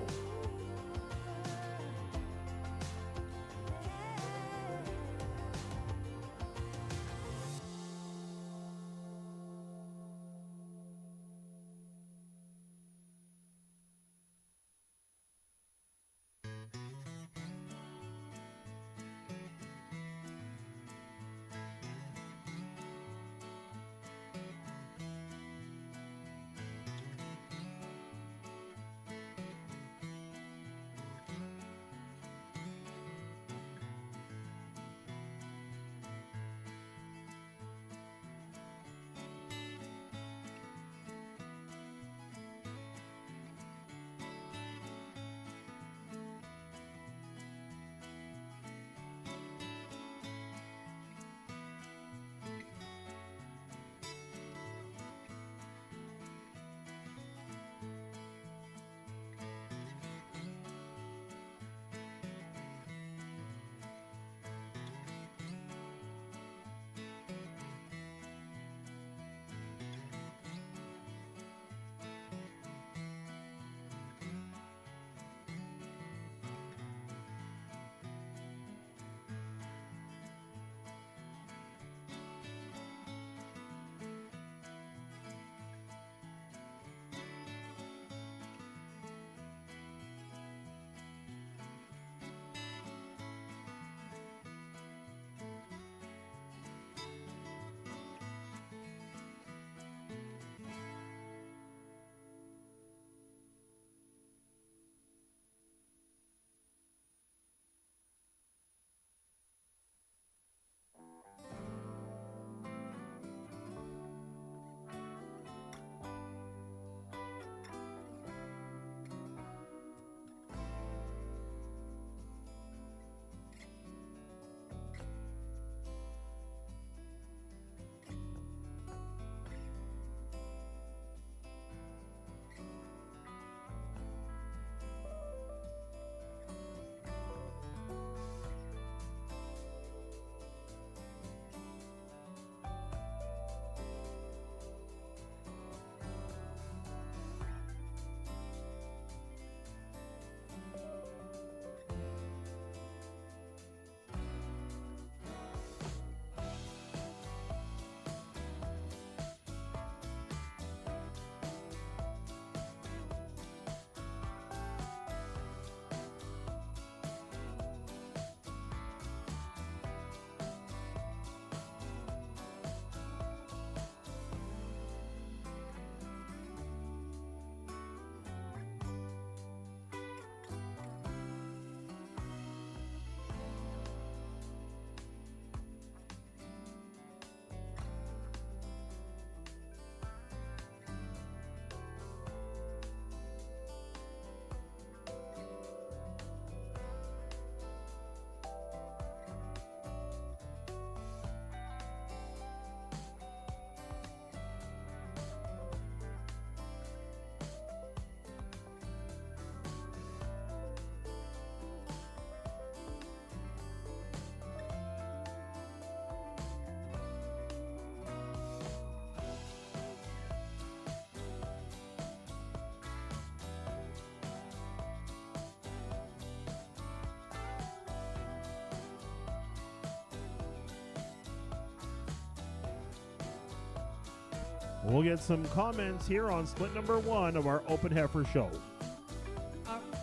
We'll get some comments here on split number 1 of our Open Heifer Show.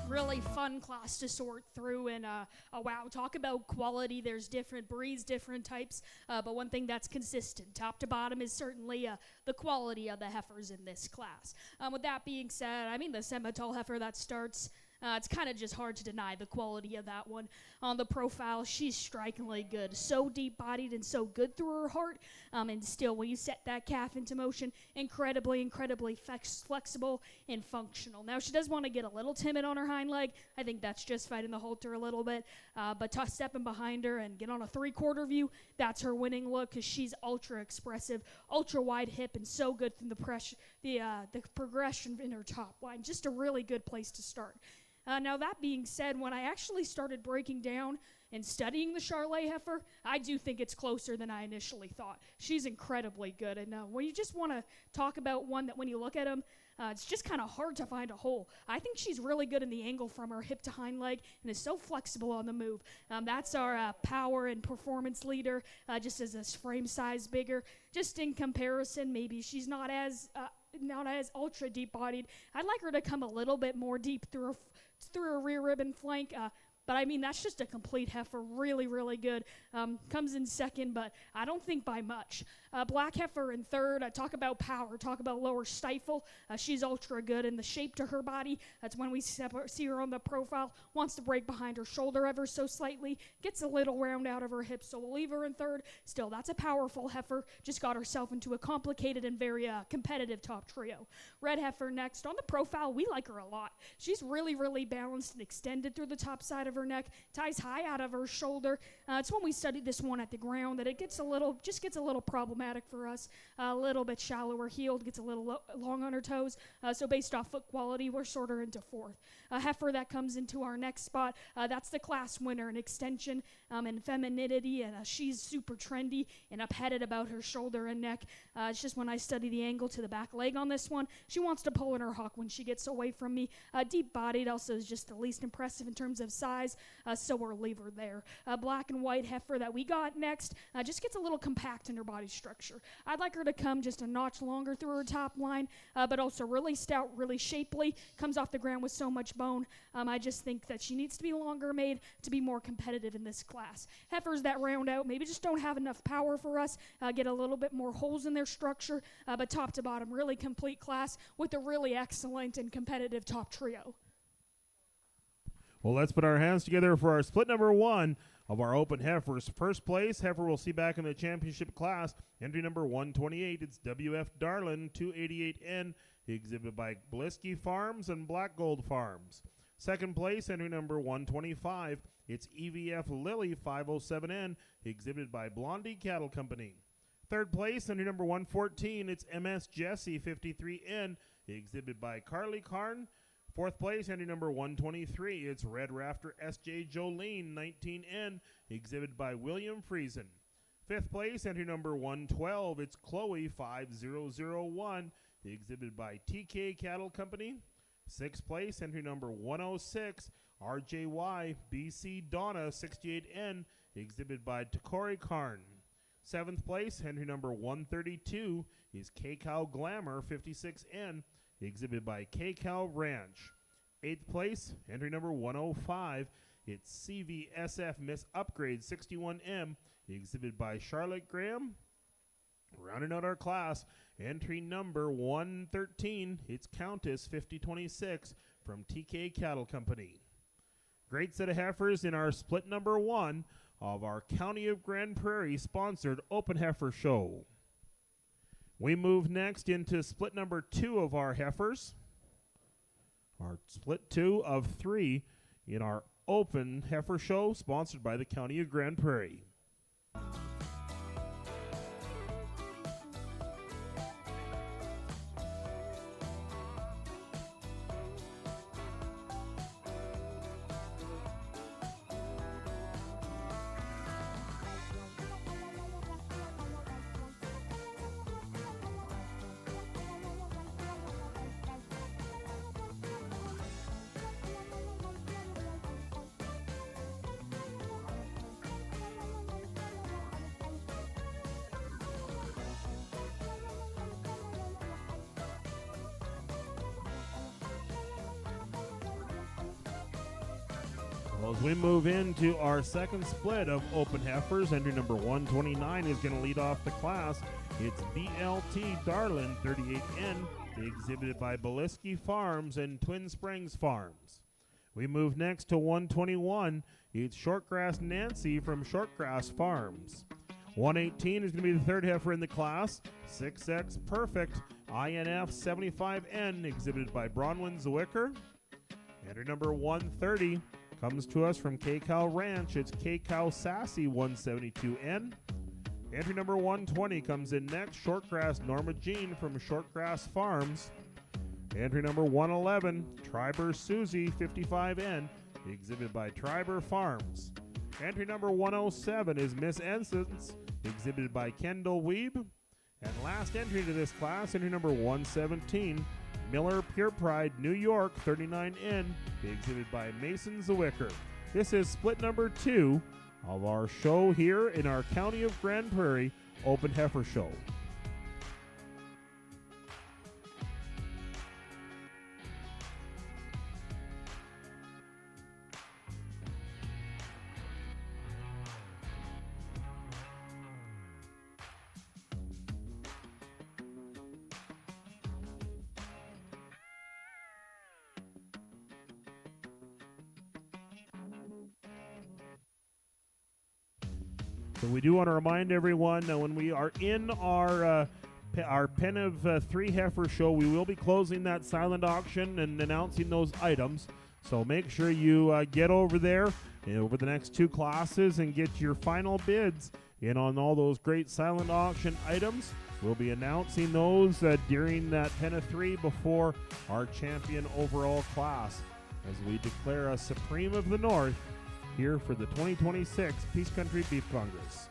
Really fun class to sort through, and wow, talk about quality. There's different breeds, different types, but one thing that's consistent top to bottom is certainly the quality of the heifers in this class. With that being said, I mean, the semi-tall heifer that starts, it's kind of just hard to deny the quality of that one. On the profile, she's strikingly good. So deep-bodied and so good through her heart. And still, when you set that calf into motion, incredibly flexible and functional. Now, she does want to get a little timid on her hind leg. I think that's just fighting the halter a little bit. But stepping behind her and get on a three-quarter view, that's her winning look because she's ultra-expressive, ultra-wide hip, and so good from the progression in her top line. Just a really good place to start. Now, that being said, when I actually started breaking down and studying the Charolais heifer, I do think it's closer than I initially thought. She's incredibly good. And when you just want to talk about one that when you look at them, it's just kind of hard to find a hole. I think she's really good in the angle from her hip to hind leg and is so flexible on the move. That's our power and performance leader, just as this frame size bigger. Just in comparison, maybe she's not as ultra deep bodied. I'd like her to come a little bit more deep through her rear rib and flank. But I mean, that's just a complete heifer. Really, really good. Comes in second, but I don't think by much. Black heifer in third. Talk about power. Talk about lower stifle. She's ultra good. And the shape to her body, that's when we see her on the profile. Wants to break behind her shoulder ever so slightly. Gets a little round out of her hips, so we'll leave her in third. Still, that's a powerful heifer. Just got herself into a complicated and very competitive top trio. Red heifer next. On the profile, we like her a lot. She's really, really balanced and extended through the top side of her neck. Ties high out of her shoulder. It's when we studied this one at the ground that it gets a little problematic for us. A little bit shallower heeled, gets a little long on her toes. So based off foot quality, we're sort of into fourth. A heifer that comes into our next spot, that's the class winner in extension and femininity, and she's super trendy and up-headed about her shoulder and neck. It's just when I study the angle to the back leg on this one, she wants to pull in her hock when she gets away from me. Deep-bodied also is just the least impressive in terms of size, so we'll leave her there. Black and white heifer that we got next just gets a little compact in her body structure. I'd like her to come just a notch longer through her top line, but also really stout, really shapely, comes off the ground with so much bone. I just think that she needs to be longer made to be more competitive in this class. Heifers that round out maybe just don't have enough power for us, get a little bit more holes in their structure, but top to bottom, really complete class with a really excellent and competitive top trio. Well, let's put our hands together for our split number 1 of our Open Heifers. First place heifer we'll see back in the championship class, entry number 128. It's WF Darlin 288N, exhibited by Blisky Farms and Black Gold Farms. Second place, entry number 125. It's EVF Lily 507N, exhibited by Blondie Cattle Company. Third place, entry number 114. It's MS Jesse 53N, exhibited by Carly Karn. Fourth place, entry number 123. It's Red Rafter SJ Jolene 19N, exhibited by William Friesen. Fifth place, entry number 112. It's Chloe 5001, exhibited by TK Cattle Company. Sixth place, entry number 106. RJY BC Donna 68N, exhibited by Takori Karn. Seventh place, entry number 132 is K-Cow Glamour 56N, exhibited by K-Cow Ranch. Eighth place, entry number 105, it's CVSF Miss Upgrade 61M, exhibited by Charlotte Graham. Rounding out our class, entry number 113, it's Countess 5026 from TK Cattle Company. Great set of heifers in our split number 1 of our County of Grande Prairie sponsored Open Heifer Show. We move next into split number 2 of our heifers. Our split 2 of 3 in our Open Heifer Show, sponsored by the County of Grande Prairie. Well, as we move into our second split of open heifers, entry number 129 is going to lead off the class. It's BLT Darlin 38N, exhibited by Beliski Farms and Twin Springs Farms. We move next to 121. It's Shortgrass Nancy from Shortgrass Farms. 118 is going to be the third heifer in the class. 6X Perfect INF 75N, exhibited by Bronwyn Zwicker. Entry number 130 comes to us from K-Cow Ranch. It's K-Cow Sassy 172N. Entry number 120 comes in next. Shortgrass Norma Jean from Shortgrass Farms. Entry number 111, Triber Susie 55N, exhibited by Triber Farms. Entry number 107 is Miss Ensigns, exhibited by Kendall Weeb. And last entry to this class, entry number 117, Miller Pure Pride New York 39N, exhibited by Mason Zwicker. This is split number 2 of our show here in our County of Grand Prairie Open Heifer Show. So we do want to remind everyone that when we are in our pen of 3 heifer show, we will be closing that silent auction and announcing those items. So make sure you get over there over the next 2 classes and get your final bids in on all those great silent auction items. We'll be announcing those during that pen of 3 before our champion overall class as we declare a Supreme of the North here for the 2026 Peace Country Beef Congress.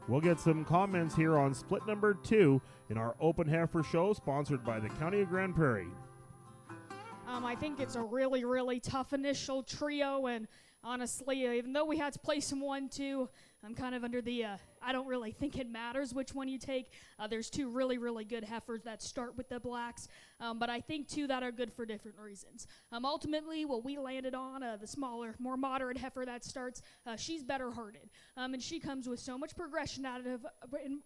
We'll get some comments here on split number 2 in our Open Heifer Show, sponsored by the County of Grande Prairie. I think it's a really, really tough initial trio, and honestly, even though we had to play some 1-2, I'm kind of under the, I don't really think it matters which one you take. There's two really, really good heifers that start with the blacks, but I think two that are good for different reasons. Ultimately, what we landed on, the smaller, more moderate heifer that starts, she's better hearted, and she comes with so much progression out of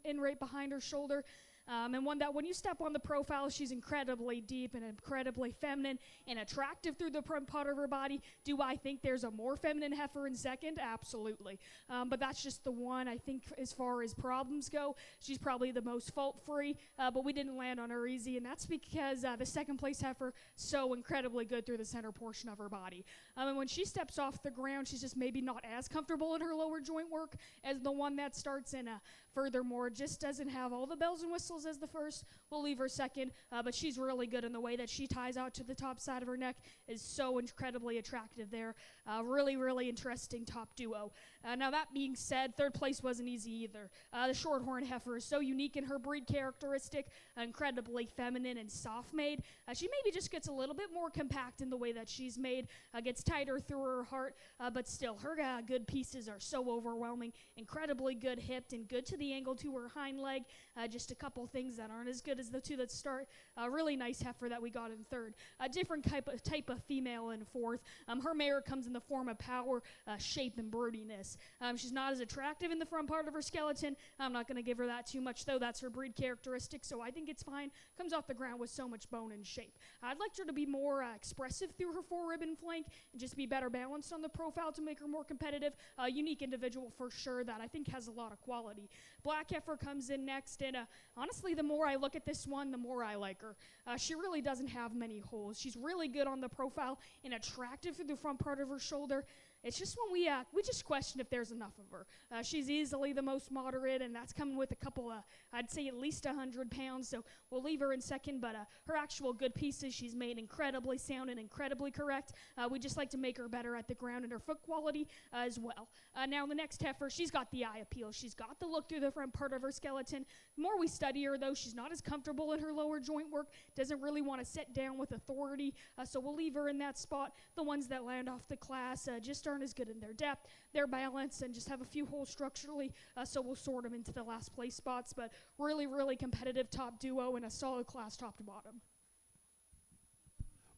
in right behind her shoulder. And one that when you step on the profile, she's incredibly deep and incredibly feminine and attractive through the front part of her body. Do I think there's a more feminine heifer in second? Absolutely. But that's just the one. I think as far as problems go, she's probably the most fault-free, but we didn't land on her easy, and that's because the second place heifer so incredibly good through the center portion of her body. And when she steps off the ground, she's just maybe not as comfortable in her lower joint work as the one that starts in. Furthermore, just doesn't have all the bells and whistles as the first. We'll leave her second, but she's really good in the way that she ties out to the top side of her neck is so incredibly attractive there. Really, really interesting top duo. Now that being said, third place wasn't easy either. The shorthorn heifer is so unique in her breed characteristic, incredibly feminine and soft-made. She maybe just gets a little bit more compact in the way that she's made, gets tighter through her heart, but still, her good pieces are so overwhelming, incredibly good hipped and good to the angle to her hind leg. Just a couple things that aren't as good as the two that start. Really nice heifer that we got in third. A different type of female in fourth. Her mare comes in the form of power, shape, and broodiness. She's not as attractive in the front part of her skeleton. I'm not going to give her that too much, though. That's her breed characteristic, so I think it's fine. Comes off the ground with so much bone and shape. I'd like her to be more expressive through her four-ribbon flank and just be better balanced on the profile to make her more competitive. Unique individual for sure that I think has a lot of quality. Black heifer comes in next, and honestly, the more I look at this one, the more I like her. She really doesn't have many holes. She's really good on the profile and attractive through the front part of her shoulder. It's just when we just question if there's enough of her. She's easily the most moderate, and that's coming with a couple, I'd say at least 100 pounds, so we'll leave her in second, but her actual good pieces, she's made incredibly sound and incredibly correct. We just like to make her better at the ground and her foot quality as well. Now the next heifer, she's got the eye appeal. She's got the look through the front part of her skeleton. The more we study her, though, she's not as comfortable in her lower joint work, doesn't really want to sit down with authority, so we'll leave her in that spot. The ones that land off the class just aren't as good in their depth, their balance, and just have a few holes structurally, so we'll sort them into the last place spots, but really, really competitive top duo and a solid class top to bottom.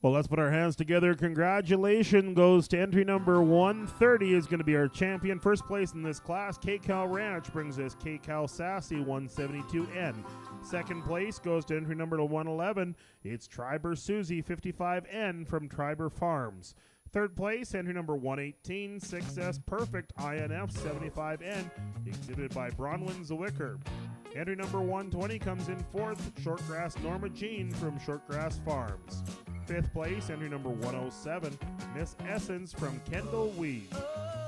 Well, let's put our hands together. Congratulations goes to entry number 130 is going to be our champion. First place in this class, K-Cal Ranch, brings us K-Cal Sassy 172N. Second place goes to entry number 111. It's Triber Susie 55N from Triber Farms. Third place, entry number 118, 6S Perfect INF 75N, exhibited by Bronwyn Zwicker. Entry number 120 comes in fourth, Shortgrass Norma Jean from Shortgrass Farms. Fifth place, entry number 107, Miss Essence from Kendall Weed.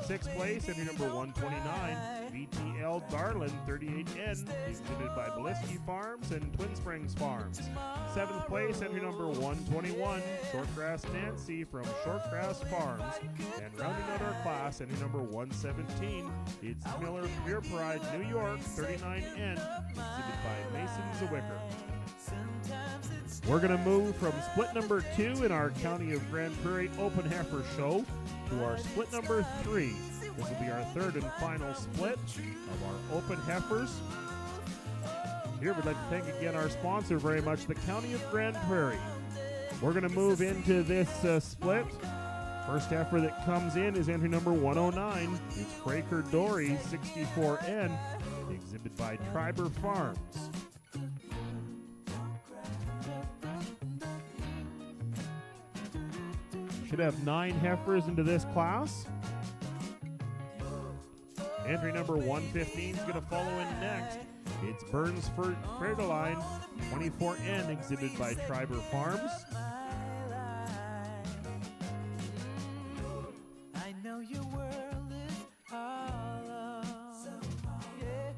Sixth place, entry number 129, VTL Darlin 38N, exhibited by Beliski Farms and Twin Springs Farms. Seventh place, entry number 121, Shortgrass Nancy from Shortgrass Farms. And rounding out our class, entry number 117, it's Miller Pure Pride New York 39N, exhibited by Mason Zwicker. We're going to move from split number 2 in our County of Grande Prairie Open Heifer Show to our split number 3. This will be our third and final split of our Open Heifers. Here we'd like to thank again our sponsor very much, the County of Grande Prairie. We're going to move into this split. First heifer that comes in is entry number 109. It's Fraker Dory 64N, exhibited by Triber Farms. Should have 9 heifers into this class. Entry number 115 is going to follow in next. It's Burns Fertiline 24N, exhibited by Triber Farms. I know your world is hollow, yeah,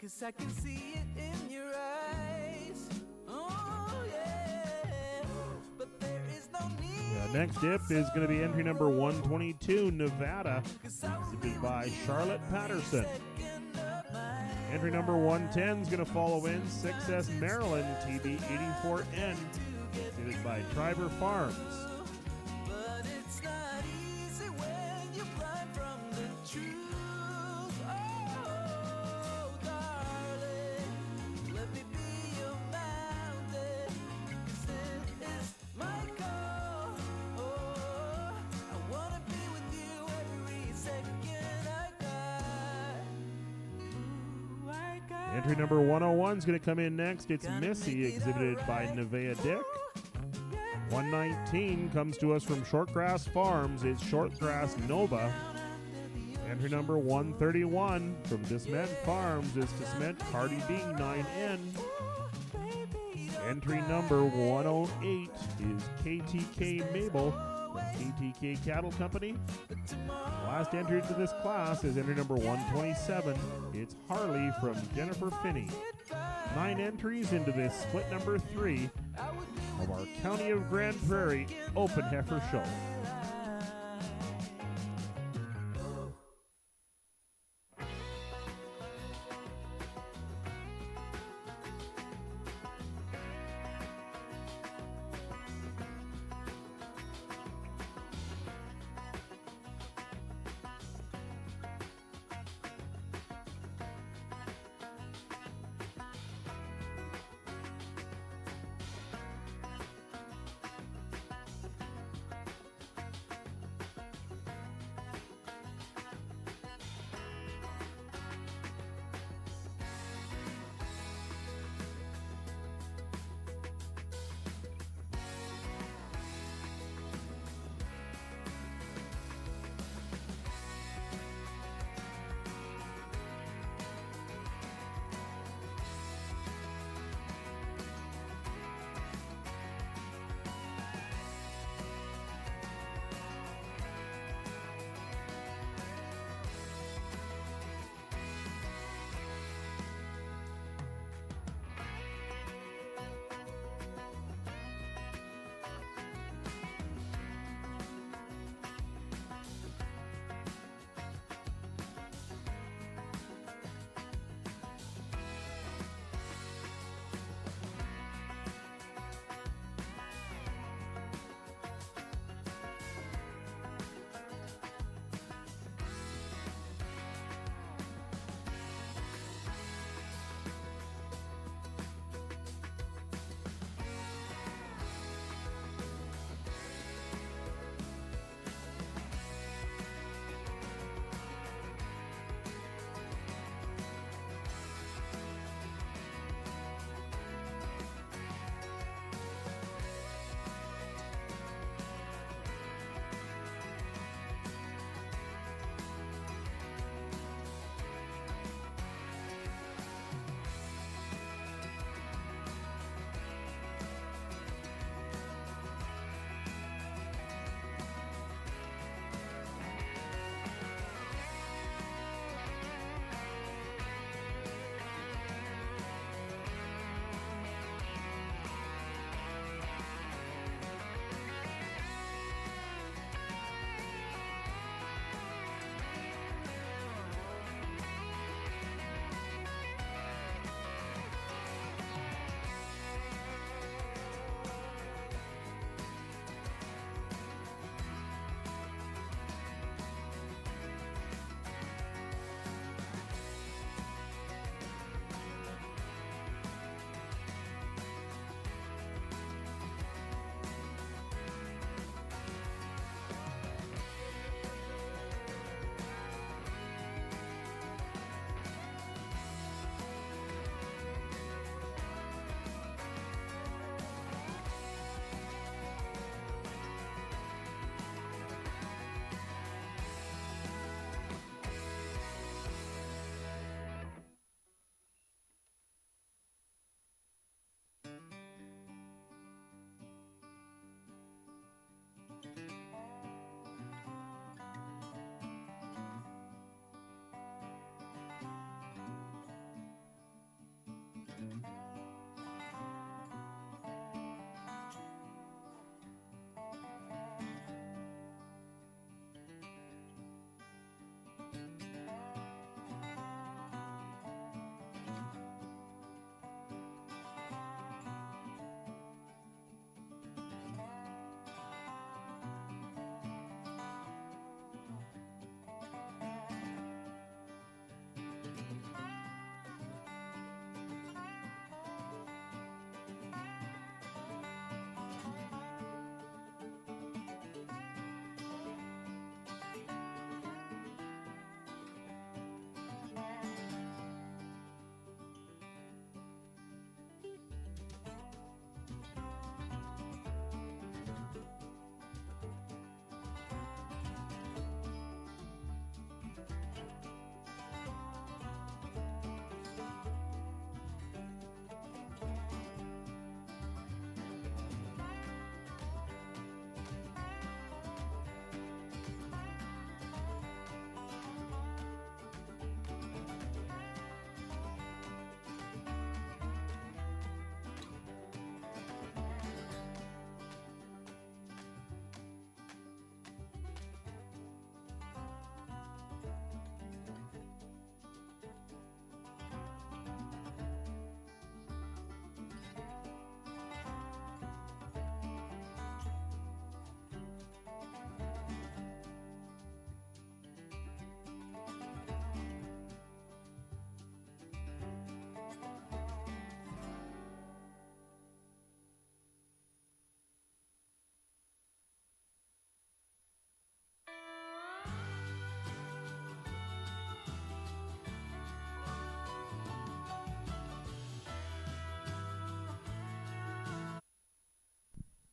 'cause I can see it in your eyes. Oh yeah, but there is no need. Next dip is going to be entry number 122, Nevada, exhibited by Charlotte Patterson. Entry number 110 is going to follow in 6S Maryland TB84N, exhibited by Triber Farms. But it's not easy when you're blind from the truth. Oh, darling, let me be your mountain. 'Cause it is my call. Oh, I wanna be with you every second I got. Entry number 101 is going to come in next. It's Missy, exhibited by Nevaeh Dick. 119 comes to us from Shortgrass Farms. It's Shortgrass Nova. Entry number 131 from Desment Farms is Desment Cardi B 9N. Entry number 108 is KTK Mabel from KTK Cattle Company. Last entry into this class is entry number 127. It's Harley from Jennifer Finney. 9 entries into this split number 3 of our County of Grand Prairie Open Heifer Show.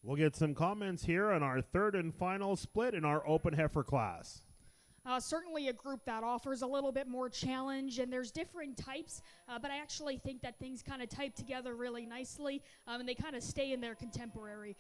We'll get some comments here on our third and final split in our open heifer class. Certainly a group that offers a little bit more challenge, and there's different types, but I actually think that things kind of type together really nicely, and they kind of stay in their contemporary.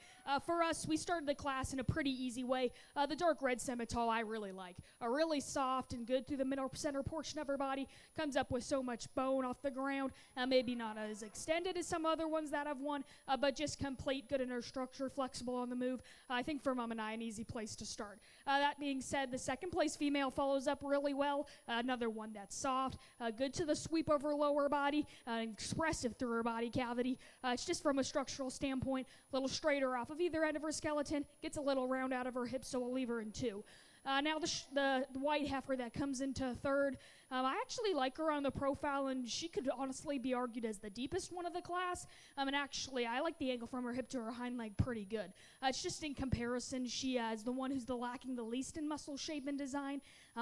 For us, we started the class in a pretty easy way. The dark red Simmental I really like. Really soft and good through the middle center portion of her body, comes up with so much bone off the ground, maybe not as extended as some other ones that I've won, but just complete, good in her structure, flexible on the move. I think for Mom and I, an easy place to start. That being said, the second place female follows up really well. Another one that's soft, good to the sweep of her lower body, expressive through her body cavity. It's just from a structural standpoint, a little straighter off of either end of her skeleton, gets a little round out of her hips, so we'll leave her in 2. Now the white heifer that comes into third, I actually like her on the profile, and she could honestly be argued as the deepest one of the class. And actually, I like the angle from her hip to her hind leg pretty good. It's just in comparison, she is the one who's lacking the least in muscle shape and design.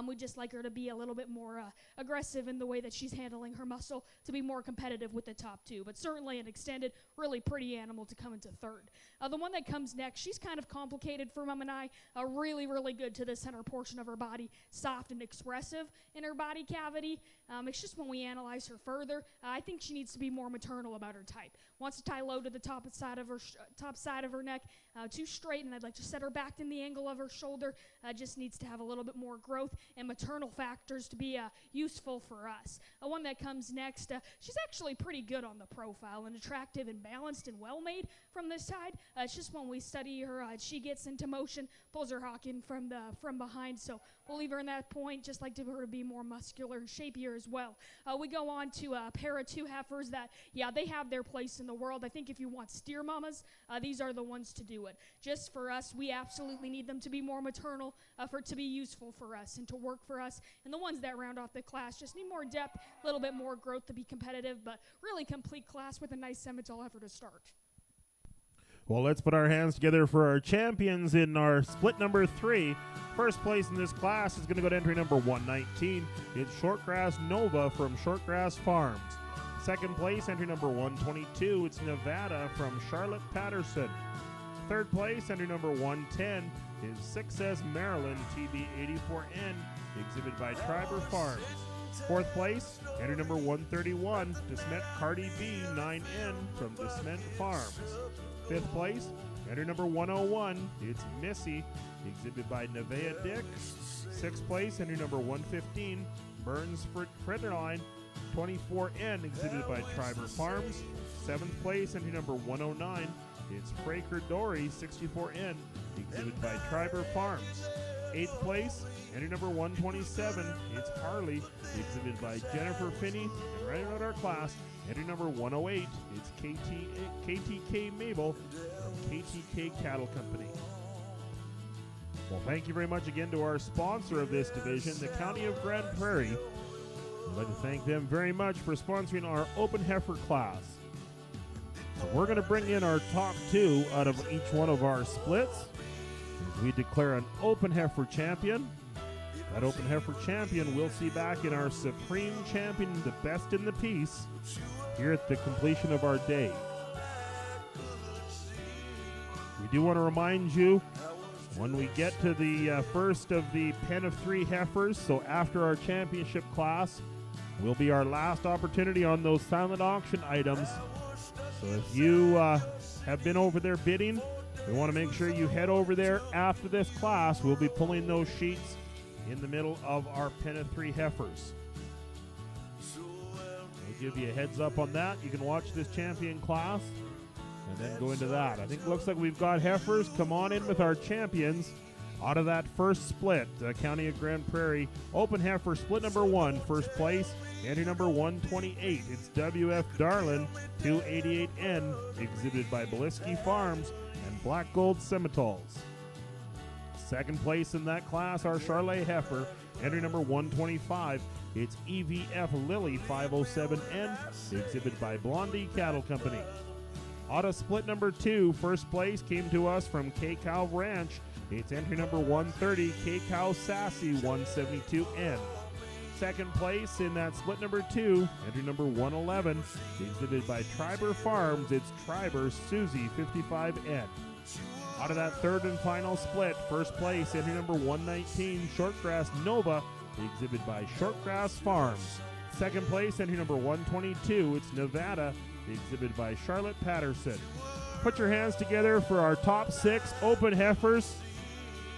We just like her to be a little bit more aggressive in the way that she's handling her muscle to be more competitive with the top 2. But certainly an extended, really pretty animal to come into third. The one that comes next, she's kind of complicated for Mom and I. Really, really good to the center portion of her body, soft and expressive in her body cavity. It's just when we analyze her further, I think she needs to be more maternal about her type. Wants to tie low to the top side of her neck, too straight, and I'd like to set her back in the angle of her shoulder. Just needs to have a little bit more growth and maternal factors to be useful for us. One that comes next, she's actually pretty good on the profile and attractive and balanced and well made from this side. It's just when we study her, she gets into motion, pulls her hawk in from behind, so we'll leave her in that point. Just like her to be more muscular and shapier as well. We go on to a pair of 2 heifers that, they have their place in the world. I think if you want steer mamas, these are the ones to do it. Just for us, we absolutely need them to be more maternal, for it to be useful for us and to work for us. And the ones that round off the class just need more depth, a little bit more growth to be competitive, but really complete class with a nice Simmental heifer to start. Well, let's put our hands together for our champions in our split number 3. First place in this class is going to go to entry number 119. It's Shortgrass Nova from Shortgrass Farms. Second place, entry number 122. It's Nevada from Charlotte Patterson. Third place, entry number 110 is Success Maryland TB84N, exhibited by Triber Farms. Fourth place, entry number 131, Desmet Cardi B 9N from Desmet Farms. Fifth place, entry number 101, it's Missy, exhibited by Nevea Dick. Sixth place, entry number 115, Burns Fredline 24N, exhibited by Triber Farms. Seventh place, entry number 109, it's Fraker Dory 64N, exhibited by Triber Farms. Eighth place, entry number 127, it's Harley, exhibited by Jennifer Finney. And right out our class, entry number 108, it's KTK Mabel from KTK Cattle Company. Well, thank you very much again to our sponsor of this division, the County of Grande Prairie. I'd like to thank them very much for sponsoring our open heifer class. So we're going to bring in our top 2 out of each one of our splits as we declare an open heifer champion. That open heifer champion we'll see back in our supreme champion, the best in the piece, here at the completion of our day. We do want to remind you, when we get to the first of the pen of 3 heifers, so after our championship class, will be our last opportunity on those silent auction items. So if you have been over there bidding, we want to make sure you head over there after this class. We'll be pulling those sheets in the middle of our pen of 3 heifers. We'll give you a heads up on that. You can watch this champion class and then go into that. I think it looks like we've got heifers. Come on in with our champions out of that first split. County of Grande Prairie open heifer split number 1, first place, entry number 128. It's WF Darlin 288N, exhibited by Beliski Farms and Black Gold Simmentals. Second place in that class, our Charlet heifer, entry number 125. It's EVF Lily 507N, exhibited by Blondie Cattle Company. Auto split number 2, first place came to us from K-Cow Ranch. It's entry number 130, K-Cow Sassy 172N. Second place in that split number 2, entry number 111, exhibited by Triber Farms. It's Triber Susie 55N. Out of that third and final split, first place, entry number 119, Shortgrass Nova, exhibited by Shortgrass Farms. Second place, entry number 122, it's Nevada, exhibited by Charlotte Patterson. Put your hands together for our top 6 open heifers.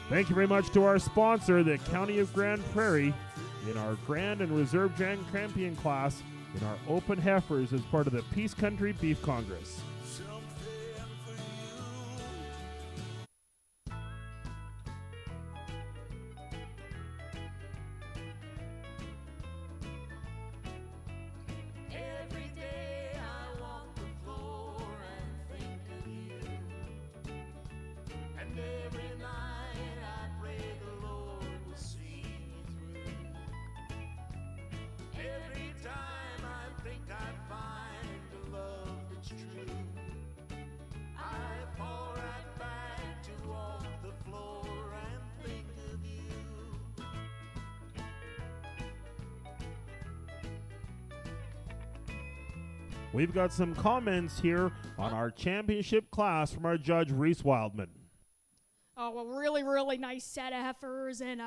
Thank you very much to our sponsor, the County of Grande Prairie, in our Grand and Reserve Grand Champion class in our open heifers as part of the Peace Country Beef Congress. Every day I walk the floor and think of you. And every night I pray the Lord will see me through. Every time I think I find a love that's true, I fall right back to walk the floor and think of you. We've got some comments here on our championship class from our judge, Reese Wildman. Oh, well, really, really nice set of heifers, and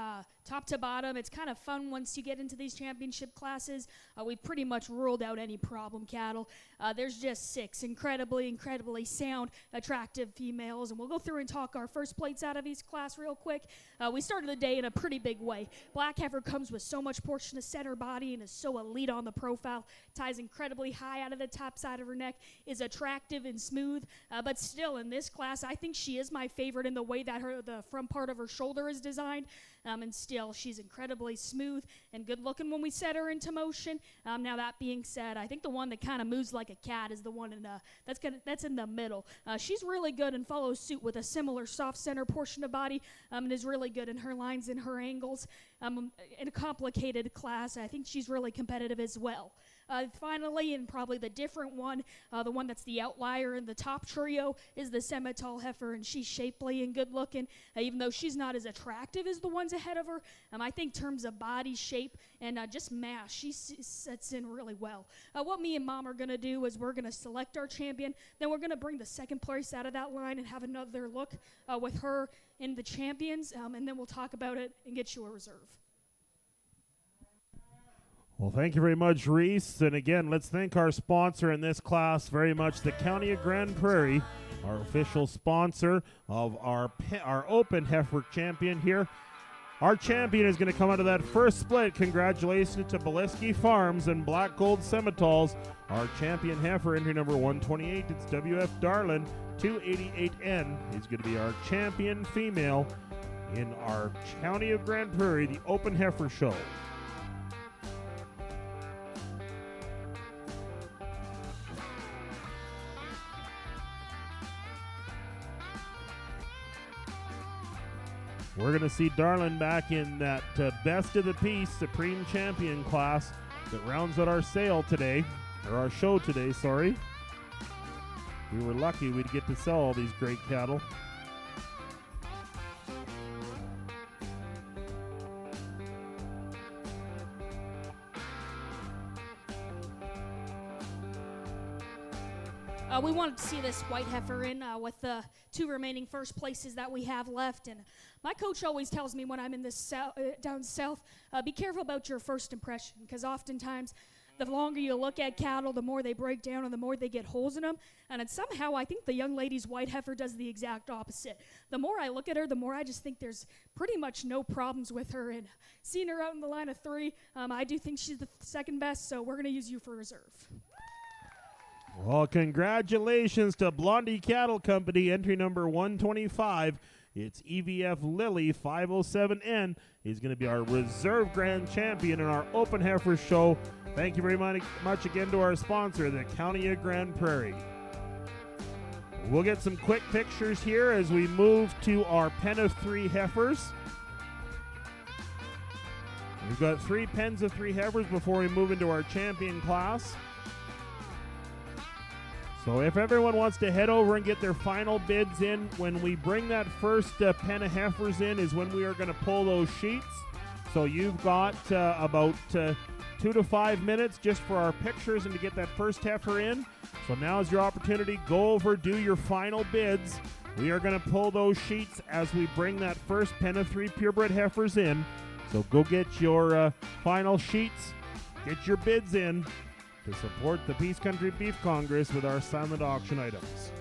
top to bottom, it's kind of fun once you get into these championship classes. We've pretty much ruled out any problem cattle. There's just 6 incredibly sound, attractive females, and we'll go through and talk our first plates out of each class real quick. We started the day in a pretty big way. Black heifer comes with so much portion of center body and is so elite on the profile, ties incredibly high out of the top side of her neck, is attractive and smooth, but still in this class, I think she is my favorite in the way that the front part of her shoulder is designed, and still she's incredibly smooth and good looking when we set her into motion. Now that being said, I think the one that kind of moves like a cat is the one that's in the middle. She's really good and follows suit with a similar soft center portion of body, and is really good in her lines and her angles. In a complicated class, I think she's really competitive as well. Finally, and probably the different one, the one that's the outlier in the top trio, is the semitol heifer, and she's shapely and good looking, even though she's not as attractive as the ones ahead of her. I think in terms of body shape and just mass, she sets in really well. What me and Mom are going to do is we're going to select our champion, then we're going to bring the second place out of that line and have another look with her in the champions, and then we'll talk about it and get you a reserve. Well, thank you very much, Reese. And again, let's thank our sponsor in this class very much, the County of Grande Prairie, our official sponsor of our open heifer champion here. Our champion is going to come out of that first split. Congratulations to Beliski Farms and Black Gold Semitols. Our champion heifer, entry number 128, it's WF Darlin, 288N. He's going to be our champion female in our County of Grande Prairie, the Open Heifer Show. We're going to see Darlin back in that Best of the Piece Supreme Champion class that rounds out our sale today, or our show today, sorry. We were lucky we'd get to sell all these great cattle. We wanted to see this white heifer in with the 2 remaining first places that we have left. And my coach always tells me when I'm in this down south, be careful about your first impression, because oftentimes the longer you look at cattle, the more they break down and the more they get holes in them. And somehow I think the young lady's white heifer does the exact opposite. The more I look at her, the more I just think there's pretty much no problems with her. And seeing her out in the line of 3, I do think she's the second best, so we're going to use you for reserve. Well, congratulations to Blondie Cattle Company, entry number 125. It's EVF Lily 507N. He's going to be our reserve grand champion in our open heifer show. Thank you very much again to our sponsor, the County of Grande Prairie. We'll get some quick pictures here as we move to our pen of 3 heifers. We've got 3 pens of 3 heifers before we move into our champion class. So if everyone wants to head over and get their final bids in, when we bring that first pen of heifers in is when we are going to pull those sheets. So you've got about 2 to 5 minutes just for our pictures and to get that first heifer in. So now's your opportunity. Go over, do your final bids. We are going to pull those sheets as we bring that first pen of 3 purebred heifers in. So go get your final sheets, get your bids in to support the Peace Country Beef Congress with our silent auction items.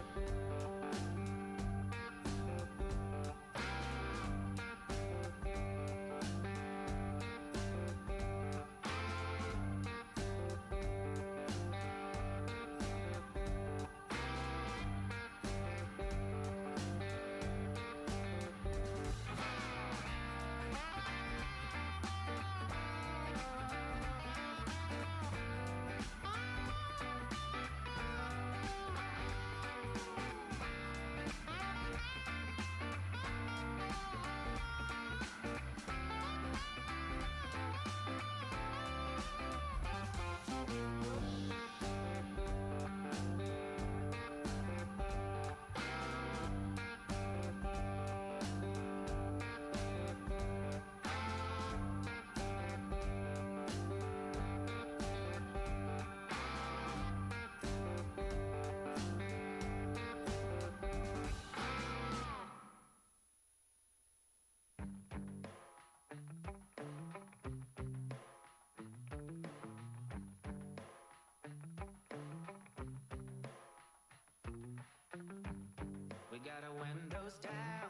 We got our windows down,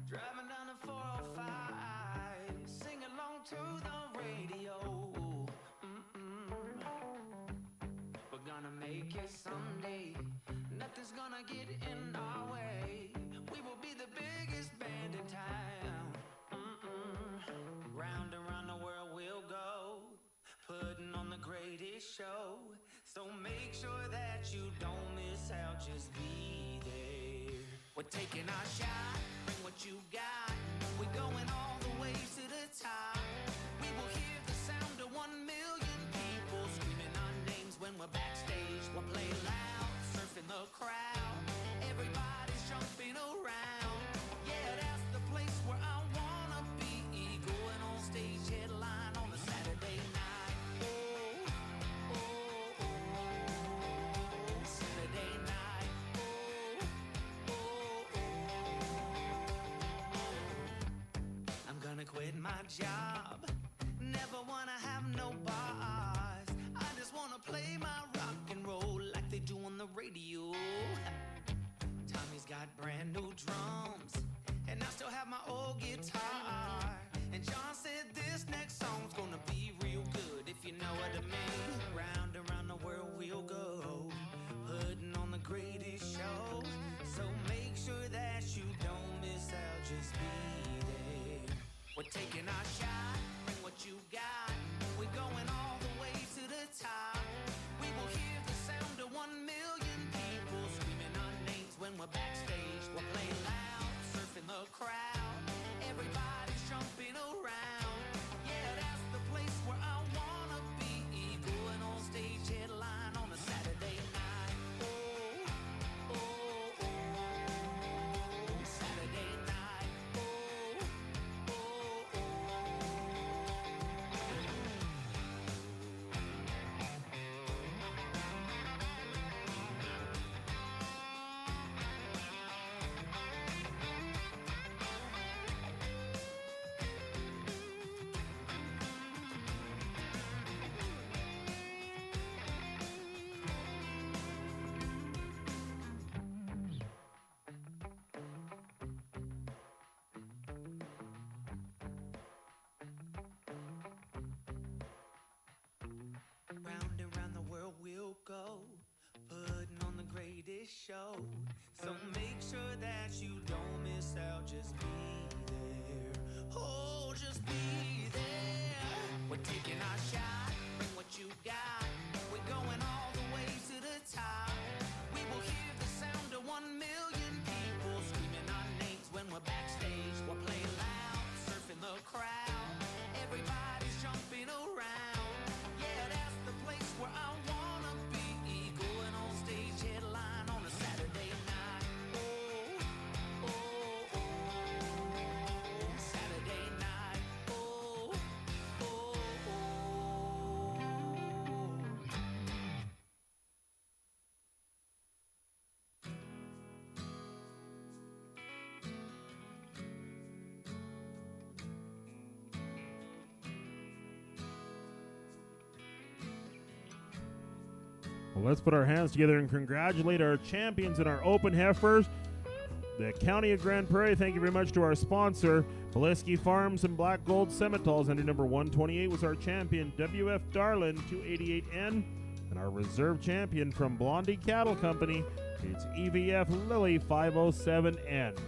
driving down the 405, sing along to the radio. We're gonna make it someday, nothing's gonna get in our way. We will be the biggest band in town. Round around the world we'll go, putting on the greatest show. So make sure that you don't miss out, just be there. We're taking our shot, bring what you got. We're going all the way to the top. We will hear the sound of 1 million people screaming our names when we're backstage. We'll play loud, surfing the crowd. Everybody's jumping around. Yeah, that's the place where I wanna be. Going on stage, headline on a Saturday night. Saturday night. I'm gonna quit my job. Never wanna have no boss. I just wanna play my rock and roll like they do on the radio. Tommy's got brand new drums, and I still have my old guitar. And John said this next song's gonna be real good, if you know what I mean. Round around the world we'll go, putting on the greatest show. So make sure that you don't miss out, just be there. We're taking our shot, bring what you got. We're going all the way to the top. We will hear the sound of 1 million people screaming our names when we're backstage. We'll play loud, surfing the crowd. Everybody's jumping around. Yeah, that's the place where I wanna be. Going on stage, headline on a Saturday night. Saturday night. Round and round the world we'll go, putting on the greatest show. So make sure that you don't miss out, just be there. Oh, just be there. We're taking our shot, bring what you got. We're going all the way to the top. We will hear the sound of 1 million people screaming our names when we're backstage. We'll play loud, surfing the crowd. Everybody's jumping around. Yeah, that's the place where I wanna be. Going on stage, headline on a Saturday night. Well, let's put our hands together and congratulate our champions and our open heifers. The County of Grand Prairie, thank you very much to our sponsor, Pulaski Farms and Black Gold Semitals. Entry number 128 was our champion, WF Darlin 288N. And our reserve champion from Blondie Cattle Company, it's EVF Lily 507N.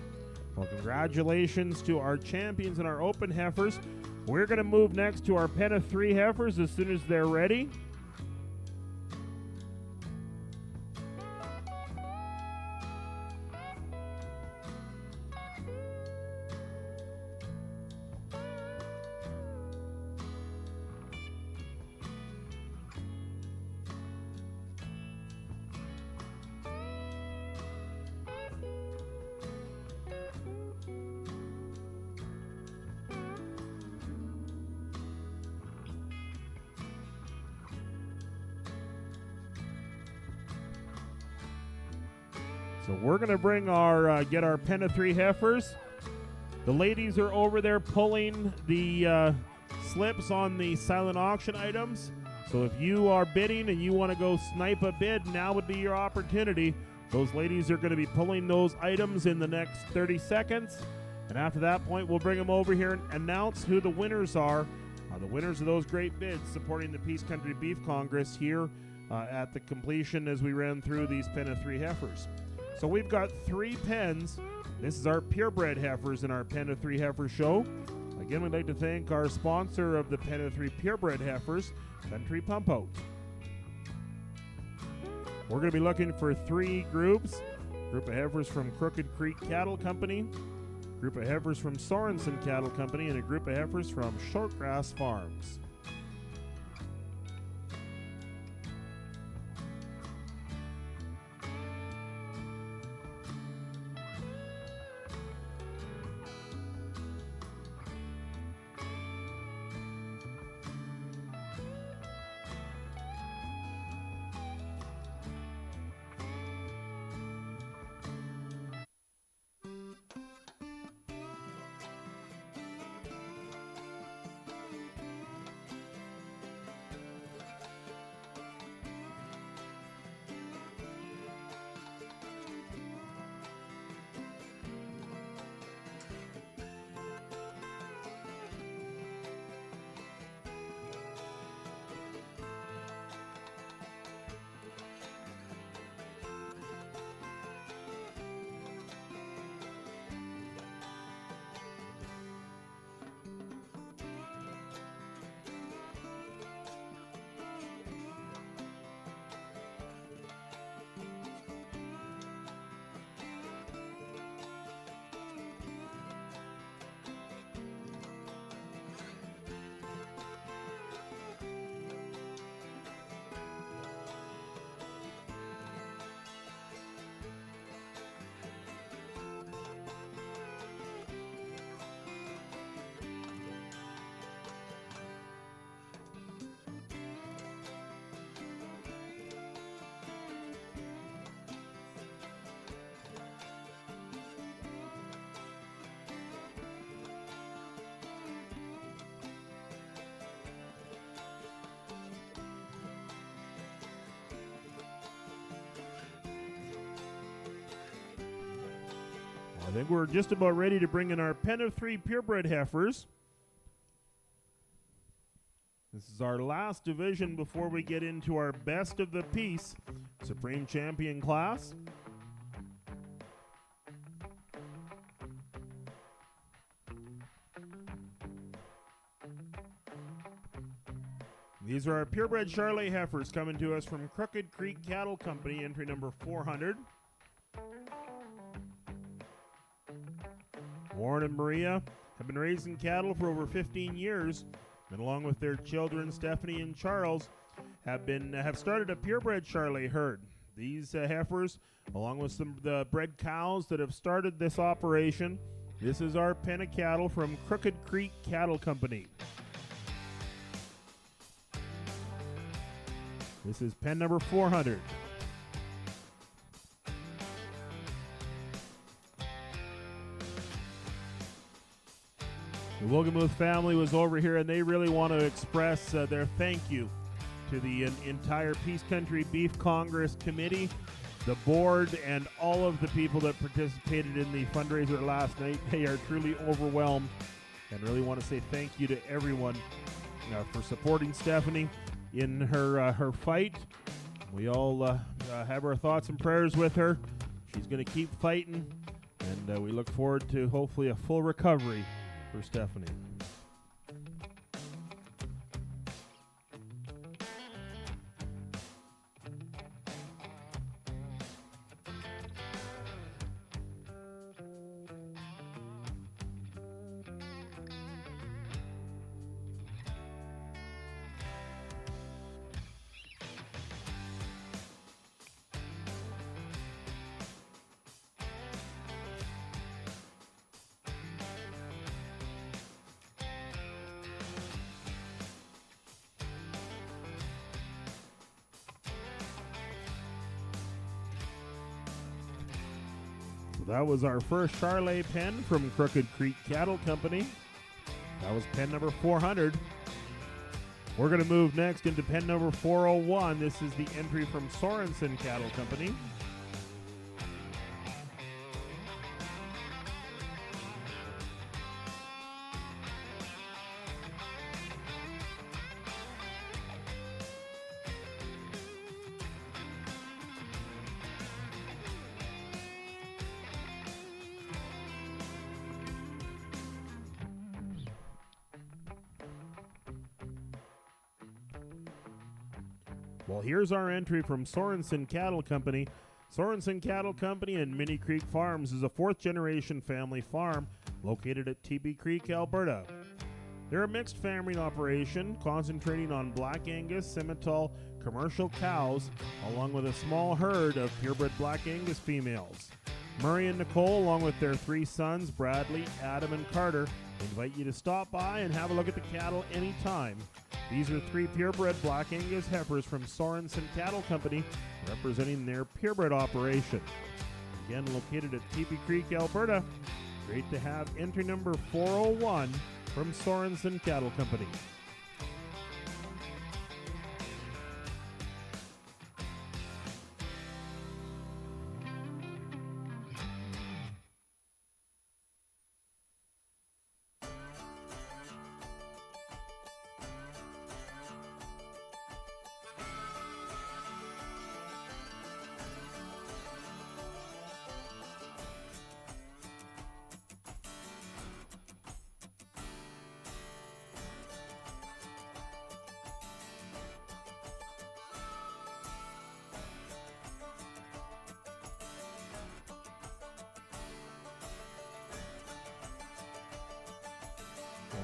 Well, congratulations to our champions and our open heifers. We're going to move next to our pen of 3 heifers as soon as they're ready. So we're going to bring our, get our pen of 3 heifers. The ladies are over there pulling the slips on the silent auction items. So if you are bidding and you want to go snipe a bid, now would be your opportunity. Those ladies are going to be pulling those items in the next 30 seconds. And after that point, we'll bring them over here and announce who the winners are. The winners of those great bids supporting the Peace Country Beef Congress here at the completion as we ran through these pen of 3 heifers. So we've got 3 pens. This is our purebred heifers in our pen of 3 heifer show. Again, we'd like to thank our sponsor of the pen of 3 purebred heifers, Country Pump Out. We're going to be looking for 3 groups. Group of heifers from Crooked Creek Cattle Company, group of heifers from Sorensen Cattle Company, and a group of heifers from Shortgrass Farms. I think we're just about ready to bring in our pen of 3 purebred heifers. This is our last division before we get into our best of the piece Supreme Champion class. These are our purebred Charolais heifers coming to us from Crooked Creek Cattle Company, entry number 400. Warren and Maria have been raising cattle for over 15 years, and along with their children, Stephanie and Charles, have started a purebred Charolais herd. These heifers, along with some of the bred cows that have started this operation, this is our pen of cattle from Crooked Creek Cattle Company. This is pen number 400. The Wogemuth family was over here, and they really want to express their thank you to the entire Peace Country Beef Congress Committee, the board, and all of the people that participated in the fundraiser last night. They are truly overwhelmed, and really want to say thank you to everyone for supporting Stephanie in her fight. We all have our thoughts and prayers with her. She's going to keep fighting, and we look forward to hopefully a full recovery for Stephanie. That was our first Charlet pen from Crooked Creek Cattle Company. That was pen number 400. We're going to move next into pen number 401. This is the entry from Sorensen Cattle Company. Well, here's our entry from Sorensen Cattle Company. Sorensen Cattle Company and Minnie Creek Farms is a fourth-generation family farm located at TB Creek, Alberta. They're a mixed family operation concentrating on Black Angus, Simmental, commercial cows, along with a small herd of purebred Black Angus females. Murray and Nicole, along with their three sons, Bradley, Adam, and Carter, invite you to stop by and have a look at the cattle anytime. These are three purebred Black Angus heifers from Sorensen Cattle Company, representing their purebred operation. Again, located at TB Creek, Alberta. Great to have entry number 401 from Sorensen Cattle Company.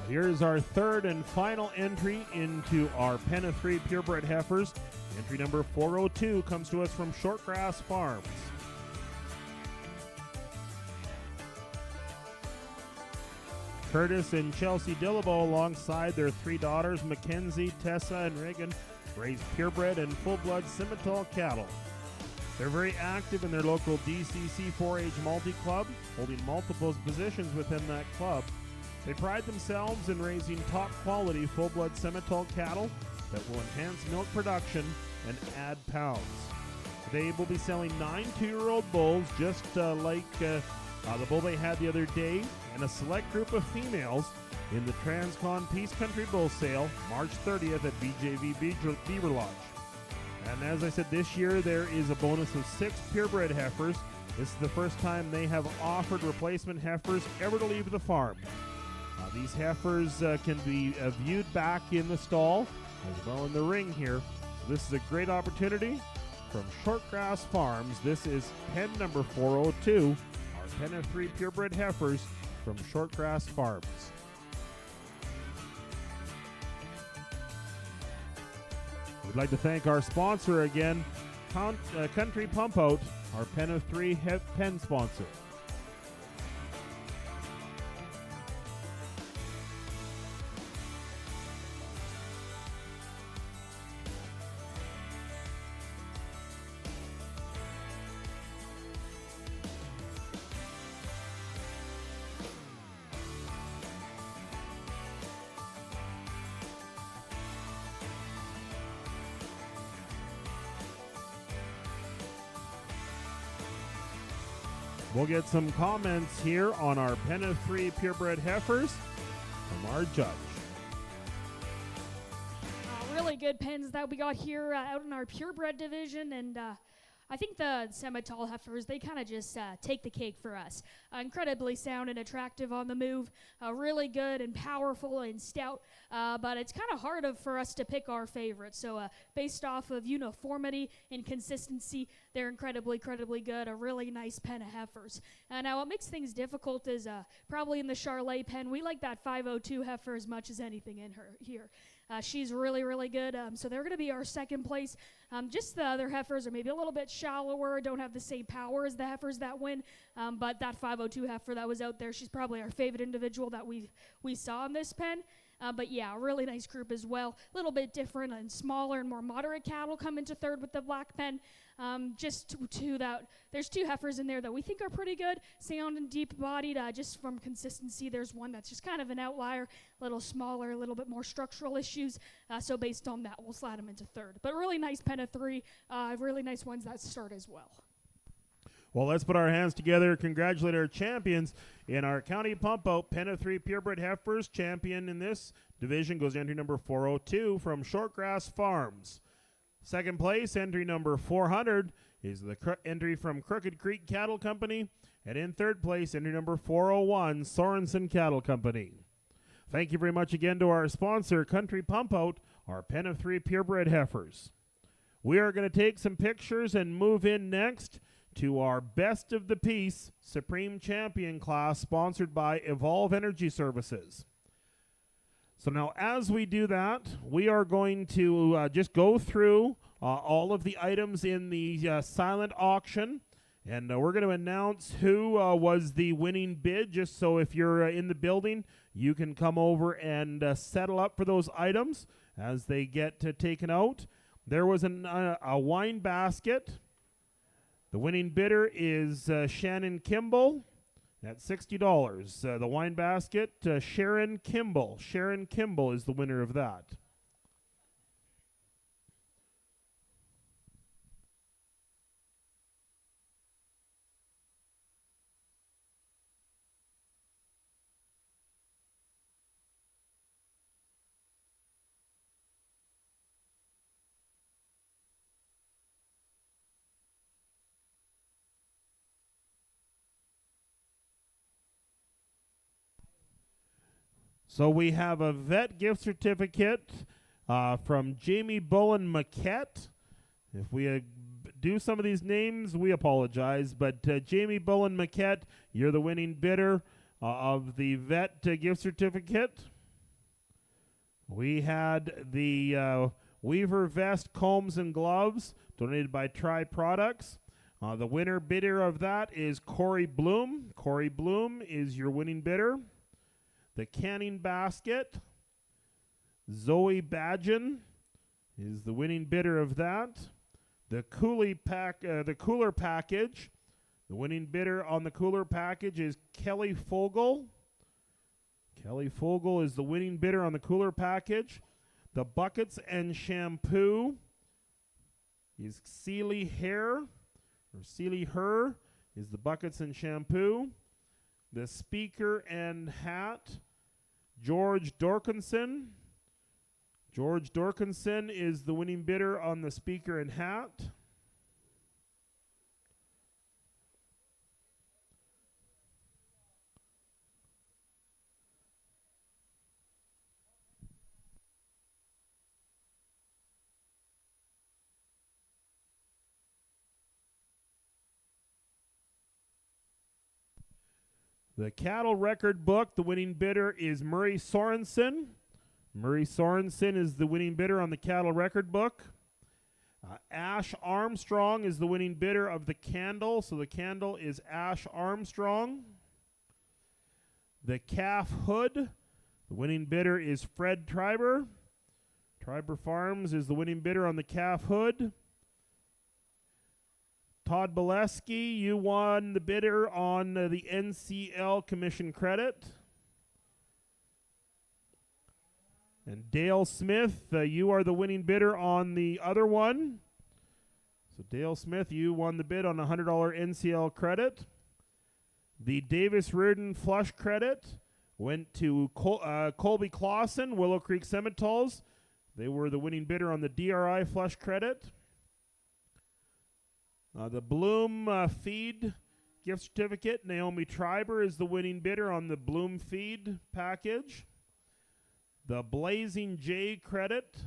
Here's our third and final entry into our pen of three purebred heifers. Entry number 402 comes to us from Shortgrass Farms. Curtis and Chelsea Dillabo, alongside their three daughters, Mackenzie, Tessa, and Reagan, raise purebred and full-blood Simmental cattle. They're very active in their local DCC 4-H multi-club, holding multiple positions within that club. They pride themselves in raising top-quality full-blood Simmental cattle that will enhance milk production and add pounds. They will be selling 9 2-year-old bulls, just like the bull they had the other day, and a select group of females in the Transcon Peace Country Bull Sale, March 30th at BJV Beaver Lodge. And as I said, this year there is a bonus of 6 purebred heifers. This is the first time they have offered replacement heifers ever to leave the farm. These heifers can be viewed back in the stall as well in the ring here. So this is a great opportunity from Shortgrass Farms. This is pen number 402, our pen of 3 purebred heifers from Shortgrass Farms. We'd like to thank our sponsor again, Country Pump Out, our pen of 3 pen sponsor. We'll get some comments here on our pen of 3 purebred heifers from our judge. Really good pens that we got here out in our purebred division, and I think the semi-tall heifers, they kind of just take the cake for us. Incredibly sound and attractive on the move, really good and powerful and stout, but it's kind of hard for us to pick our favorites. So based off of uniformity and consistency, they're incredibly good, a really nice pen of heifers. Now what makes things difficult is probably in the Charlet pen, we like that 502 heifer as much as anything in her here. She's really good, so they're going to be our second place. Just the other heifers are maybe a little bit shallower, don't have the same power as the heifers that win, but that 502 heifer that was out there, she's probably our favorite individual that we saw in this pen. But yeah, a really nice group as well. A little bit different and smaller and more moderate cattle come into third with the black pen. There's two heifers in there that we think are pretty good, sound and deep-bodied. Just from consistency, there's one that's just kind of an outlier, a little smaller, a little bit more structural issues. So based on that, we'll slide them into third. But really nice pen of 3, really nice ones that start as well. Well, let's put our hands together, congratulate our champions in our county pump out pen of 3 purebred heifers. Champion in this division goes entry number 402 from Shortgrass Farms. Second place, entry number 400 is the entry from Crooked Creek Cattle Company. And in third place, entry number 401, Sorensen Cattle Company. Thank you very much again to our sponsor, Country Pump Out, our pen of 3 purebred heifers. We are going to take some pictures and move in next to our Best of the Piece Supreme Champion class sponsored by Evolve Energy Services. So now as we do that, we are going to just go through all of the items in the silent auction, and we're going to announce who was the winning bid, just so if you're in the building, you can come over and settle up for those items as they get taken out. There was a wine basket. The winning bidder is Shannon Kimball at $60. The wine basket, Sharon Kimball. Sharon Kimball is the winner of that. So we have a vet gift certificate from Jamie Bullen Maquette. If we do some of these names, we apologize. But Jamie Bullen Maquette, you're the winning bidder of the vet gift certificate. We had the Weaver vest, combs, and gloves donated by Tri Products. The winner bidder of that is Corey Bloom. Corey Bloom is your winning bidder. The canning basket, Zoe Badgen is the winning bidder of that. The cooler package, the winning bidder on the cooler package is Kelly Fogel. Kelly Fogel is the winning bidder on the cooler package. The buckets and shampoo is Sealy Hair, or Sealy Her is the buckets and shampoo. The speaker and hat, George Dorkinson. George Dorkinson is the winning bidder on the speaker and hat. The cattle record book, the winning bidder is Murray Sorensen. Murray Sorensen is the winning bidder on the cattle record book. Ash Armstrong is the winning bidder of the candle, so the candle is Ash Armstrong. The calf hood, the winning bidder is Fred Triber. Triber Farms is the winning bidder on the calf hood. Todd Boleski, you won the bidder on the NCL commission credit. And Dale Smith, you are the winning bidder on the other one. So Dale Smith, you won the bid on a $100 NCL credit. The Davis Reardon Flush Credit went to Colby Clausen, Willow Creek Semitoles. They were the winning bidder on the DRI Flush Credit. The Bloom Feed Gift Certificate, Naomi Triber is the winning bidder on the Bloom Feed package. The Blazing J Credit,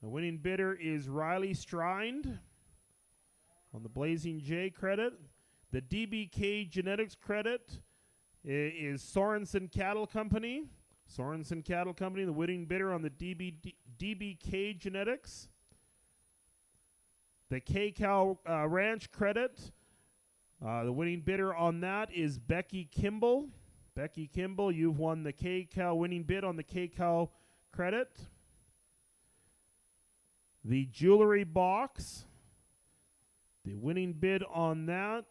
the winning bidder is Riley Strind on the Blazing J Credit. The DBK Genetics Credit is Sorensen Cattle Company. Sorensen Cattle Company, the winning bidder on the DBK Genetics. The K-Cow Ranch Credit, the winning bidder on that is Becky Kimball. Becky Kimball, you've won the K-Cow winning bid on the K-Cow Credit. The Jewelry Box, the winning bid on that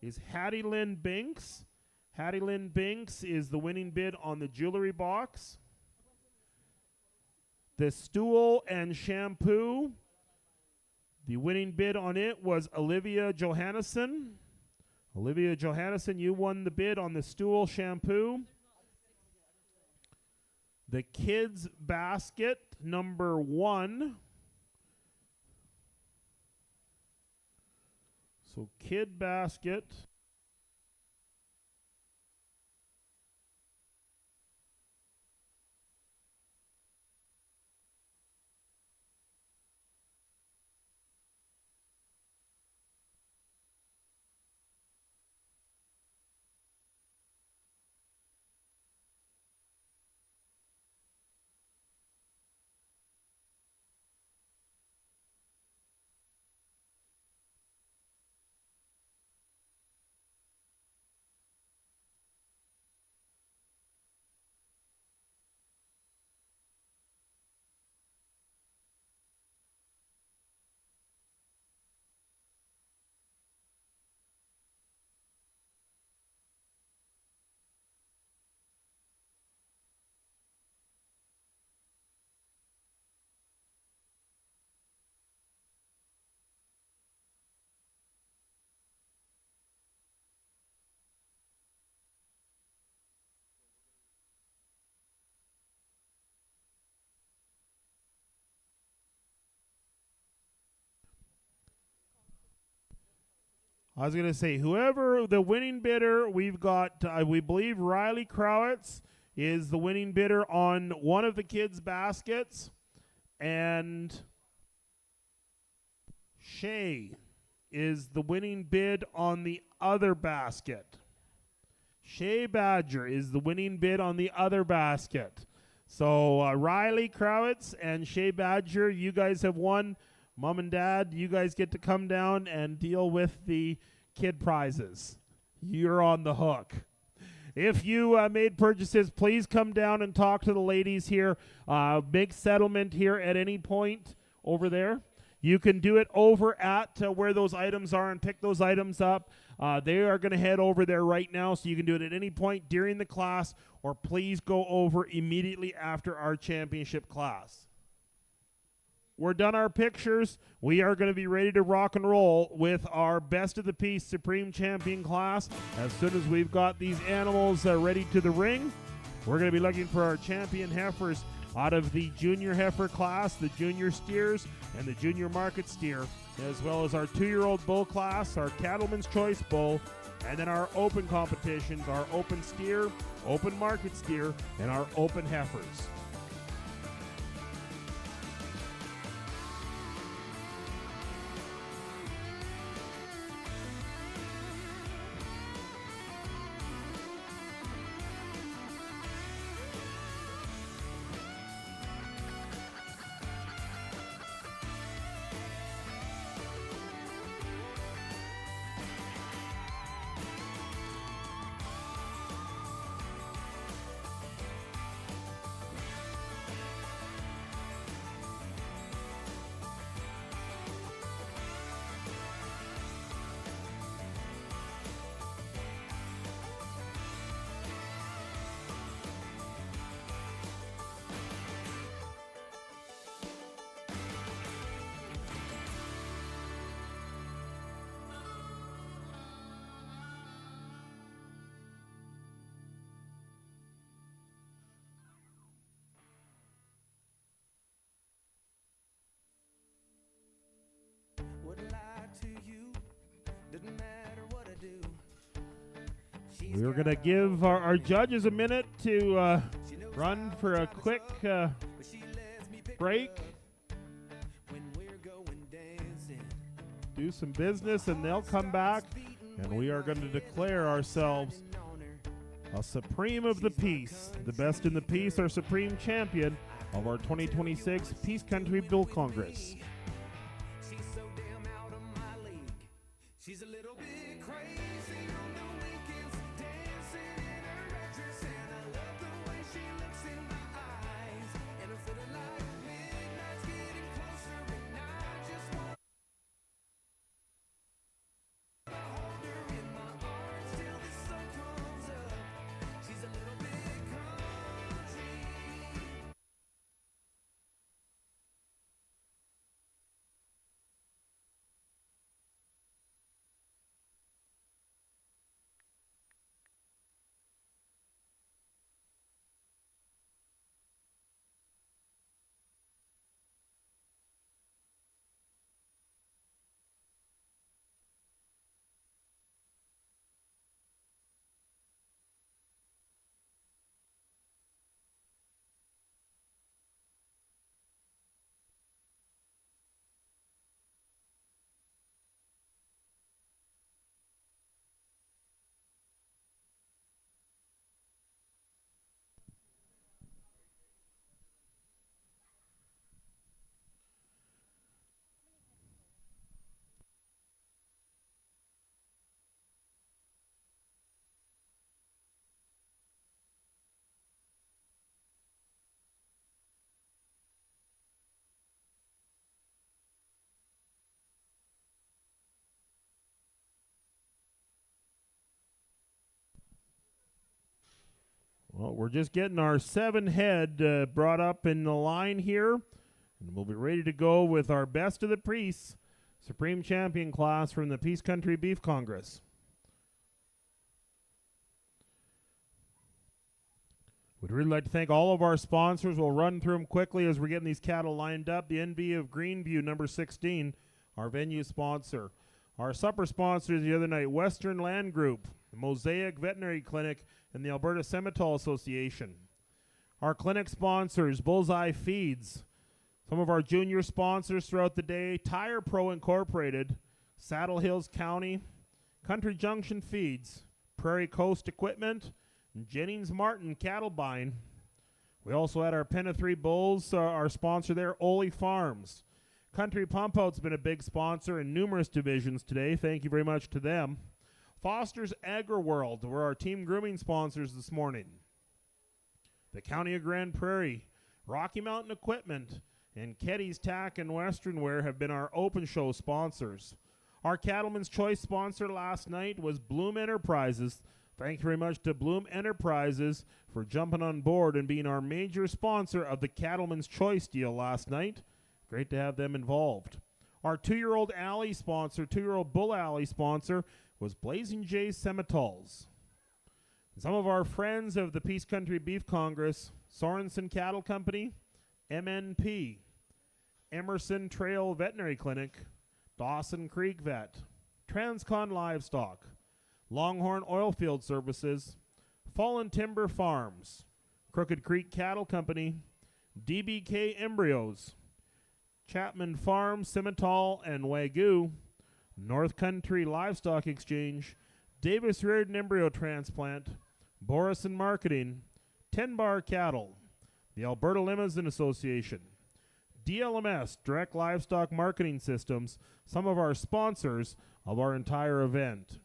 is Hattie Lynn Binks. Hattie Lynn Binks is the winning bid on the Jewelry Box. The Stool and Shampoo, the winning bid on it was Olivia Johannesson. Olivia Johannesson, you won the bid on the Stool Shampoo. The Kids Basket number 1. So Kid Basket. I was going to say, whoever the winning bidder, we've got, we believe Riley Crowitz is the winning bidder on one of the kids' baskets. And Shay is the winning bid on the other basket. Shay Badger is the winning bid on the other basket. So Riley Crowitz and Shay Badger, you guys have won. Mom and Dad, you guys get to come down and deal with the kid prizes. You're on the hook. If you made purchases, please come down and talk to the ladies here. Make settlement here at any point over there. You can do it over at where those items are and pick those items up. They are going to head over there right now, so you can do it at any point during the class, or please go over immediately after our championship class. We're done our pictures. We are going to be ready to rock and roll with our Best of the Piece Supreme Champion class. As soon as we've got these animals ready to the ring, we're going to be looking for our champion heifers out of the junior heifer class, the junior steers, and the junior market steer, as well as our 2-year-old bull class, our cattleman's choice bull, and then our open competitions, our open steer, open market steer, and our open heifers. We're going to give our judges a minute to run for a quick break, do some business, and they'll come back, and we are going to declare ourselves a Supreme of the Peace, the best in the peace, our Supreme Champion of our 2026 Peace Country Bill Congress. She's so damn out of my league. She's a little bit crazy on the weekends, dancing in her red dress, and I love the way she looks in my eyes. And I'm feeling like midnight's getting closer, and I just want to hold her in my arms till the sun comes up. She's a little bit country. Well, we're just getting our 7 head brought up in the line here, and we'll be ready to go with our best of the priests, Supreme Champion class from the Peace Country Beef Congress. We'd really like to thank all of our sponsors. We'll run through them quickly as we're getting these cattle lined up. The NB of Greenview, number 16, our venue sponsor. Our supper sponsors the other night, Western Land Group, the Mosaic Veterinary Clinic, and the Alberta Semitol Association. Our clinic sponsors, Bullseye Feeds. Some of our junior sponsors throughout the day, Tire Pro Incorporated, Saddle Hills County, Country Junction Feeds, Prairie Coast Equipment, and Jennings Martin Cattle Buying. We also had our Pen of 3 Bulls, our sponsor there, Ole Farms. Country Pump Out's been a big sponsor in numerous divisions today. Thank you very much to them. Foster's Agri-World were our team grooming sponsors this morning. The County of Grande Prairie, Rocky Mountain Equipment, and Keddy's Tack and Western Wear have been our open show sponsors. Our Cattleman's Choice sponsor last night was Bloom Enterprises. Thank you very much to Bloom Enterprises for jumping on board and being our major sponsor of the Cattleman's Choice deal last night. Great to have them involved. Our 2-year-old alley sponsor, 2-year-old bull alley sponsor, was Blazing J Semitols. Some of our friends of the Peace Country Beef Congress, Sorensen Cattle Company, MNP, Emerson Trail Veterinary Clinic, Dawson Creek Vet, Transcon Livestock, Longhorn Oilfield Services, Fallen Timber Farms, Crooked Creek Cattle Company, DBK Embryos, Chapman Farm, Simmental, and Wagyu, North Country Livestock Exchange, Davis Reardon Embryo Transplant, Borison Marketing, 10 Bar Cattle, the Alberta Limousine Association, DLMS, Direct Livestock Marketing Systems, some of our sponsors of our entire event.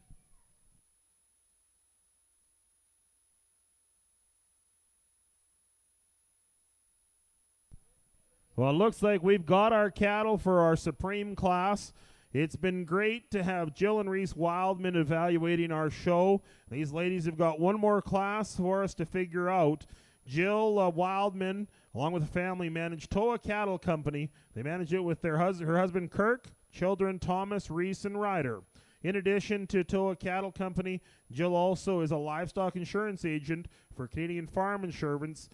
Well, it looks like we've got our cattle for our Supreme class. It's been great to have Jill and Reese Wildman evaluating our show. These ladies have got one more class for us to figure out. Jill Wildman, along with a family, manage Toa Cattle Company. They manage it with her husband Kirk, children Thomas, Reese, and Ryder. In addition to Toa Cattle Company, Jill also is a livestock insurance agent for Canadian Farm Insurance,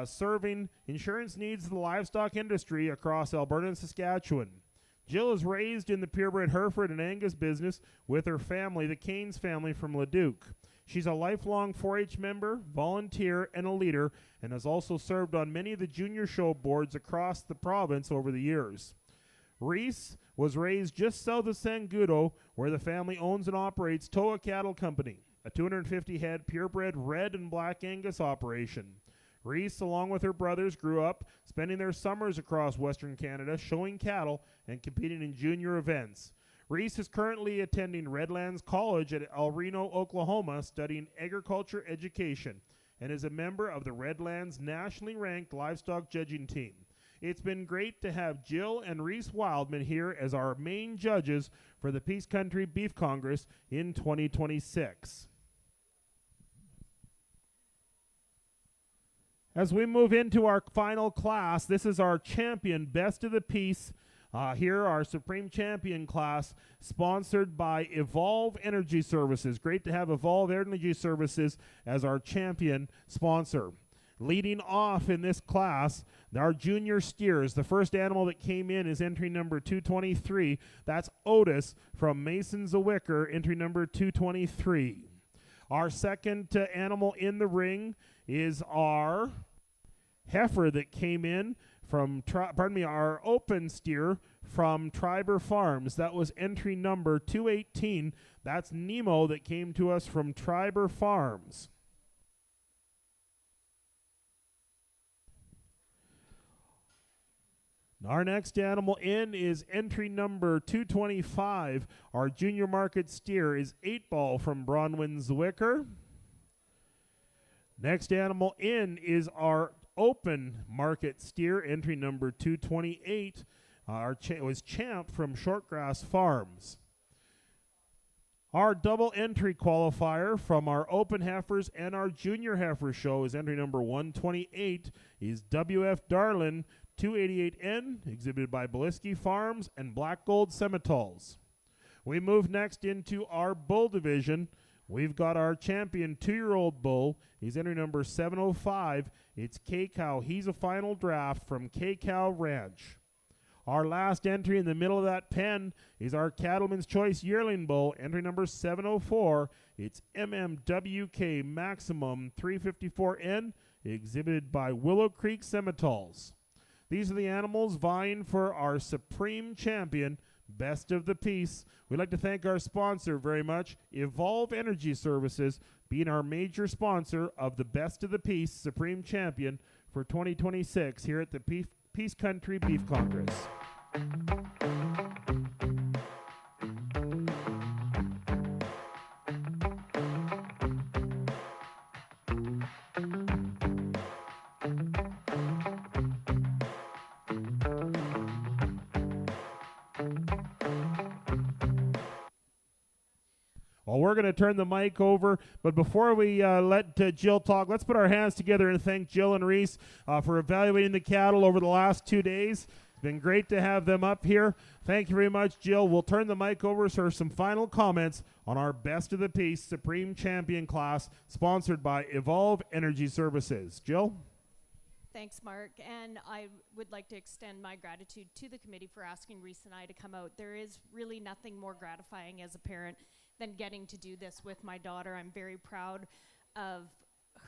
serving insurance needs of the livestock industry across Alberta and Saskatchewan. Jill is raised in the purebred Hereford and Angus business with her family, the Caines family from Leduc. She's a lifelong 4-H member, volunteer, and a leader, and has also served on many of the junior show boards across the province over the years. Reese was raised just south of Sangudo, where the family owns and operates Toa Cattle Company, a 250-head purebred red and black Angus operation. Reese, along with her brothers, grew up spending their summers across Western Canada showing cattle and competing in junior events. Reese is currently attending Redlands College at El Reno, Oklahoma, studying agriculture education, and is a member of the Redlands nationally ranked livestock judging team. It's been great to have Jill and Reese Wildman here as our main judges for the Peace Country Beef Congress in 2026. As we move into our final class, this is our champion, Best of the Peace. Here, our Supreme Champion class, sponsored by Evolve Energy Services. Great to have Evolve Energy Services as our champion sponsor. Leading off in this class, our junior steers. The first animal that came in is entry number 223. That's Otis from Mason's Wicker, entry number 223. Our second animal in the ring is our heifer that came in from, our open steer from Triber Farms. That was entry number 218. That's Nemo that came to us from Triber Farms. Our next animal in is entry number 225. Our junior market steer is 8-Ball from Bronwyn's Wicker. Next animal in is our open market steer, entry number 228. Was Champ from Shortgrass Farms. Our double entry qualifier from our open heifers and our junior heifer show is entry number 128 is WF Darlin 288N, exhibited by Beliski Farms and Black Gold Semitals. We move next into our bull division. We've got our champion 2-year-old bull. He's entry number 705. It's K-Cow. He's a final draft from K-Cow Ranch. Our last entry in the middle of that pen is our Cattleman's Choice yearling bull, entry number 704. It's MMWK Maximum 354N, exhibited by Willow Creek Semitals. These are the animals vying for our Supreme Champion, Best of the Peace. We'd like to thank our sponsor very much, Evolve Energy Services, being our major sponsor of the Best of the Peace Supreme Champion for 2026 here at the Peace Country Beef Congress. Well, we're going to turn the mic over, but before we let Jill talk, let's put our hands together and thank Jill and Reese for evaluating the cattle over the last 2 days. It's been great to have them up here. Thank you very much, Jill. We'll turn the mic over for some final comments on our Best of the Peace Supreme Champion class, sponsored by Evolve Energy Services. Jill? Thanks, Mark. And I would like to extend my gratitude to the committee for asking Reese and I to come out. There is really nothing more gratifying as a parent than getting to do this with my daughter. I'm very proud of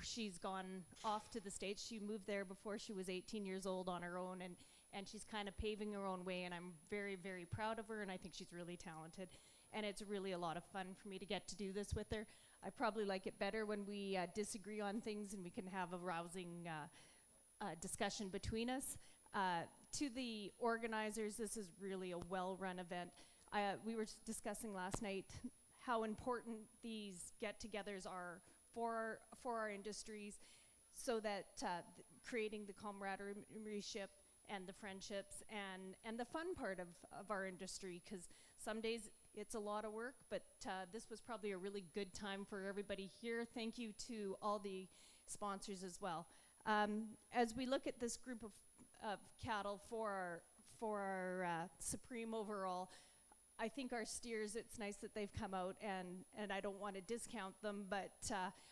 she's gone off to the States. She moved there before she was 18 years old on her own, and she's kind of paving her own way, and I'm very, very proud of her, and I think she's really talented. And it's really a lot of fun for me to get to do this with her. I probably like it better when we disagree on things and we can have a rousing discussion between us. To the organizers, this is really a well-run event. We were discussing last night how important these get-togethers are for our industries, so that creating the camaraderie and the friendships and the fun part of our industry, because some days it's a lot of work, but this was probably a really good time for everybody here. Thank you to all the sponsors as well. As we look at this group of cattle for our Supreme overall, I think our steers, it's nice that they've come out, and I don't want to discount them, but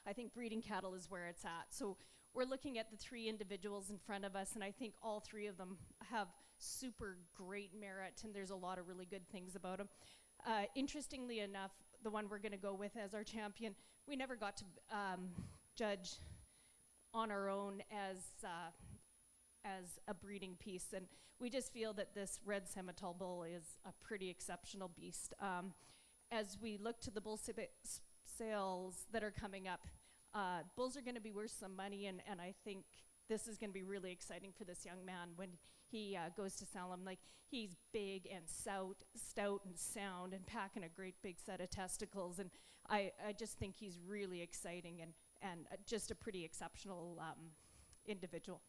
I think breeding cattle is where it's at. So we're looking at the 3 individuals in front of us, and I think all 3 of them have super great merit, and there's a lot of really good things about them. Interestingly enough, the one we're going to go with as our champion, we never got to judge on our own as a breeding piece, and we just feel that this red Simmental bull is a pretty exceptional beast. As we look to the bull sales that are coming up, bulls are going to be worth some money, and I think this is going to be really exciting for this young man when he goes to sell him. Like, he's big and stout and sound and packing a great big set of testicles, and I just think he's really exciting and just a pretty exceptional individual.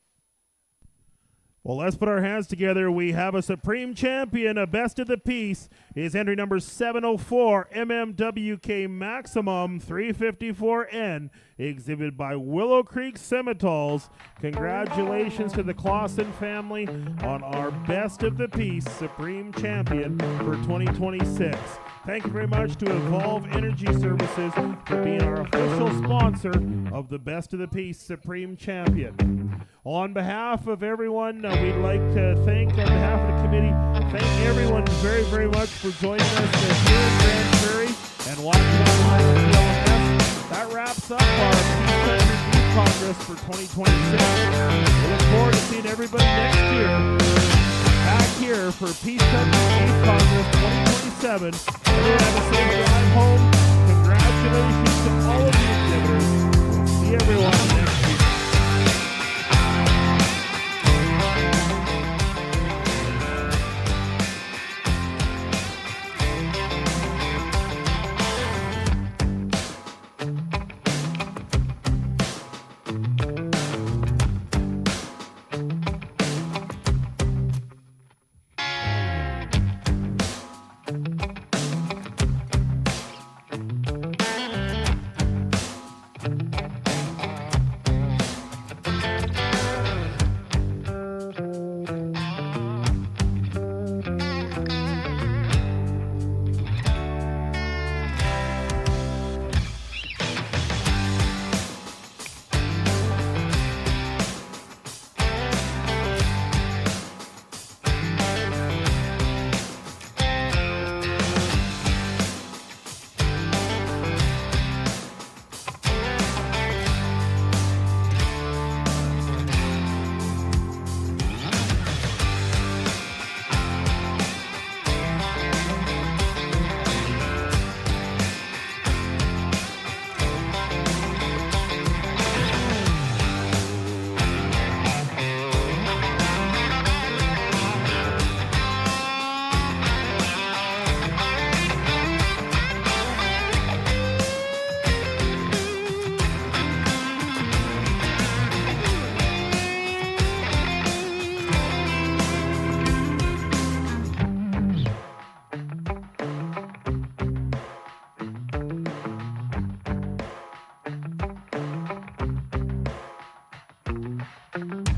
Well, let's put our hands together. We have a Supreme Champion, a Best of the Piece. Is entry number 704, MMWK Maximum 354N, exhibited by Willow Creek Simmentals. Congratulations to the Clausen family on our Best of the Piece Supreme Champion for 2026. Thank you very much to Evolve Energy Services for being our official sponsor of the Best of the Piece Supreme Champion. On behalf of everyone, we'd like to thank, on behalf of the committee, thank everyone very, very much for joining us here in Grande Prairie and watching online at DLMS. That wraps up our Peace Country Beef Congress for 2026. We look forward to seeing everybody next year back here for Peace Country Beef Congress 2027. Everyone have a safe drive home. Congratulations to all of the exhibitors. See everyone next week. Thank you.